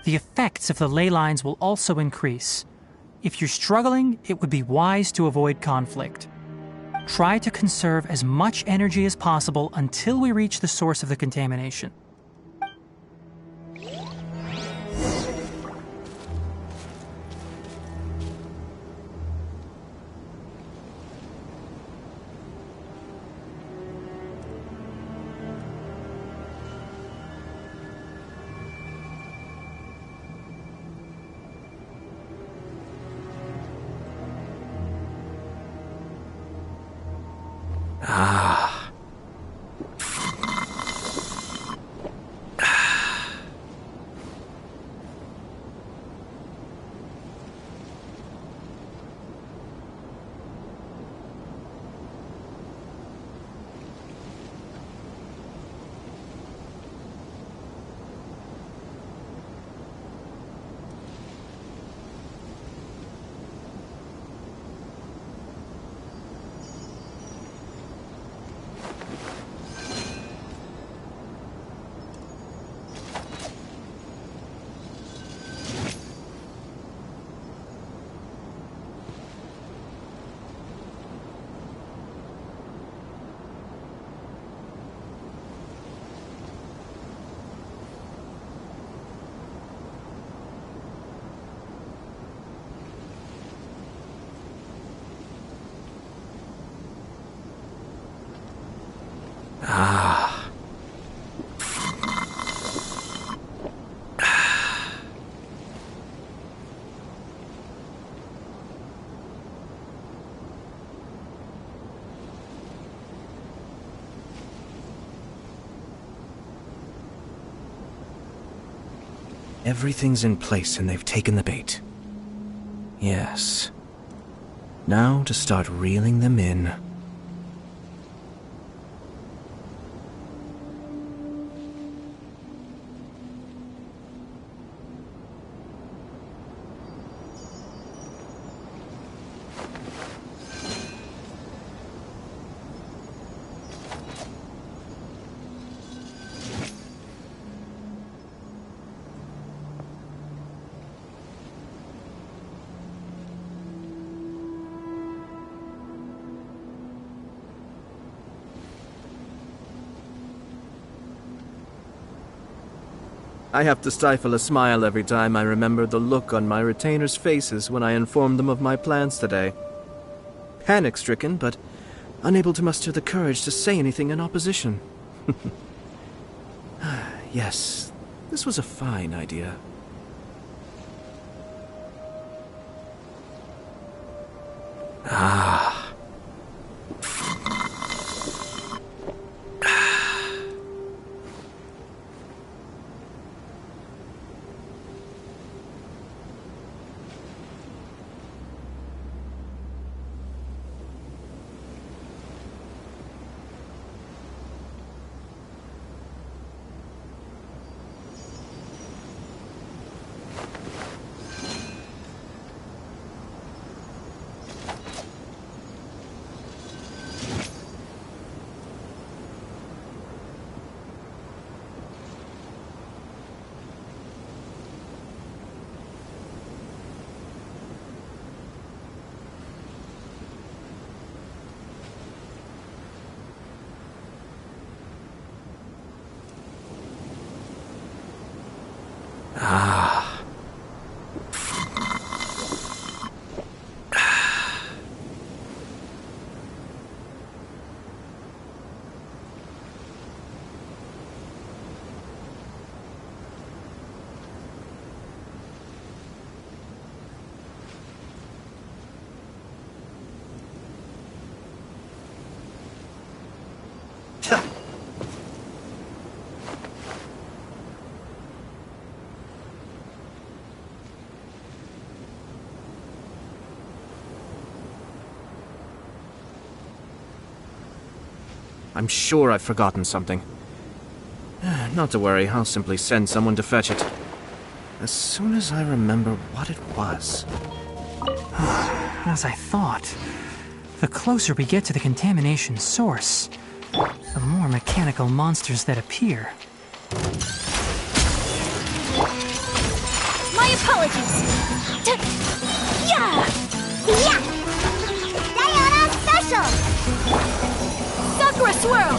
The effects of the ley lines will also increase. If you're struggling, it would be wise to avoid conflict. Try to conserve as much energy as possible until we reach the source of the contamination. Everything's in place and they've taken the bait. Yes. Now to start reeling them in. I have to stifle a smile every time I remember the look on my retainers' faces when I informed them of my plans today. Panic-stricken, but unable to muster the courage to say anything in opposition. Yes, this was a fine idea. Ah. Ah. I'm sure I've forgotten something. Not to worry, I'll simply send someone to fetch it. As soon as I remember what it was. As I thought. The closer we get to the contamination source, the more mechanical monsters that appear. My apologies. Yeah! Yeah! Diana Special! Sakura Swirl!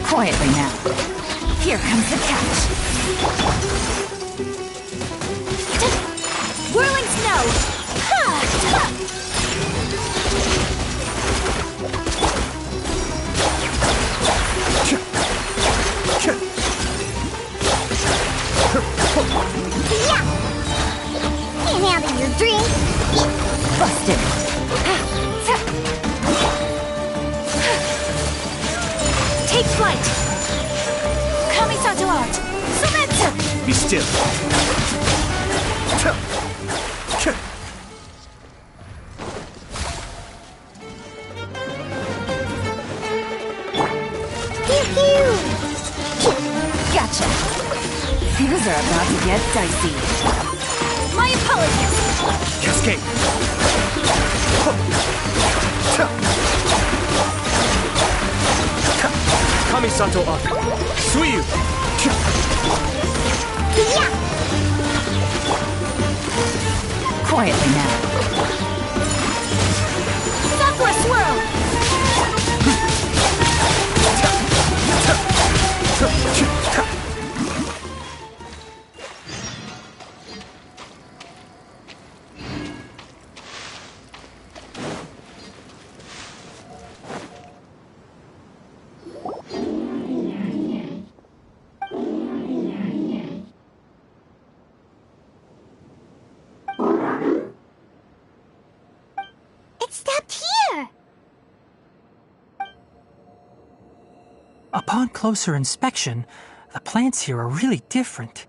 Quietly now. Here comes the catch. Whirling snow! Can't handle your drink. Busted. Take flight. Kamisato art. Sumetsu. Be still. Gotcha. Things are about to get dicey. My apologies. Cascade. Kamisato up. Suiyu. Quietly now. Sakura Swirl. stopped here! Upon closer inspection, the plants here are really different.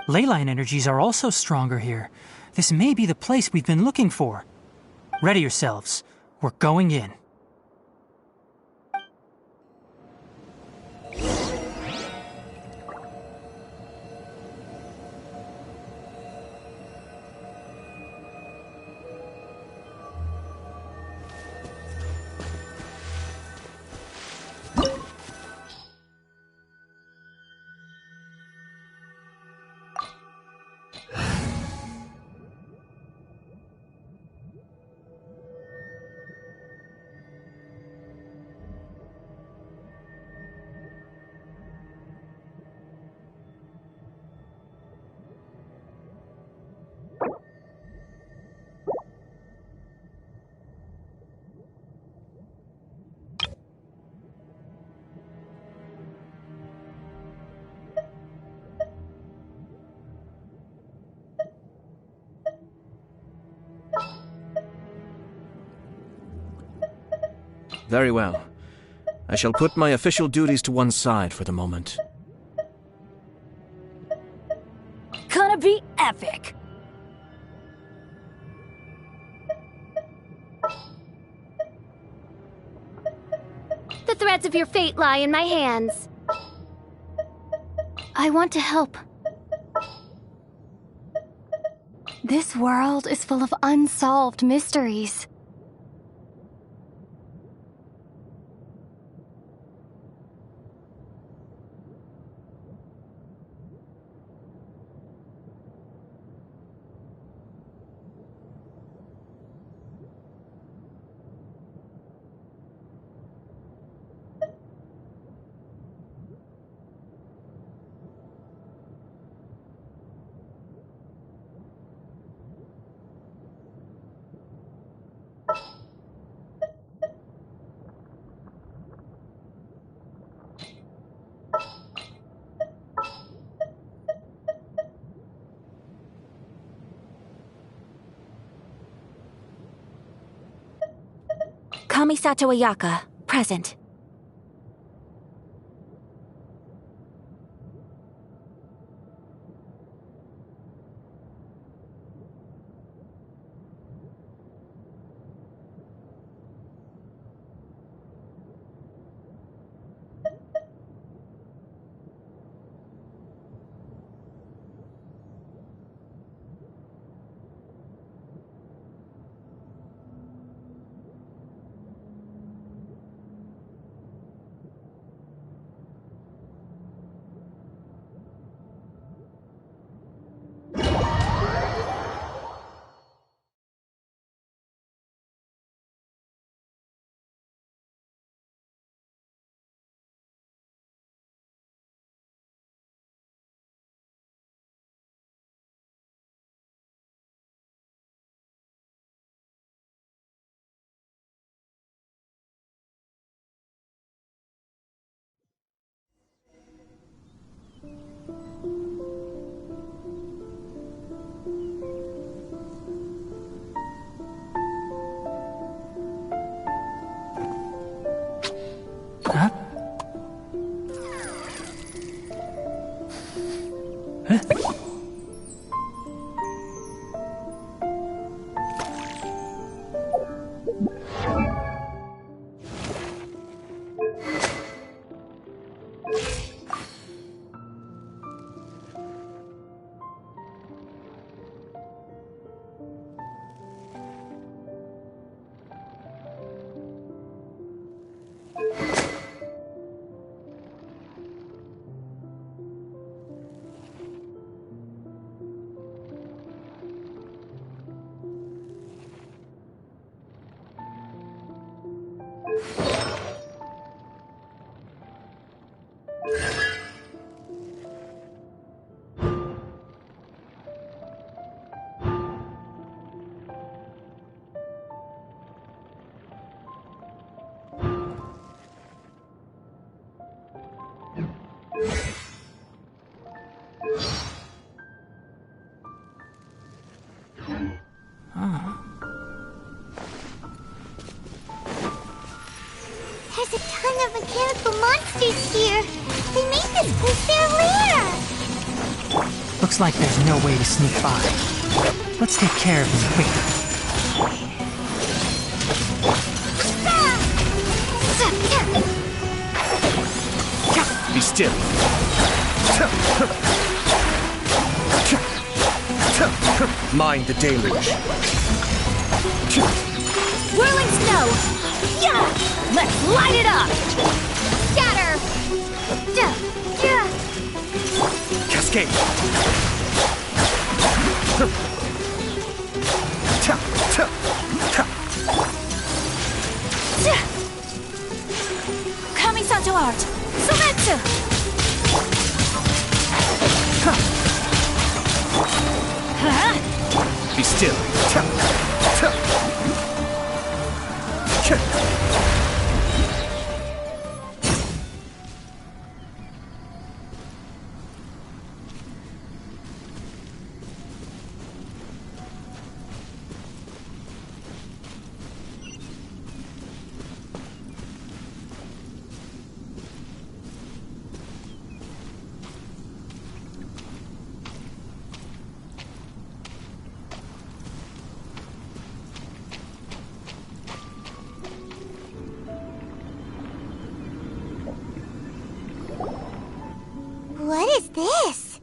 Leyline energies are also stronger here. This may be the place we've been looking for. Ready yourselves. We're going in. Very well. I shall put my official duties to one side for the moment. Gonna be epic! The threads of your fate lie in my hands. I want to help. This world is full of unsolved mysteries. Kamisato Ayaka, present. Huh? Huh? There's a ton of mechanical monsters here. They made this place their lair. Looks like there's no way to sneak by. Let's take care of them quickly. Be still. Mind the deluge. Whirling snow! Yeah! Let's light it up! Scatter! Cascade. Kami-santo art! Sometsu! Be still. What is this?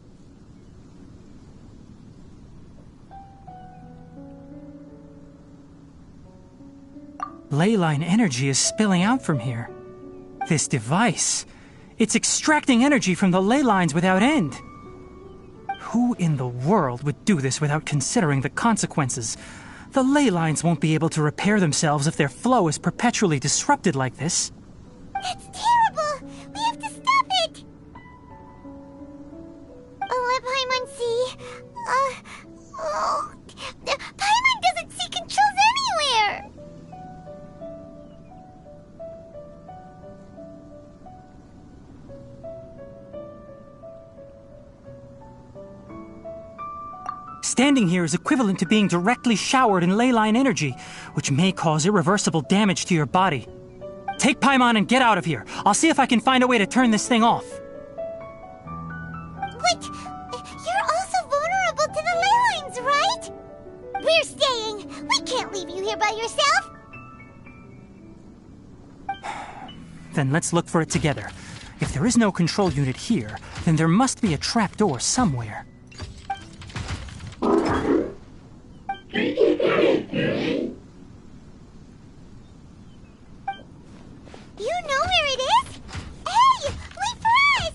Leyline energy is spilling out from here. This device, it's extracting energy from the ley lines without end. Who in the world would do this without considering the consequences? The ley lines won't be able to repair themselves if their flow is perpetually disrupted like this. That's terrible! We have to stop it! Let Paimon see. Paimon doesn't see controls anywhere! Standing here is equivalent to being directly showered in leyline energy, which may cause irreversible damage to your body. Take Paimon and get out of here. I'll see if I can find a way to turn this thing off. But you're also vulnerable to the ley lines, right? We're staying. We can't leave you here by yourself. Then let's look for it together. If there is no control unit here, then there must be a trapdoor somewhere. You know where it is? Hey, wait for us!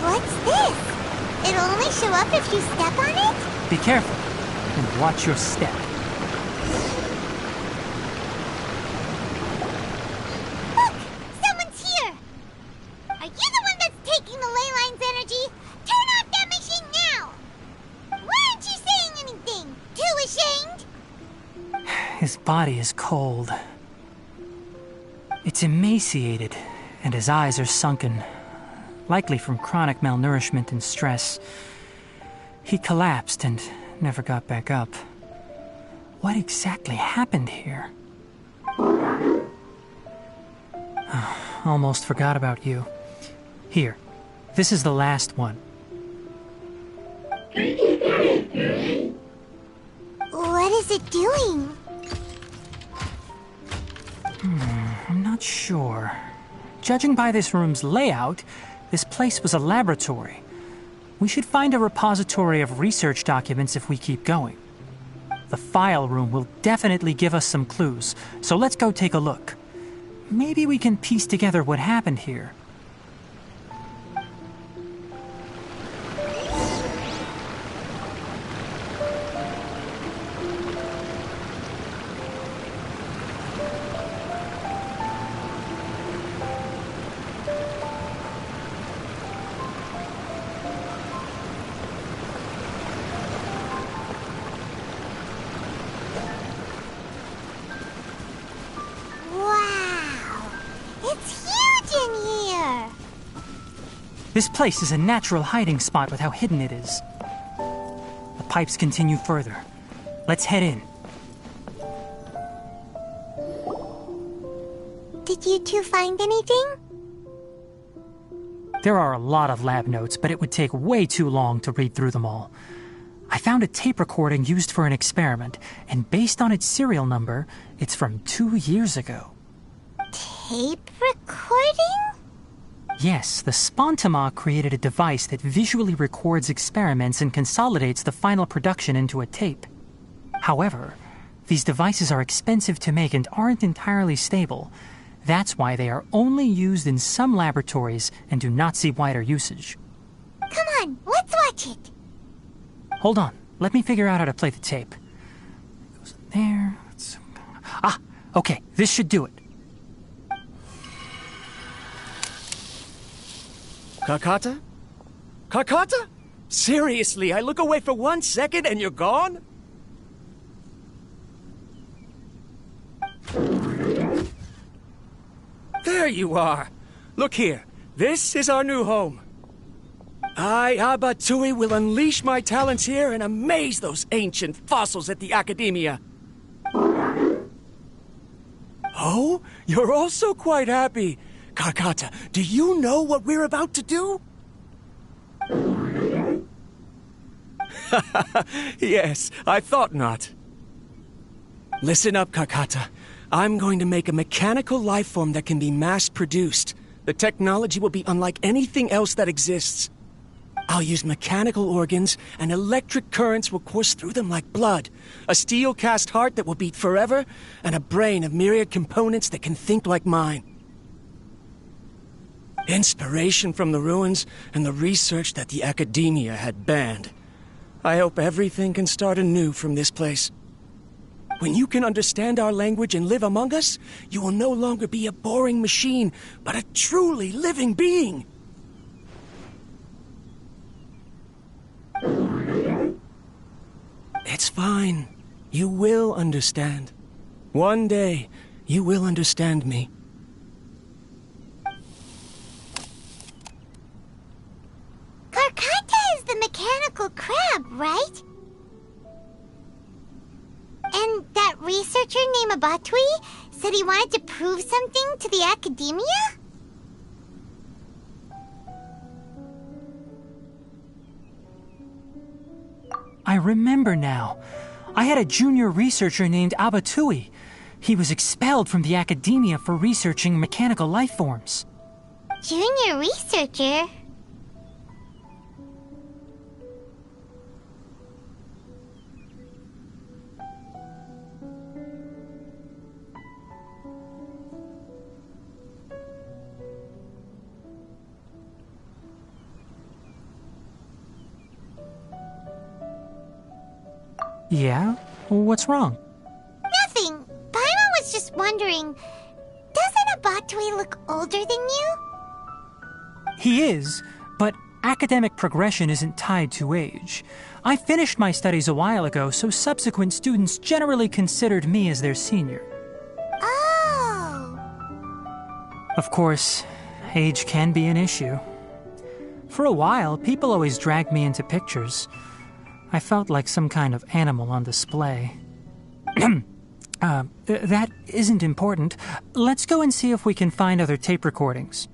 What's this? It'll only show up if you step on it? Be careful, and watch your step. Look! Someone's here! Are you the one that's taking the ley line's energy? Turn off that machine now! Why aren't you saying anything? Too ashamed? His body is cold. It's emaciated, and his eyes are sunken, likely from chronic malnourishment and stress. He collapsed and never got back up. What exactly happened here? Almost forgot about you. Here, this is the last one. What is it doing? I'm not sure. Judging by this room's layout, this place was a laboratory. We should find a repository of research documents if we keep going. The file room will definitely give us some clues, so let's go take a look. Maybe we can piece together what happened here. This place is a natural hiding spot with how hidden it is. The pipes continue further. Let's head in. Did you two find anything? There are a lot of lab notes, but it would take way too long to read through them all. I found a tape recording used for an experiment, and based on its serial number, it's from 2 years ago. Tape recording? Yes, the Spontama created a device that visually records experiments and consolidates the final production into a tape. However, these devices are expensive to make and aren't entirely stable. That's why they are only used in some laboratories and do not see wider usage. Come on, let's watch it. Hold on, let me figure out how to play the tape. It goes in there. Ah, okay, this should do it. Kakata? Kakata? Seriously, I look away for 1 second and you're gone? There you are. Look here. This is our new home. I, Abatui, will unleash my talents here and amaze those ancient fossils at the Academia. Oh, you're also quite happy. Kakata, do you know what we're about to do? Yes, I thought not. Listen up, Kakata. I'm going to make a mechanical life form that can be mass-produced. The technology will be unlike anything else that exists. I'll use mechanical organs, and electric currents will course through them like blood. A steel-cast heart that will beat forever, and a brain of myriad components that can think like mine. Inspiration from the ruins and the research that the Academia had banned. I hope everything can start anew from this place. When you can understand our language and live among us, you will no longer be a boring machine, but a truly living being. It's fine. You will understand. One day, you will understand me. Karkata is the mechanical crab, right? And that researcher named Abatui said he wanted to prove something to the Academia? I remember now. I had a junior researcher named Abatui. He was expelled from the Academia for researching mechanical life forms. Junior researcher? Yeah? What's wrong? Nothing. Paimon was just wondering, doesn't Abatui look older than you? He is, but academic progression isn't tied to age. I finished my studies a while ago, so subsequent students generally considered me as their senior. Oh. Of course, age can be an issue. For a while, people always dragged me into pictures. I felt like some kind of animal on display. That isn't important. Let's go and see if we can find other tape recordings.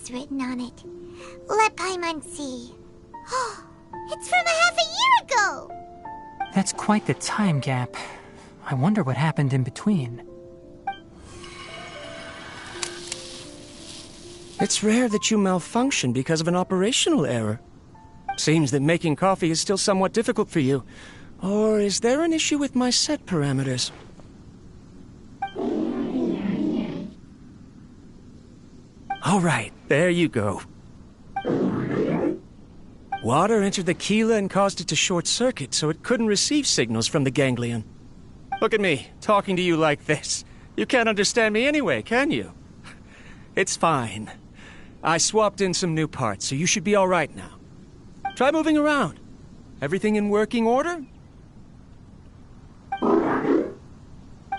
Written on it. Let Paimon see. It's from a half a year ago! That's quite the time gap. I wonder what happened in between. It's rare that you malfunction because of an operational error. Seems that making coffee is still somewhat difficult for you. Or is there an issue with my set parameters? All right, there you go. Water entered the chela and caused it to short-circuit, so it couldn't receive signals from the ganglion. Look at me, talking to you like this. You can't understand me anyway, can you? It's fine. I swapped in some new parts, so you should be all right now. Try moving around. Everything in working order?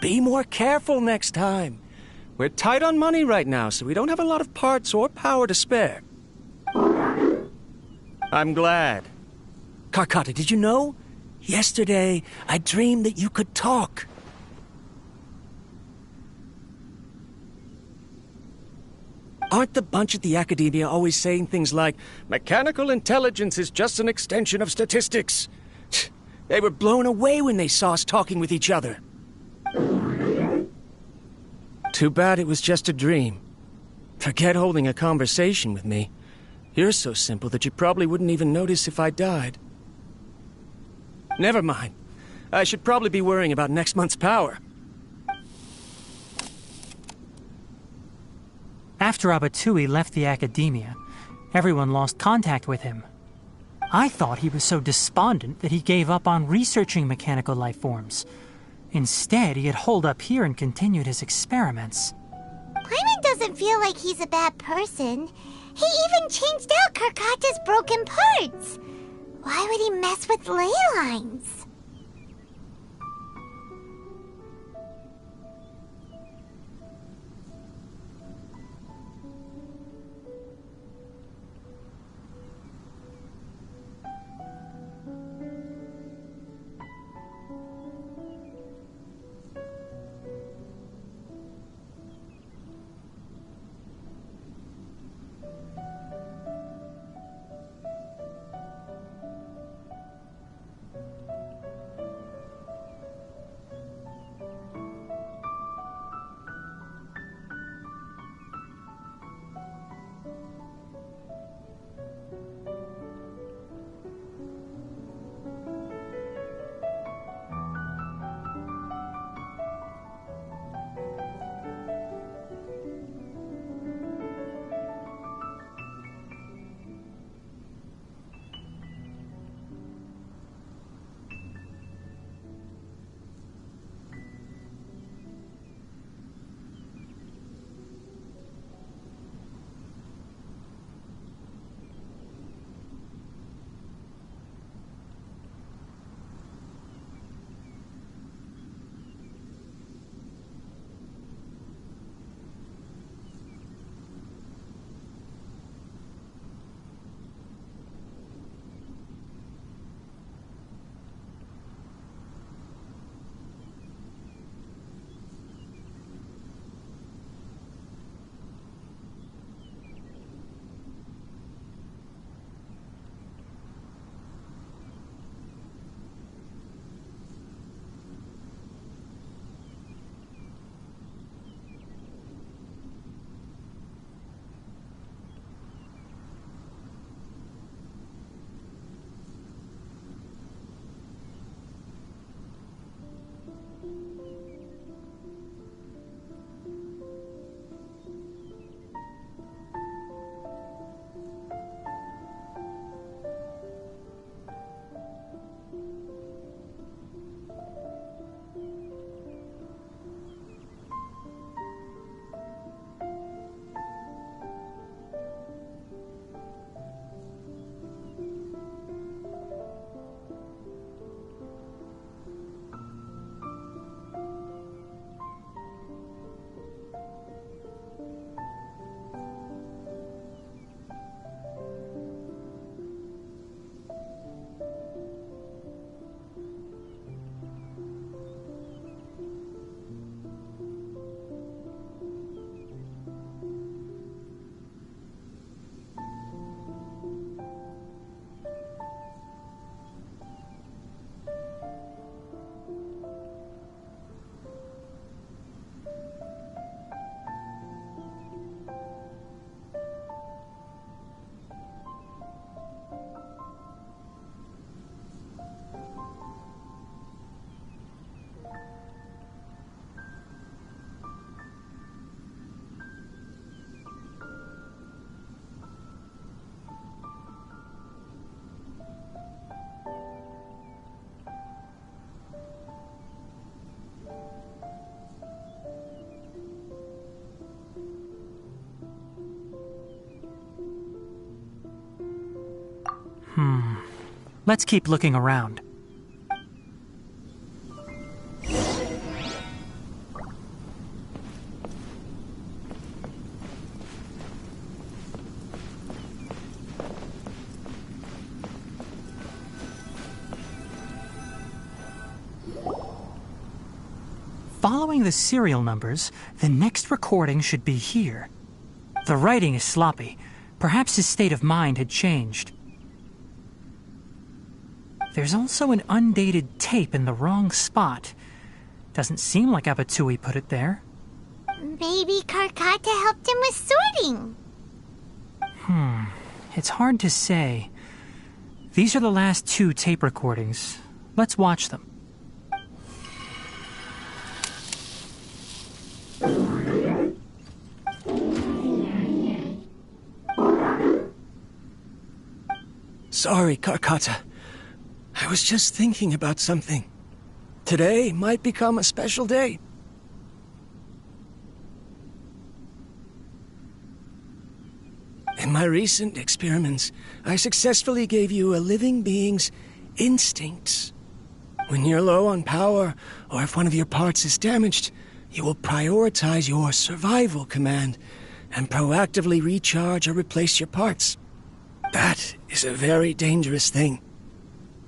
Be more careful next time. We're tight on money right now, so we don't have a lot of parts or power to spare. I'm glad. Karkata, did you know? Yesterday, I dreamed that you could talk. Aren't the bunch at the Academia always saying things like, mechanical intelligence is just an extension of statistics? They were blown away when they saw us talking with each other. Too bad it was just a dream. Forget holding a conversation with me. You're so simple that you probably wouldn't even notice if I died. Never mind. I should probably be worrying about next month's power. After Abatui left the Academia, everyone lost contact with him. I thought he was so despondent that he gave up on researching mechanical life forms. Instead, he had holed up here and continued his experiments. Paimon doesn't feel like he's a bad person. He even changed out Karkata's broken parts. Why would he mess with ley lines? Let's keep looking around. Following the serial numbers, the next recording should be here. The writing is sloppy. Perhaps his state of mind had changed. There's also an undated tape in the wrong spot. Doesn't seem like Abatui put it there. Maybe Karkata helped him with sorting. It's hard to say. These are the last 2 tape recordings. Let's watch them. Sorry, Karkata. I was just thinking about something. Today might become a special day. In my recent experiments, I successfully gave you a living being's instincts. When you're low on power, or if one of your parts is damaged, you will prioritize your survival command and proactively recharge or replace your parts. That is a very dangerous thing.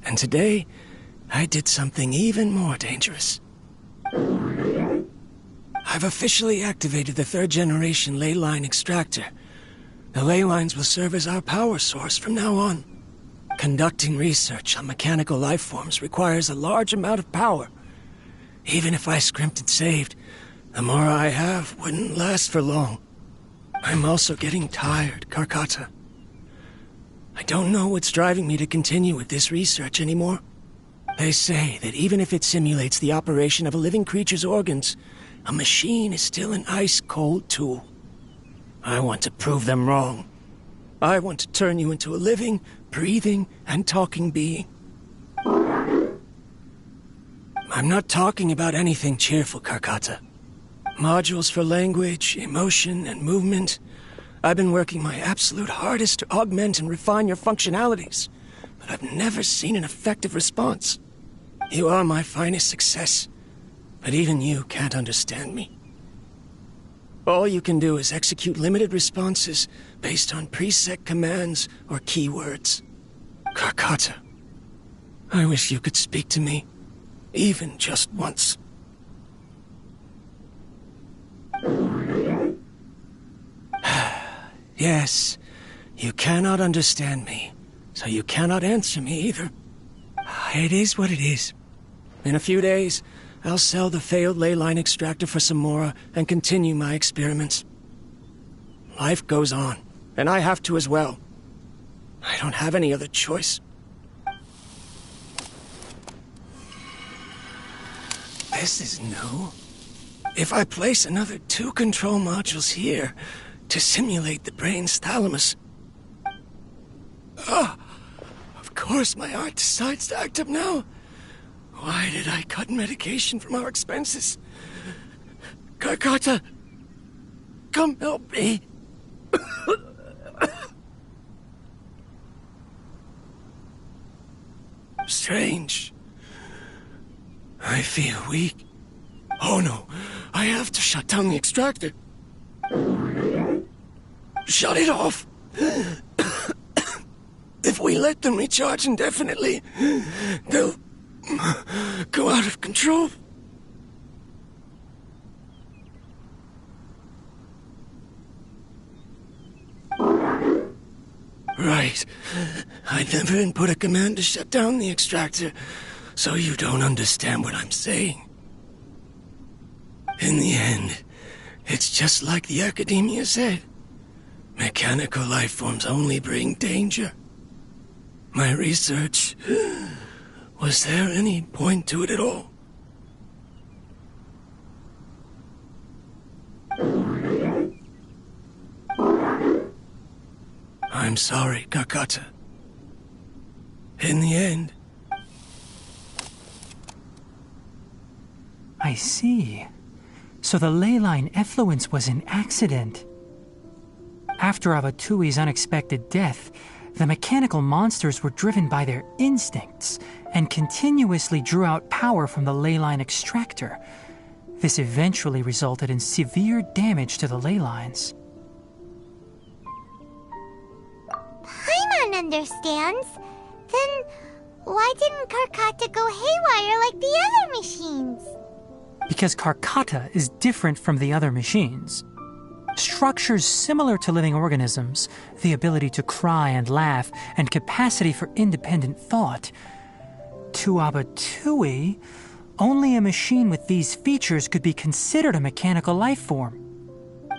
And today, I did something even more dangerous. I've officially activated the 3rd generation ley line extractor. The ley lines will serve as our power source from now on. Conducting research on mechanical life forms requires a large amount of power. Even if I scrimpted and saved, the more I have wouldn't last for long. I'm also getting tired, Karkata. I don't know what's driving me to continue with this research anymore. They say that even if it simulates the operation of a living creature's organs, a machine is still an ice-cold tool. I want to prove them wrong. I want to turn you into a living, breathing, and talking being. I'm not talking about anything cheerful, Karkata. Modules for language, emotion, and movement. I've been working my absolute hardest to augment and refine your functionalities, but I've never seen an effective response. You are my finest success, but even you can't understand me. All you can do is execute limited responses based on preset commands or keywords. Karkata, I wish you could speak to me, even just once. Yes, you cannot understand me, so you cannot answer me either. It is what it is. In a few days, I'll sell the failed ley line extractor for some more and continue my experiments. Life goes on, and I have to as well. I don't have any other choice. This is new. If I place another 2 control modules here to simulate the brain's thalamus... Of course my heart decides to act up now. Why did I cut medication from our expenses? Karkata, come help me. Strange. I feel weak. Oh no, I have to shut down the extractor. Shut it off. If we let them recharge indefinitely, they'll go out of control. Right. I never input a command to shut down the extractor, so you don't understand what I'm saying. In the end, it's just like the academia said. Mechanical life forms only bring danger. My research... Was there any point to it at all? I'm sorry, Karkata. In the end... I see. So the ley line effluence was an accident. After Avatui's unexpected death, The mechanical monsters were driven by their instincts and continuously drew out power from the ley line extractor. This eventually resulted in severe damage to the ley lines. Paimon understands. Then why didn't Karkata go haywire like the other machines? Because Karkata is different from the other machines. Structures similar to living organisms, the ability to cry and laugh, and capacity for independent thought. To Abatui, only a machine with these features could be considered a mechanical life form.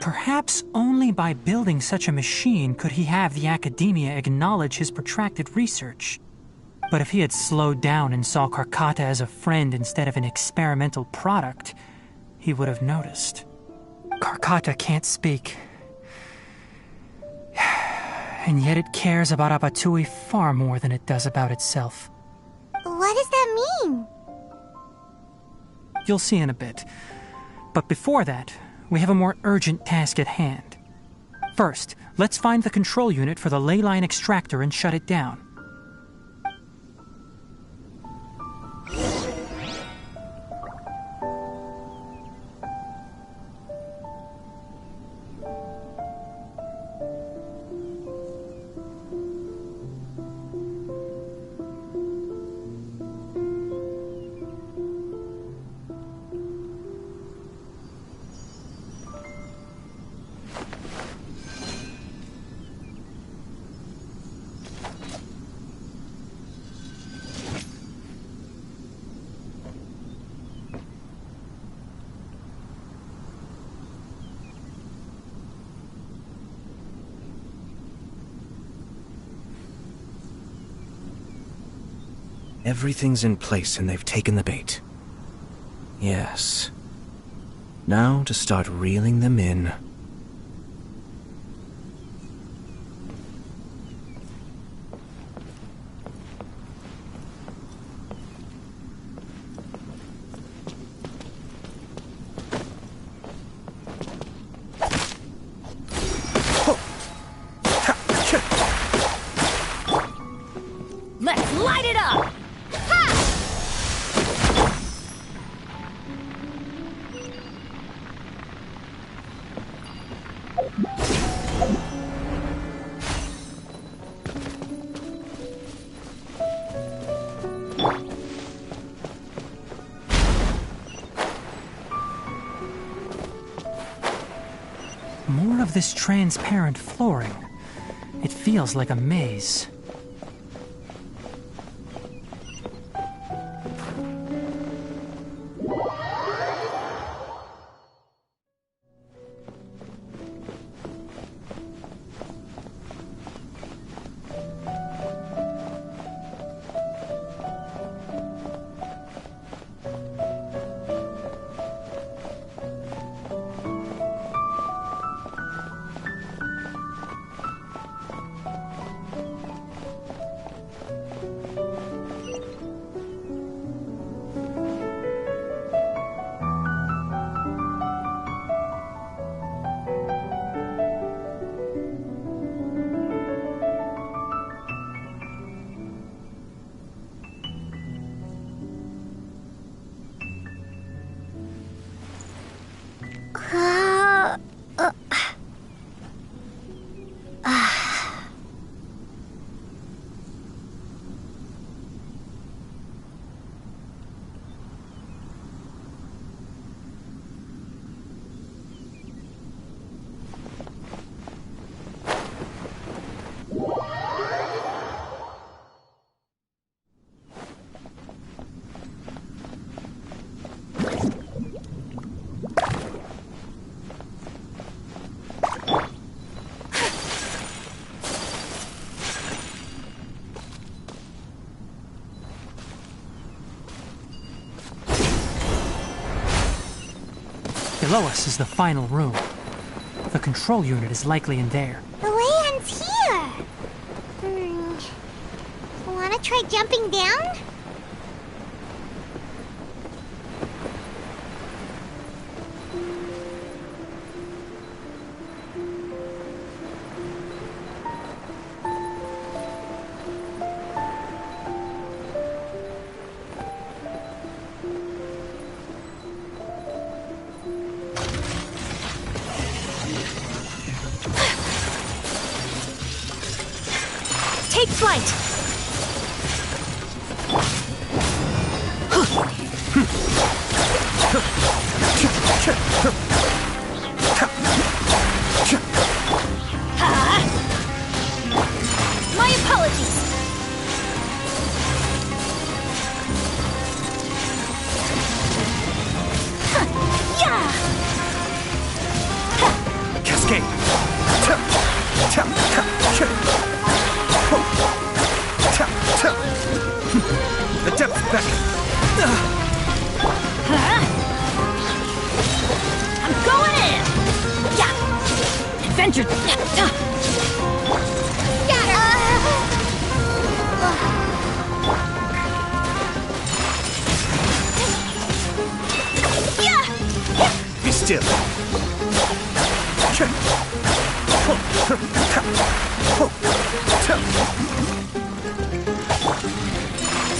Perhaps only by building such a machine could he have the academia acknowledge his protracted research. But if he had slowed down and saw Karkata as a friend instead of an experimental product, he would have noticed. Karkata can't speak. And yet it cares about Abatui far more than it does about itself. What does that mean? You'll see in a bit. But before that, we have a more urgent task at hand. First, let's find the control unit for the ley line extractor and shut it down. Everything's in place and they've taken the bait. Yes. Now to start reeling them in. Let's light it up! More of this transparent flooring. It feels like a maze. Below us is the final room. The control unit is likely in there. The way ends here. Wanna try jumping down? Take flight! My apologies! Yeah! Cascade! The depth beckon! I'm going in! Yeah! Adventure! Be still!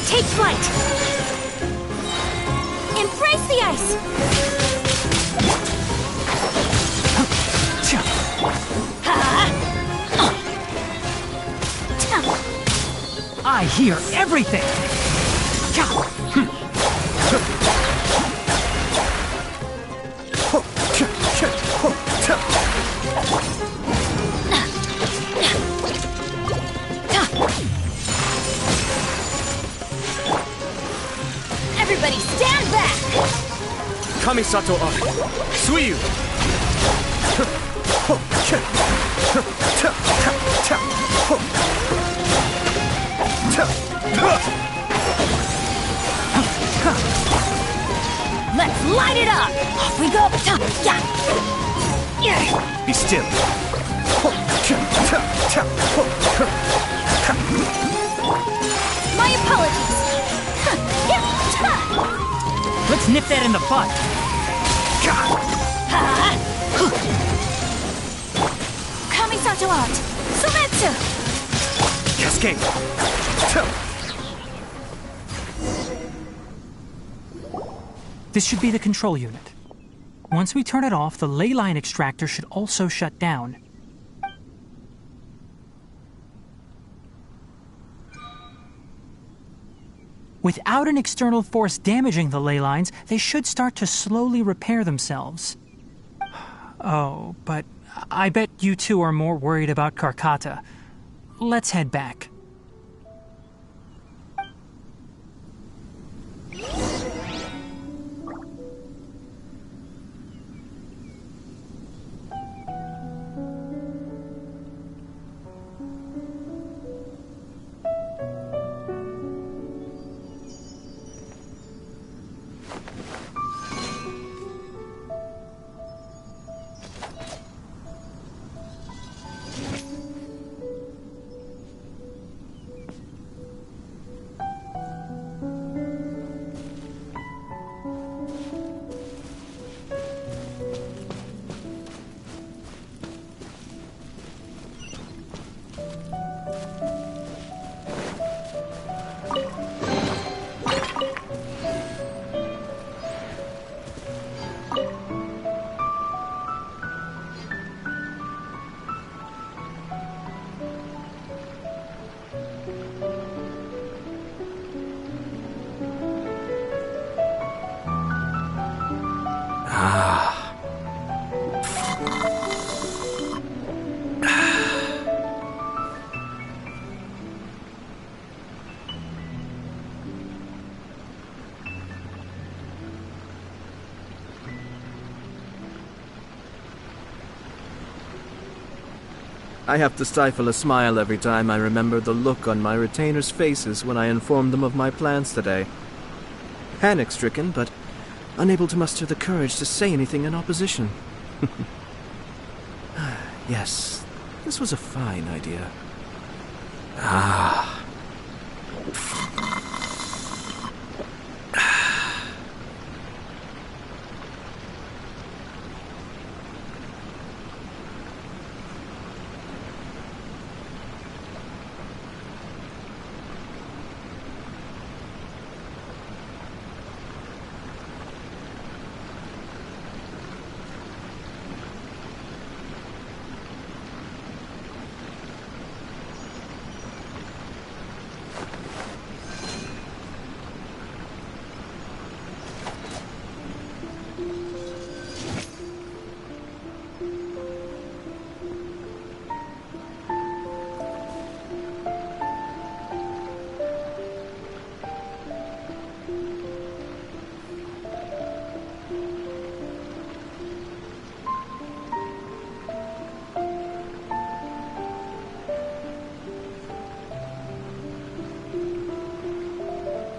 Take flight! Embrace the ice! I hear everything! Everybody stand back! Kamisato up! Suiyu! Let's light it up! Off we go! Be still! My apologies! Let's nip that in the bud! Kamisato out! Sumetsu! Cascade! This should be the control unit. Once we turn it off, the ley line extractor should also shut down. Without an external force damaging the ley lines, they should start to slowly repair themselves. Oh, but I bet you two are more worried about Karkata. Let's head back. I have to stifle a smile every time I remember the look on my retainers' faces when I informed them of my plans today. Panic-stricken, but unable to muster the courage to say anything in opposition. Yes, this was a fine idea.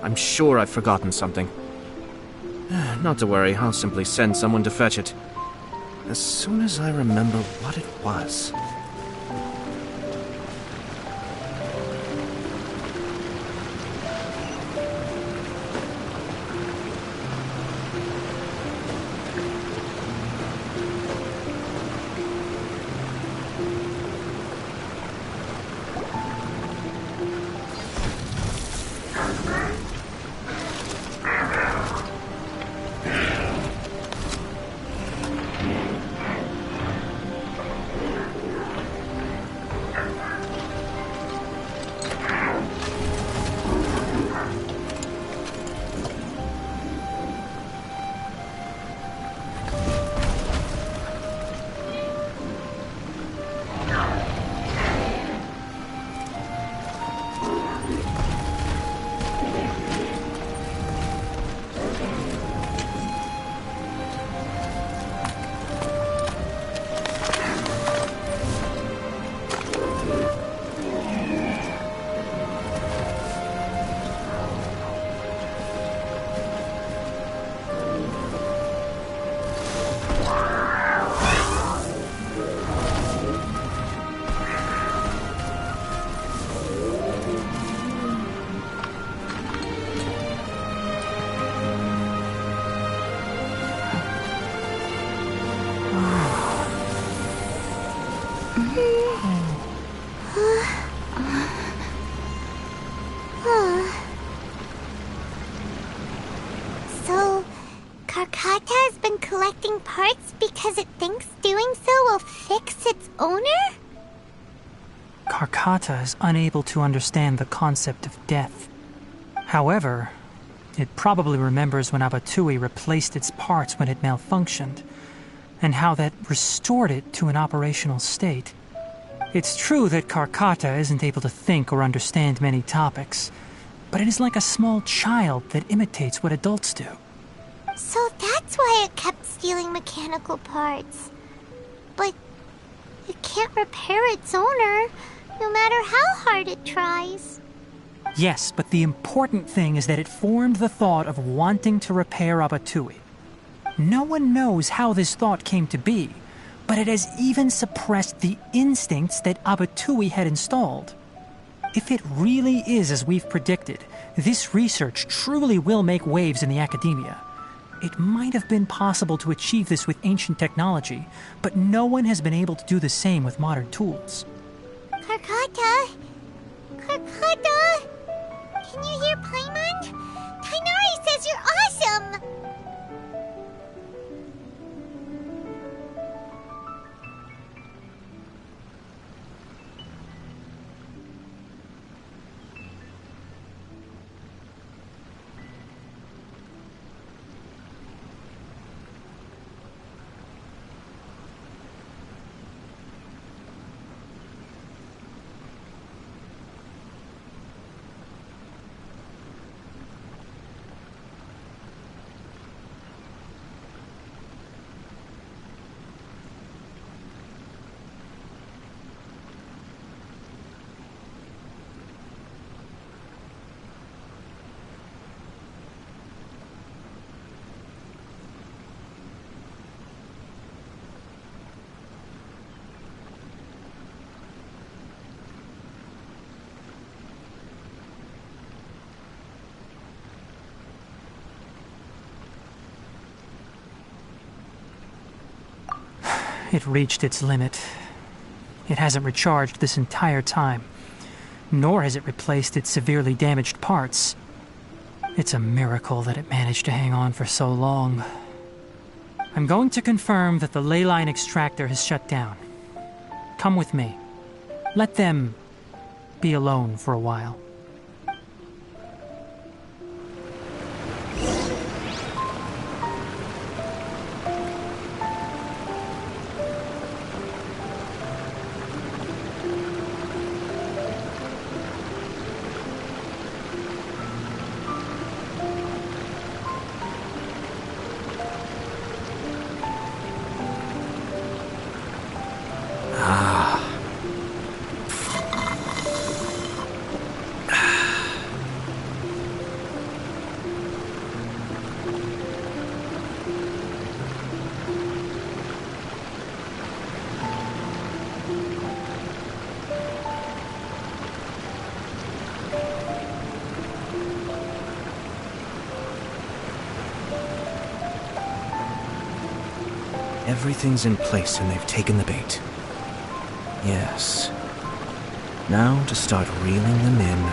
I'm sure I've forgotten something. Not to worry, I'll simply send someone to fetch it. As soon as I remember what it was. So, Karkata has been collecting parts because it thinks doing so will fix its owner? Karkata is unable to understand the concept of death. However, it probably remembers when Abatui replaced its parts when it malfunctioned, and how that restored it to an operational state. It's true that Karkata isn't able to think or understand many topics, but it is like a small child that imitates what adults do. So that's why it kept stealing mechanical parts. But it can't repair its owner, no matter how hard it tries. Yes, but the important thing is that it formed the thought of wanting to repair Abatui. No one knows how this thought came to be, but it has even suppressed the instincts that Abatui had installed. If it really is as we've predicted, this research truly will make waves in the academia. It might have been possible to achieve this with ancient technology, but no one has been able to do the same with modern tools. Karkata? Karkata? Can you hear Paimon? Tainari says you're awesome! It reached its limit. It hasn't recharged this entire time, nor has it replaced its severely damaged parts. It's a miracle that it managed to hang on for so long. I'm going to confirm that the ley line extractor has shut down. Come with me. Let them be alone for a while. Everything's in place and they've taken the bait. Yes. Now to start reeling them in.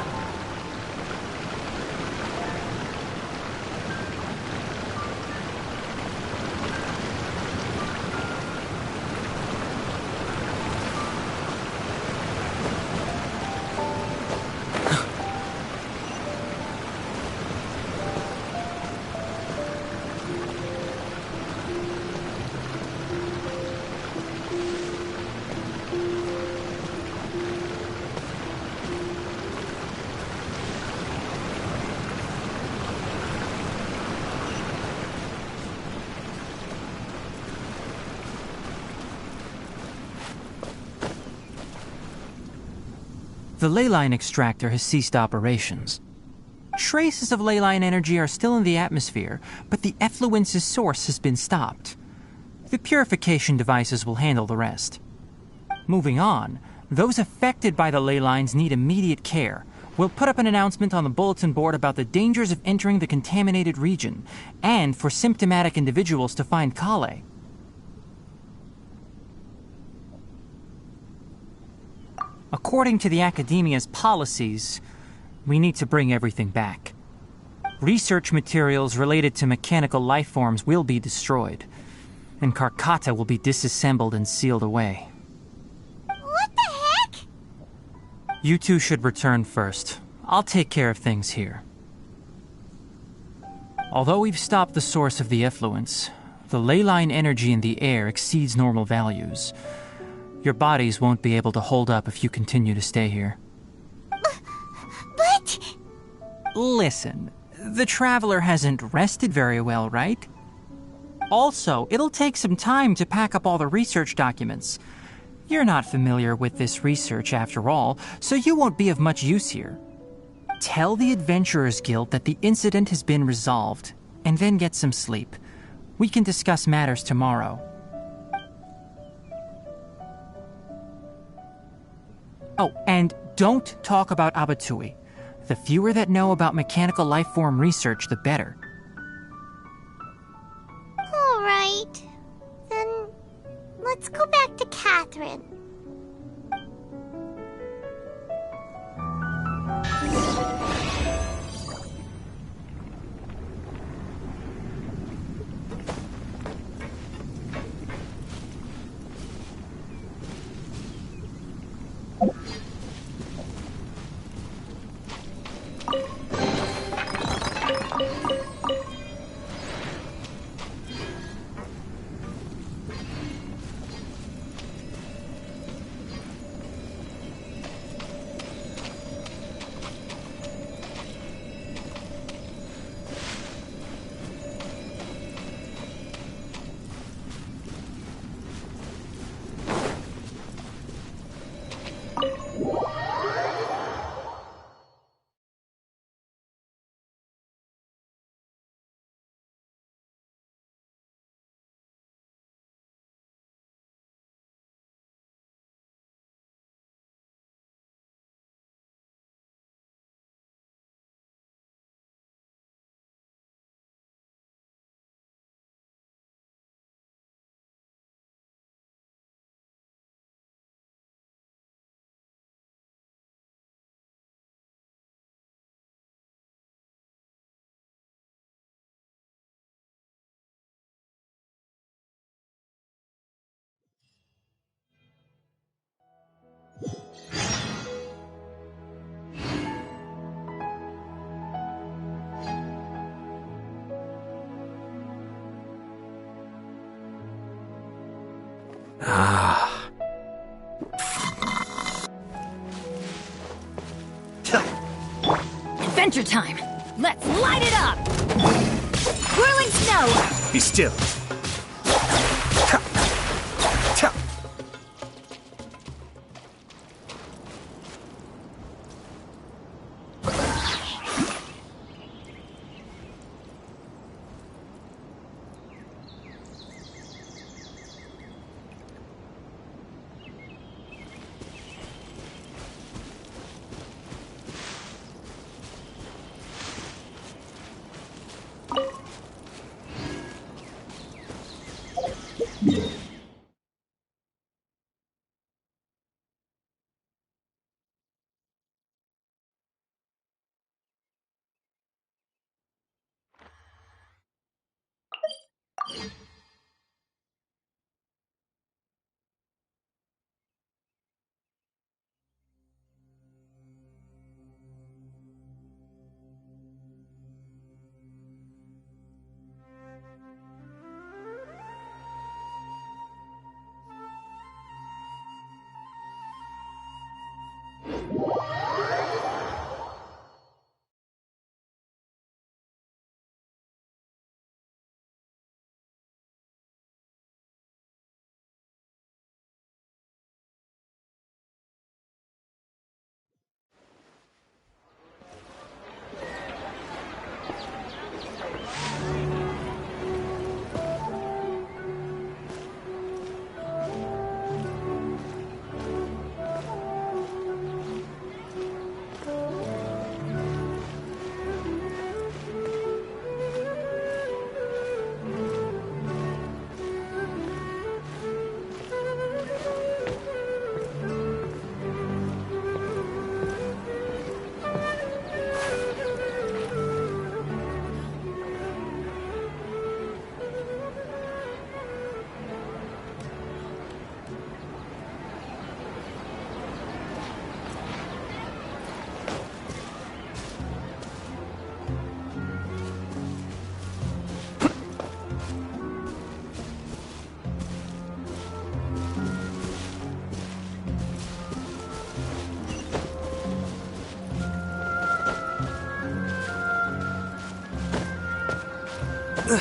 The leyline extractor has ceased operations. Traces of leyline energy are still in the atmosphere, but the effluence's source has been stopped. The purification devices will handle the rest. Moving on, those affected by the leylines need immediate care. We'll put up an announcement on the bulletin board about the dangers of entering the contaminated region, and for symptomatic individuals to find Kale. According to the Academia's policies, we need to bring everything back. Research materials related to mechanical life forms will be destroyed, and Karkata will be disassembled and sealed away. What the heck? You two should return first. I'll take care of things here. Although we've stopped the source of the effluence, the leyline energy in the air exceeds normal values. Your bodies won't be able to hold up if you continue to stay here. But... Listen, the Traveler hasn't rested very well, right? Also, it'll take some time to pack up all the research documents. You're not familiar with this research after all, so you won't be of much use here. Tell the Adventurers Guild that the incident has been resolved, and then get some sleep. We can discuss matters tomorrow. Oh, and don't talk about Abatui. The fewer that know about mechanical life form research, the better. All right. Then let's go back to Catherine. Adventure time! Let's light it up! Whirling snow! Be still. There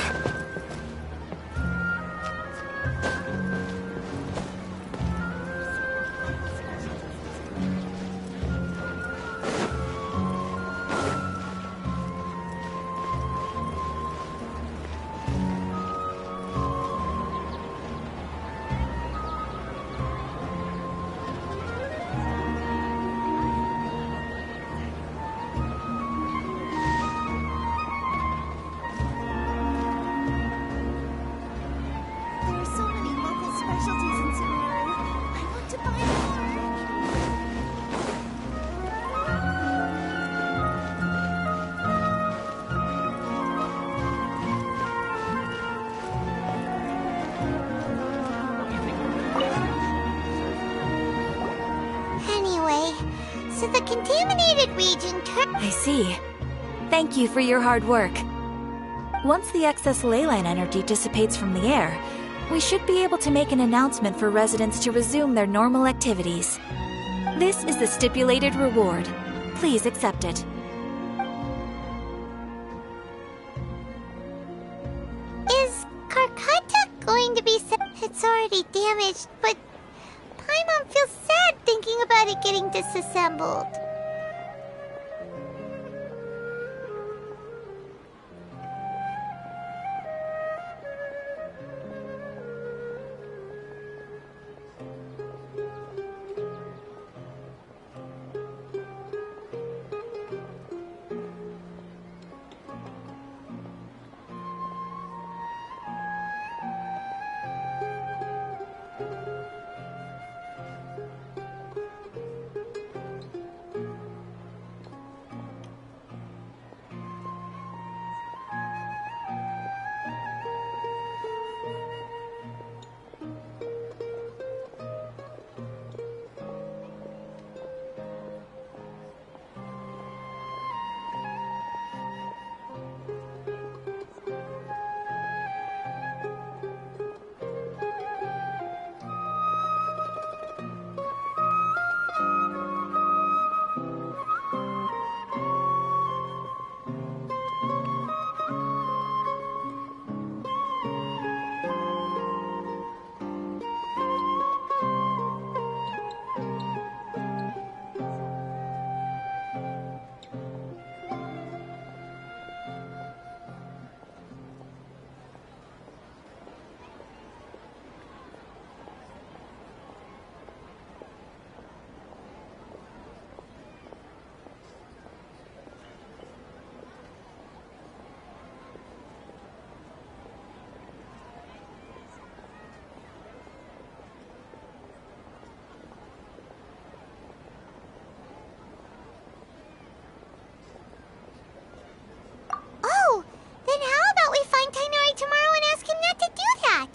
are so many local specialties in Sumeru. I want to buy more. Anyway, so the contaminated region I see. Thank you for your hard work. Once the excess ley line energy dissipates from the air, we should be able to make an announcement for residents to resume their normal activities. This is the stipulated reward. Please accept it. Is Karkata going to be It's already damaged, but Paimon feels sad thinking about it getting disassembled. Oh, then how about we find Tainari tomorrow and ask him not to do that?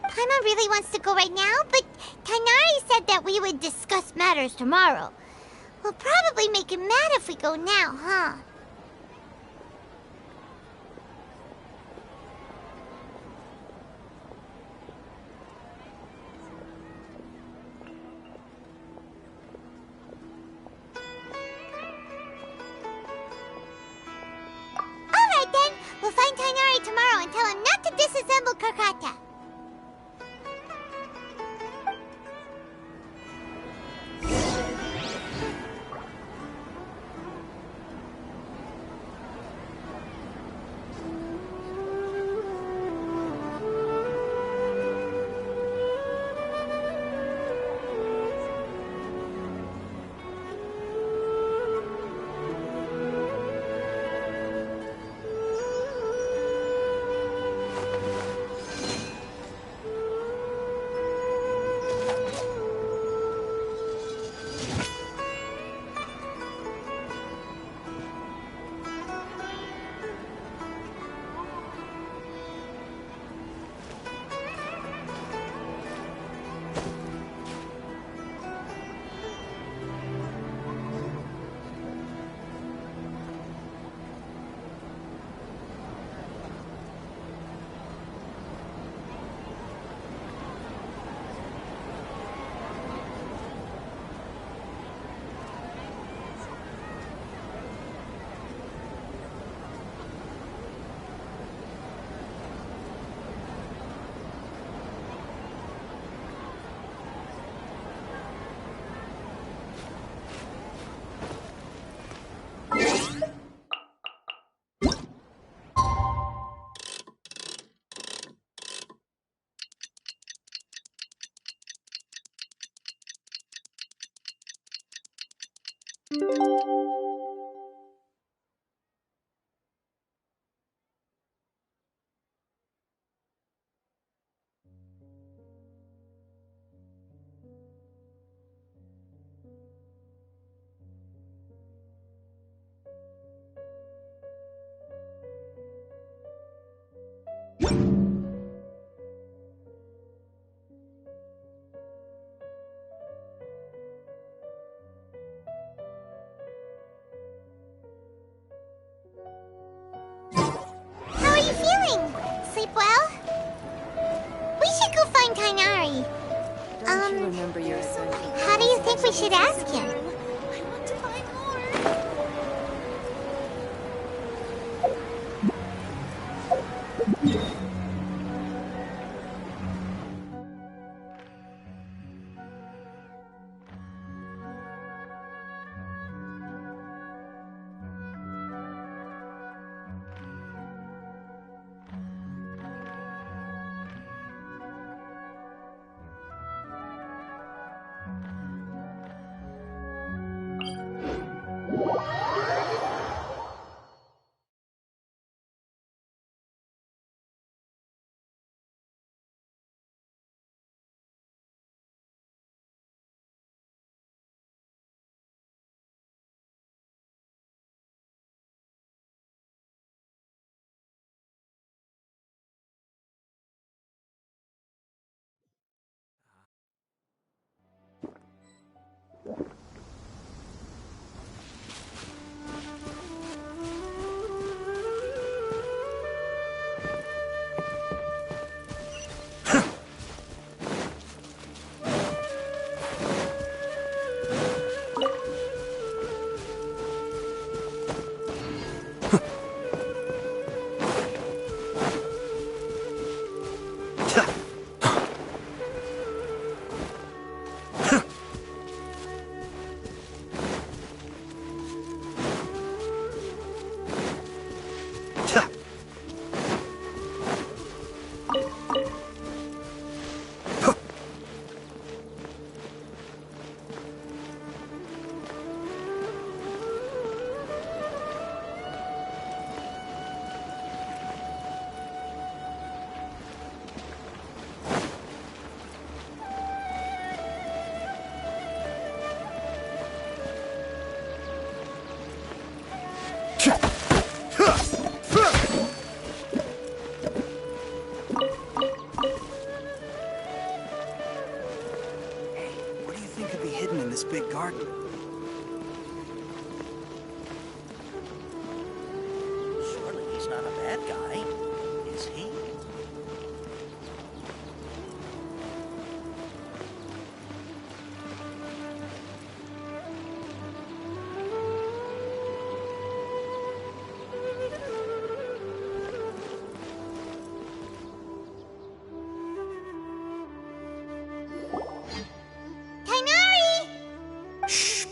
Paimon really wants to go right now, but Tainari said that we would discuss matters tomorrow. We'll probably make him mad if we go now, huh? Alright then, we'll find Tainari tomorrow and tell him not to disassemble Karkata. How are you feeling? Sleep well? We should go find Tainari. Don't you remember your adventure? How do you think we should ask him? What do you think could be hidden in this big garden? Surely he's not a bad guy, is he?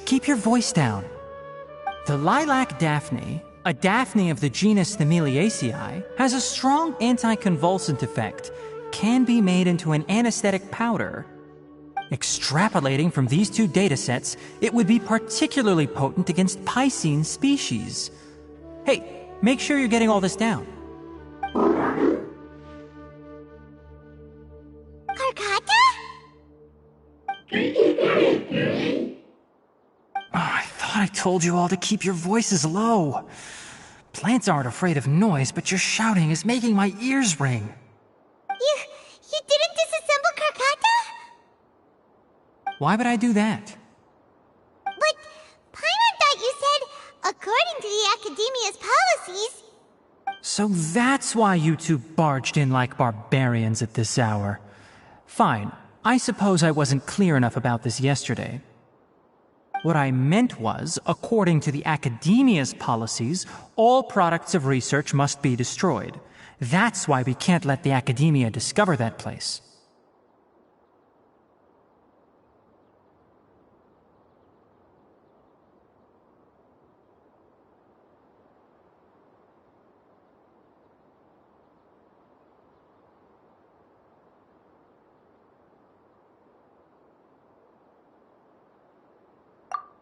Keep your voice down. The lilac daphne, a daphne of the genus Thameliaceae, has a strong anticonvulsant effect, can be made into an anesthetic powder. Extrapolating from these two datasets, it would be particularly potent against Piscine species. Hey, make sure you're getting all this down. I thought I told you all to keep your voices low. Plants aren't afraid of noise, but your shouting is making my ears ring. You didn't disassemble Karkata? Why would I do that? But Paimon thought you said, according to the Academia's policies... So that's why you two barged in like barbarians at this hour. Fine, I suppose I wasn't clear enough about this yesterday. What I meant was, according to the Academia's policies, all products of research must be destroyed. That's why we can't let the Academia discover that place.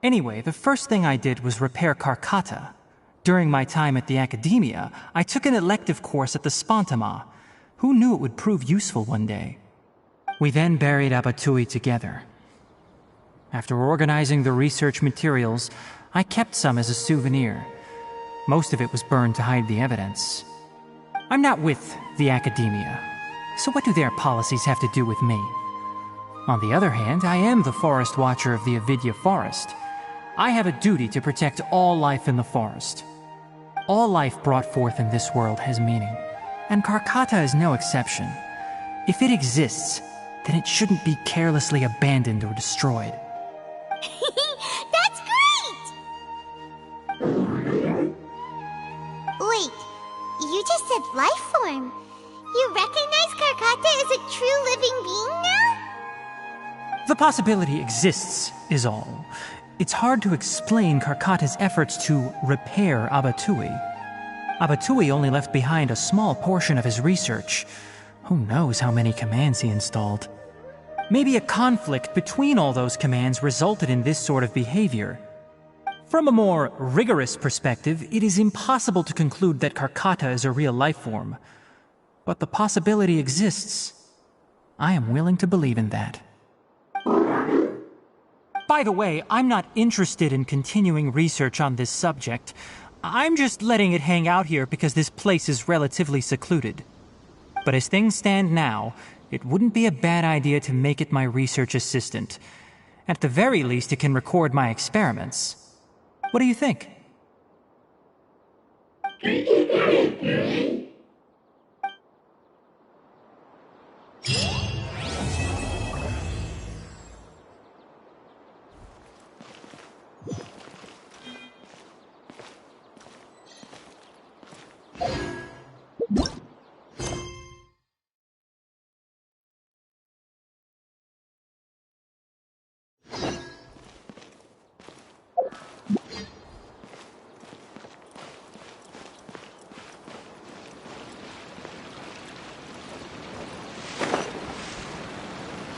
Anyway, the first thing I did was repair Karkata. During my time at the Academia, I took an elective course at the Spantama. Who knew it would prove useful one day? We then buried Abatui together. After organizing the research materials, I kept some as a souvenir. Most of it was burned to hide the evidence. I'm not with the academia. So what do their policies have to do with me? On the other hand, I am the Forest Watcher of the Avidya Forest. I have a duty to protect all life in the forest. All life brought forth in this world has meaning, and Karkata is no exception. If it exists, then it shouldn't be carelessly abandoned or destroyed. That's great! Wait, you just said life form. You recognize Karkata as a true living being now? The possibility exists, is all. It's hard to explain Karkata's efforts to repair Abatui. Abatui only left behind a small portion of his research. Who knows how many commands he installed? Maybe a conflict between all those commands resulted in this sort of behavior. From a more rigorous perspective, it is impossible to conclude that Karkata is a real life form. But the possibility exists. I am willing to believe in that. By the way, I'm not interested in continuing research on this subject. I'm just letting it hang out here because this place is relatively secluded. But as things stand now, it wouldn't be a bad idea to make it my research assistant. At the very least, it can record my experiments. What do you think?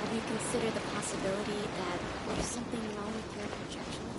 Have you considered the possibility that there's something wrong with your projections?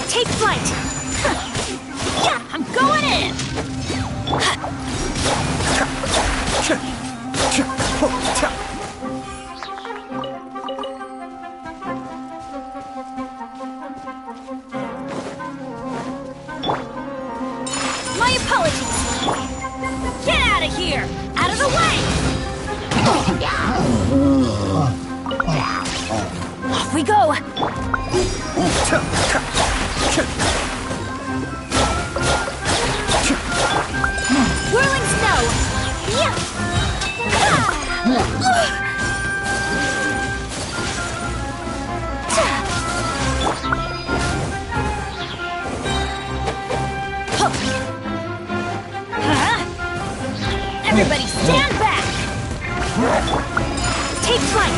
Take flight! Yeah, I'm going in! My apologies! Get out of here! Out of the way! Off we go! Whirling snow! Yeah! Everybody stand back! Take flight!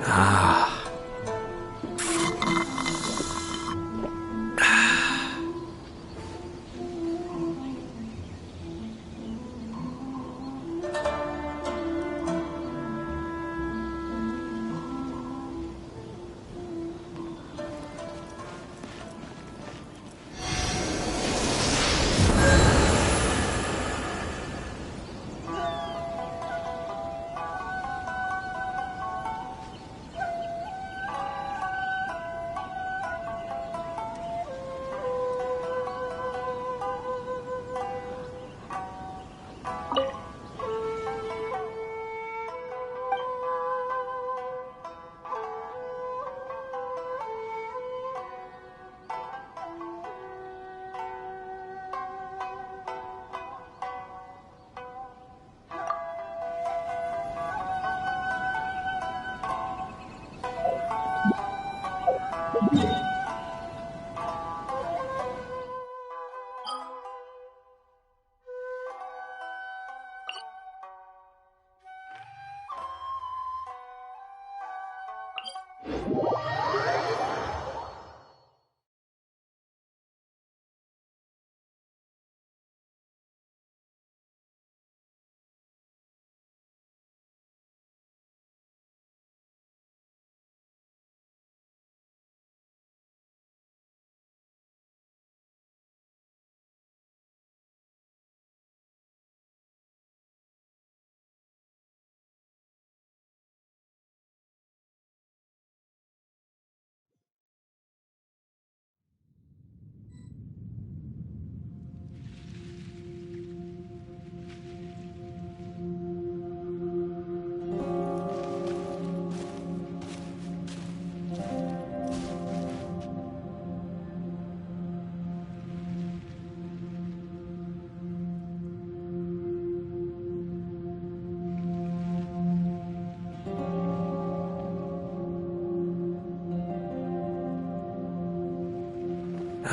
Ah.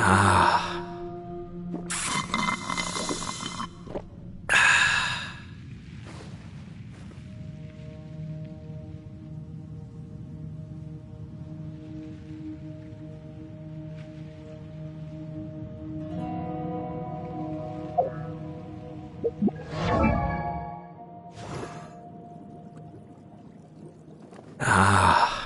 Ah. Ah.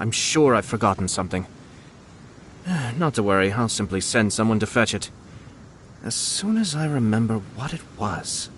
I'm sure I've forgotten something. Not to worry, I'll simply send someone to fetch it. As soon as I remember what it was.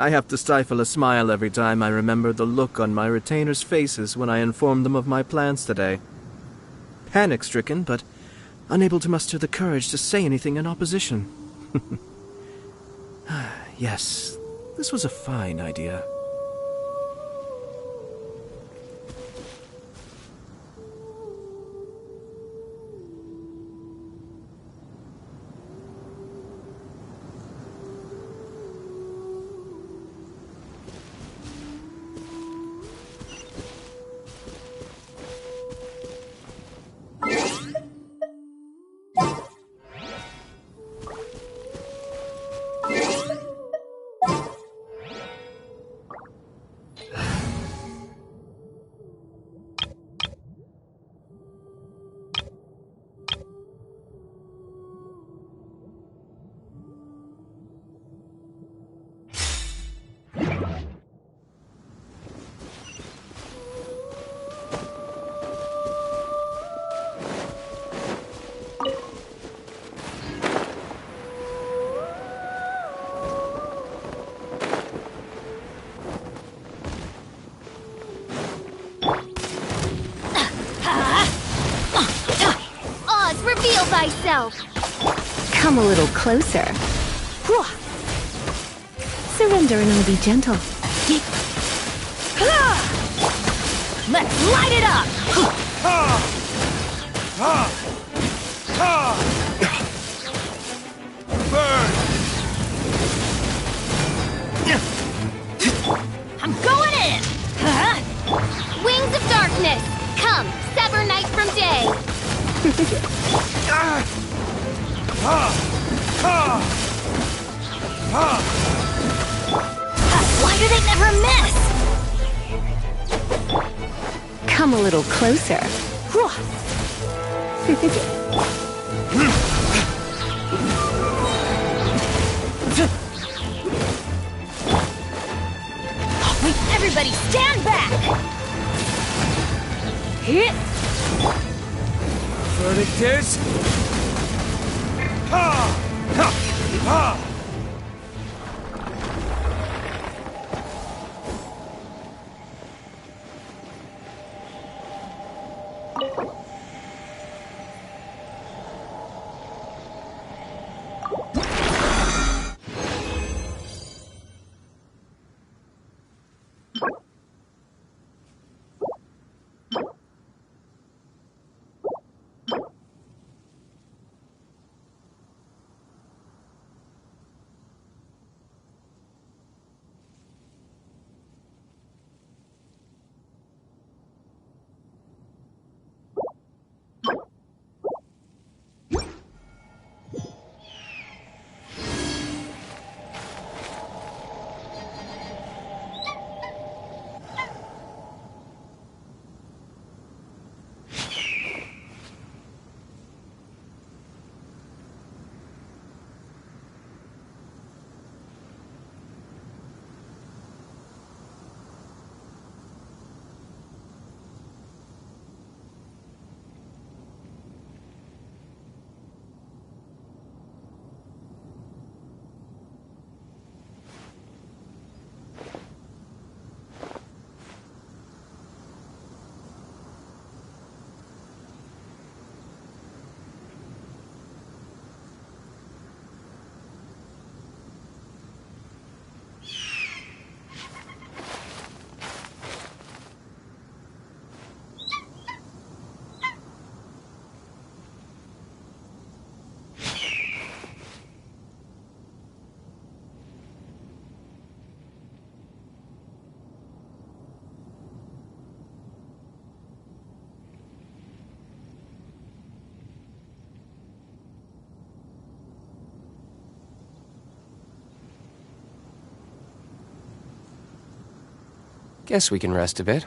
I have to stifle a smile every time I remember the look on my retainers' faces when I informed them of my plans today. Panic-stricken, but unable to muster the courage to say anything in opposition. Yes, this was a fine idea. Oz, reveal thyself! Come a little closer. Surrender and I'll be gentle. Let's light it up! Burn! I'm going in! Wings of darkness! Come, sever night from day! Why do they never miss? Come a little closer. Wait, everybody stand back! Hit! Verdict is... Guess we can rest a bit.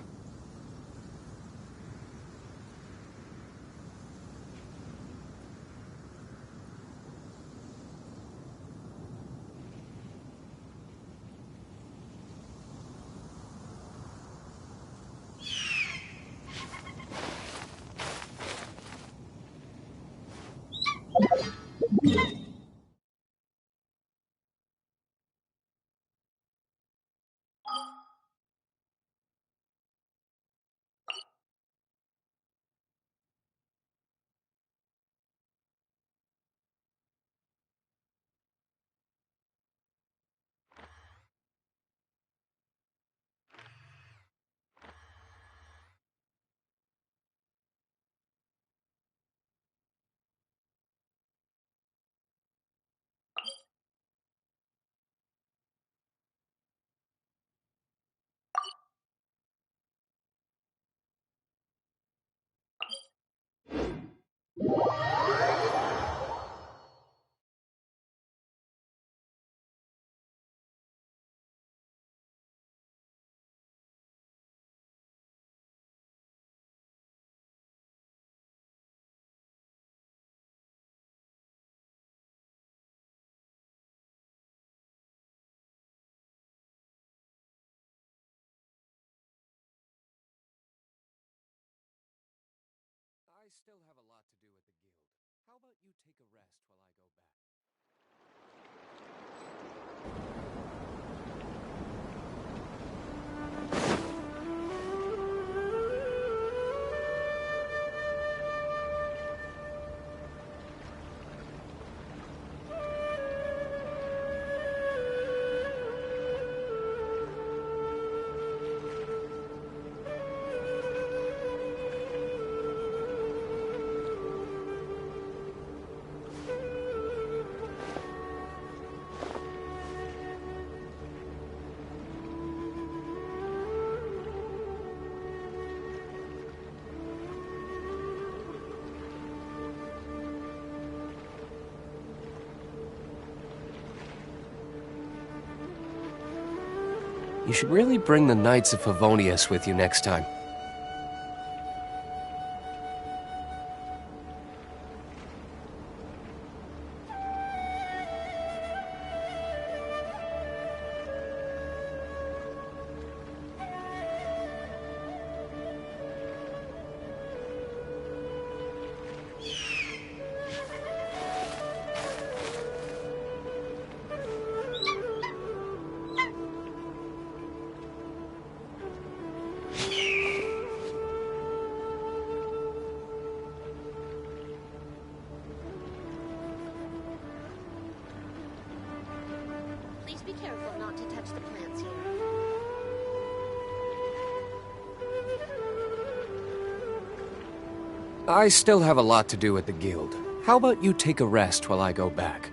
I still have a lot to do at the guild. How about you take a rest while I go back? You should really bring the Knights of Favonius with you next time. Please be careful not to touch the plants here. I still have a lot to do at the guild. How about you take a rest while I go back?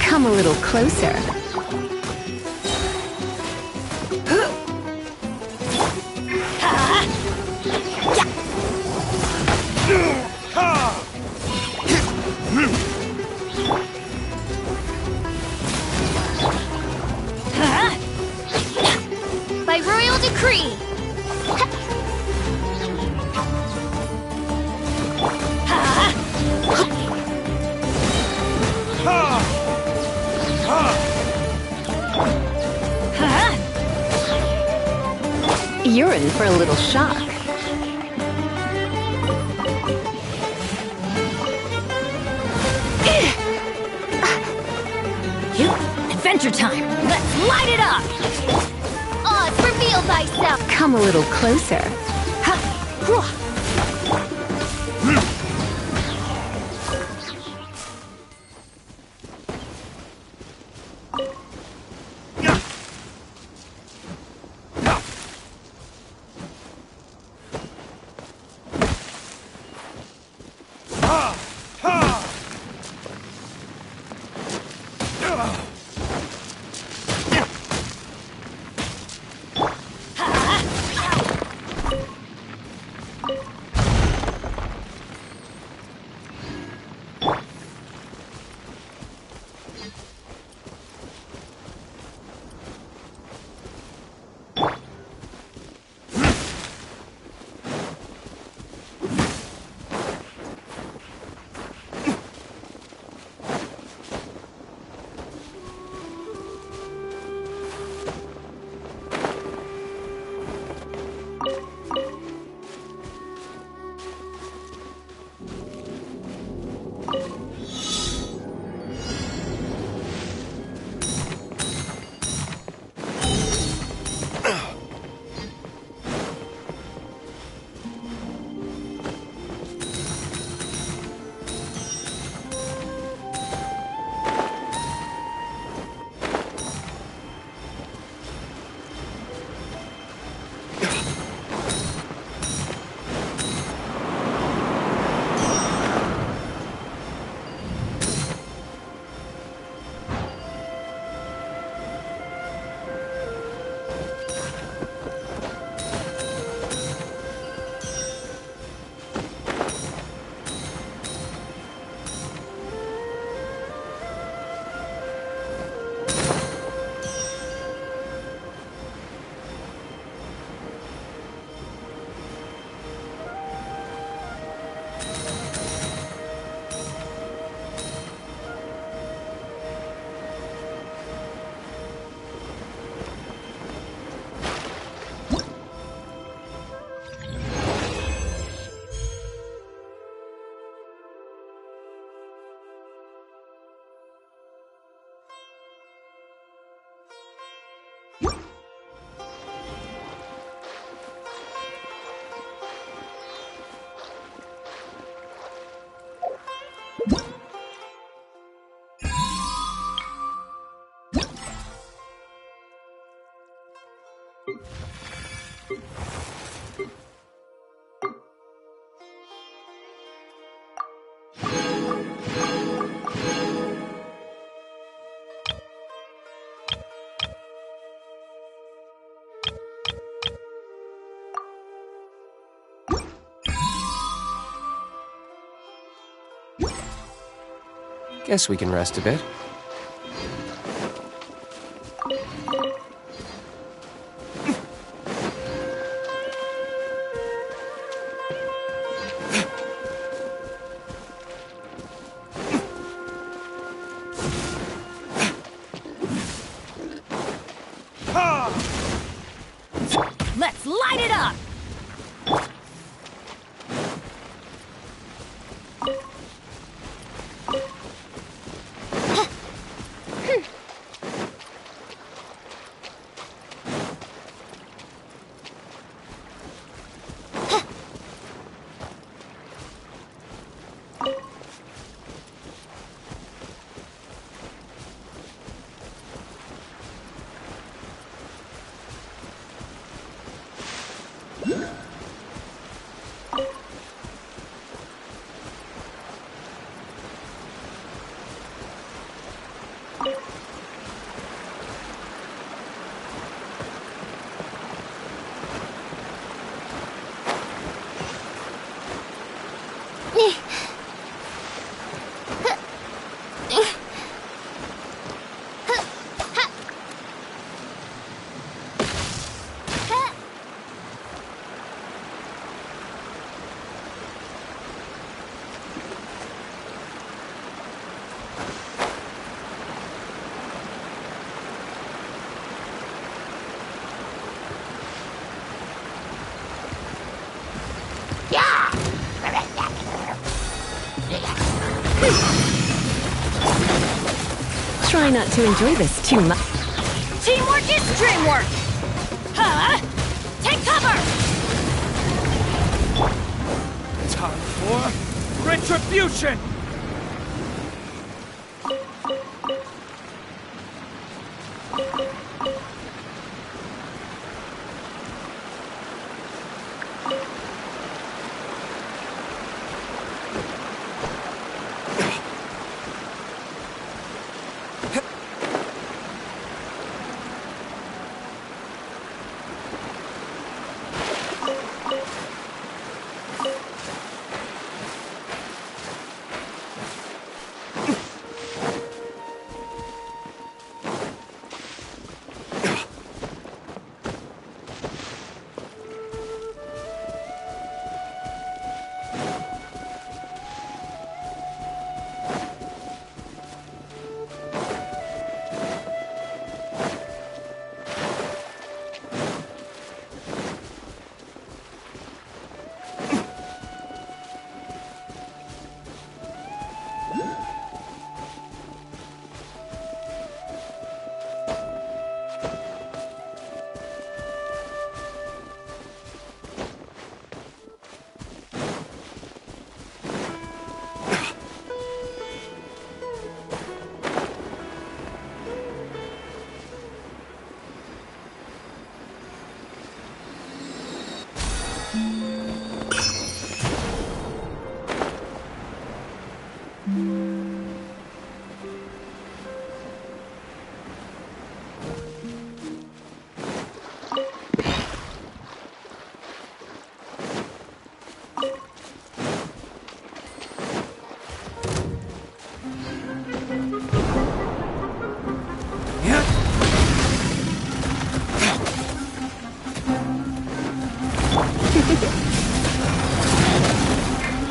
Come a little closer. final decree! You're in for a little shock. Adventure time! Let's light it up! Oz, reveal thyself! Come a little closer. Guess we can rest a bit. Let's light it up! Try not to enjoy this too much. Teamwork is dreamwork! Huh? Take cover! Time for retribution!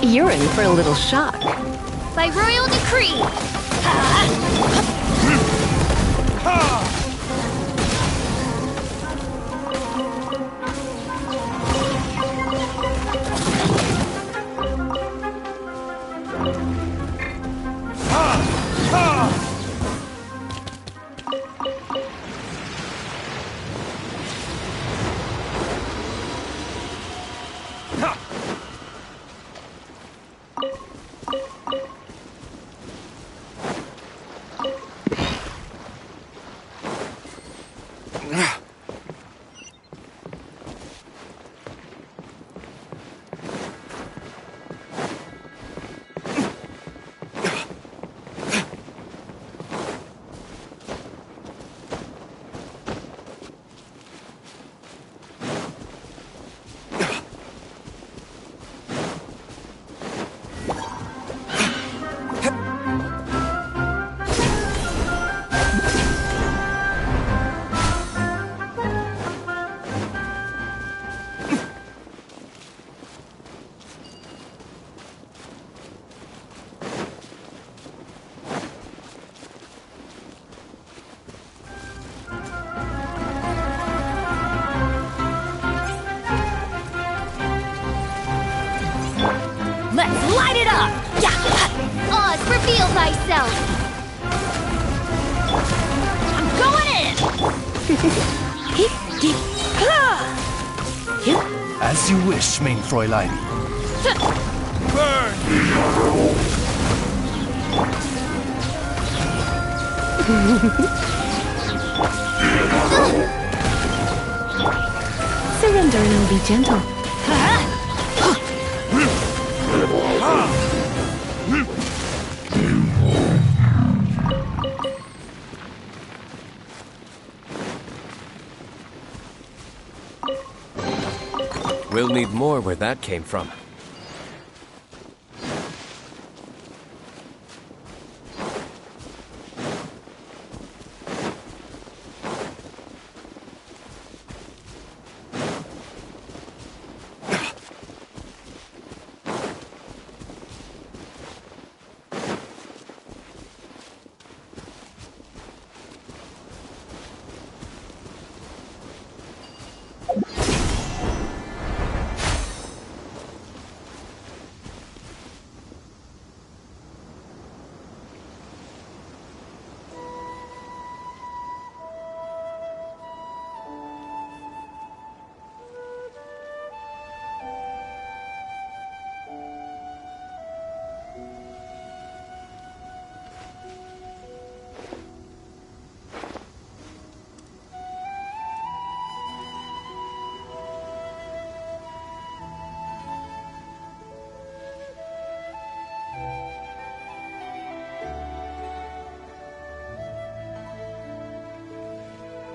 You're in for a little shock. By royal decree! Let's light it up! Oz, reveal thyself! I'm going in! As you wish, main Fräulein. Surrender and I'll be gentle. We'll need more where that came from.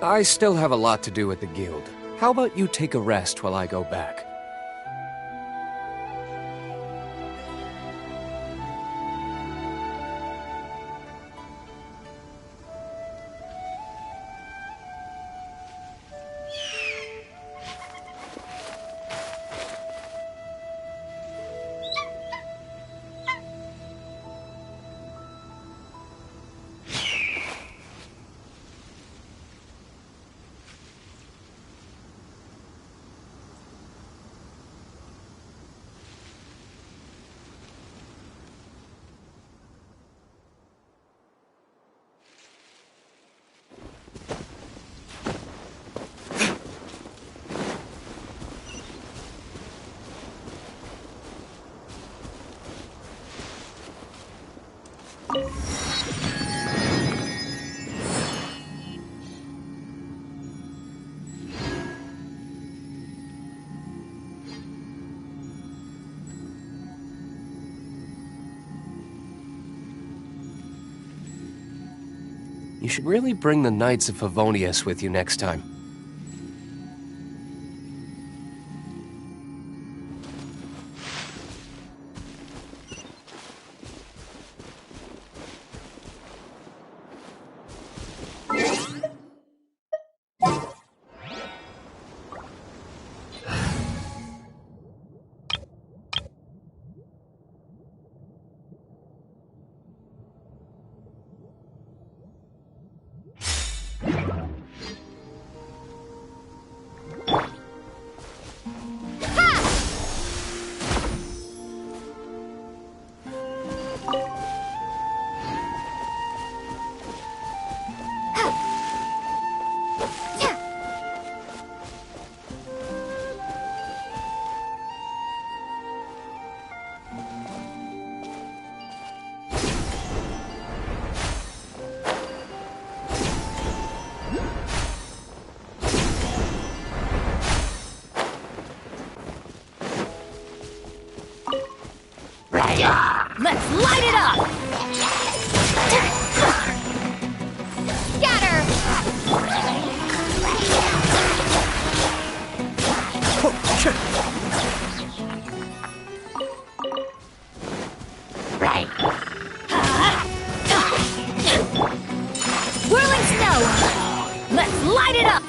I still have a lot to do at the guild. How about you take a rest while I go back? You should really bring the Knights of Favonius with you next time. Let's light it up! Scatter! Whirling snow! Let's light it up!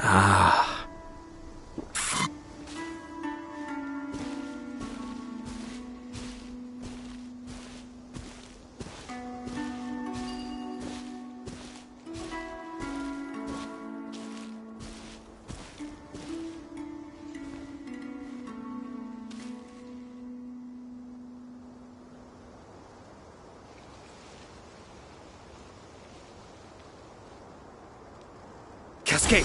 Ah. Cascade!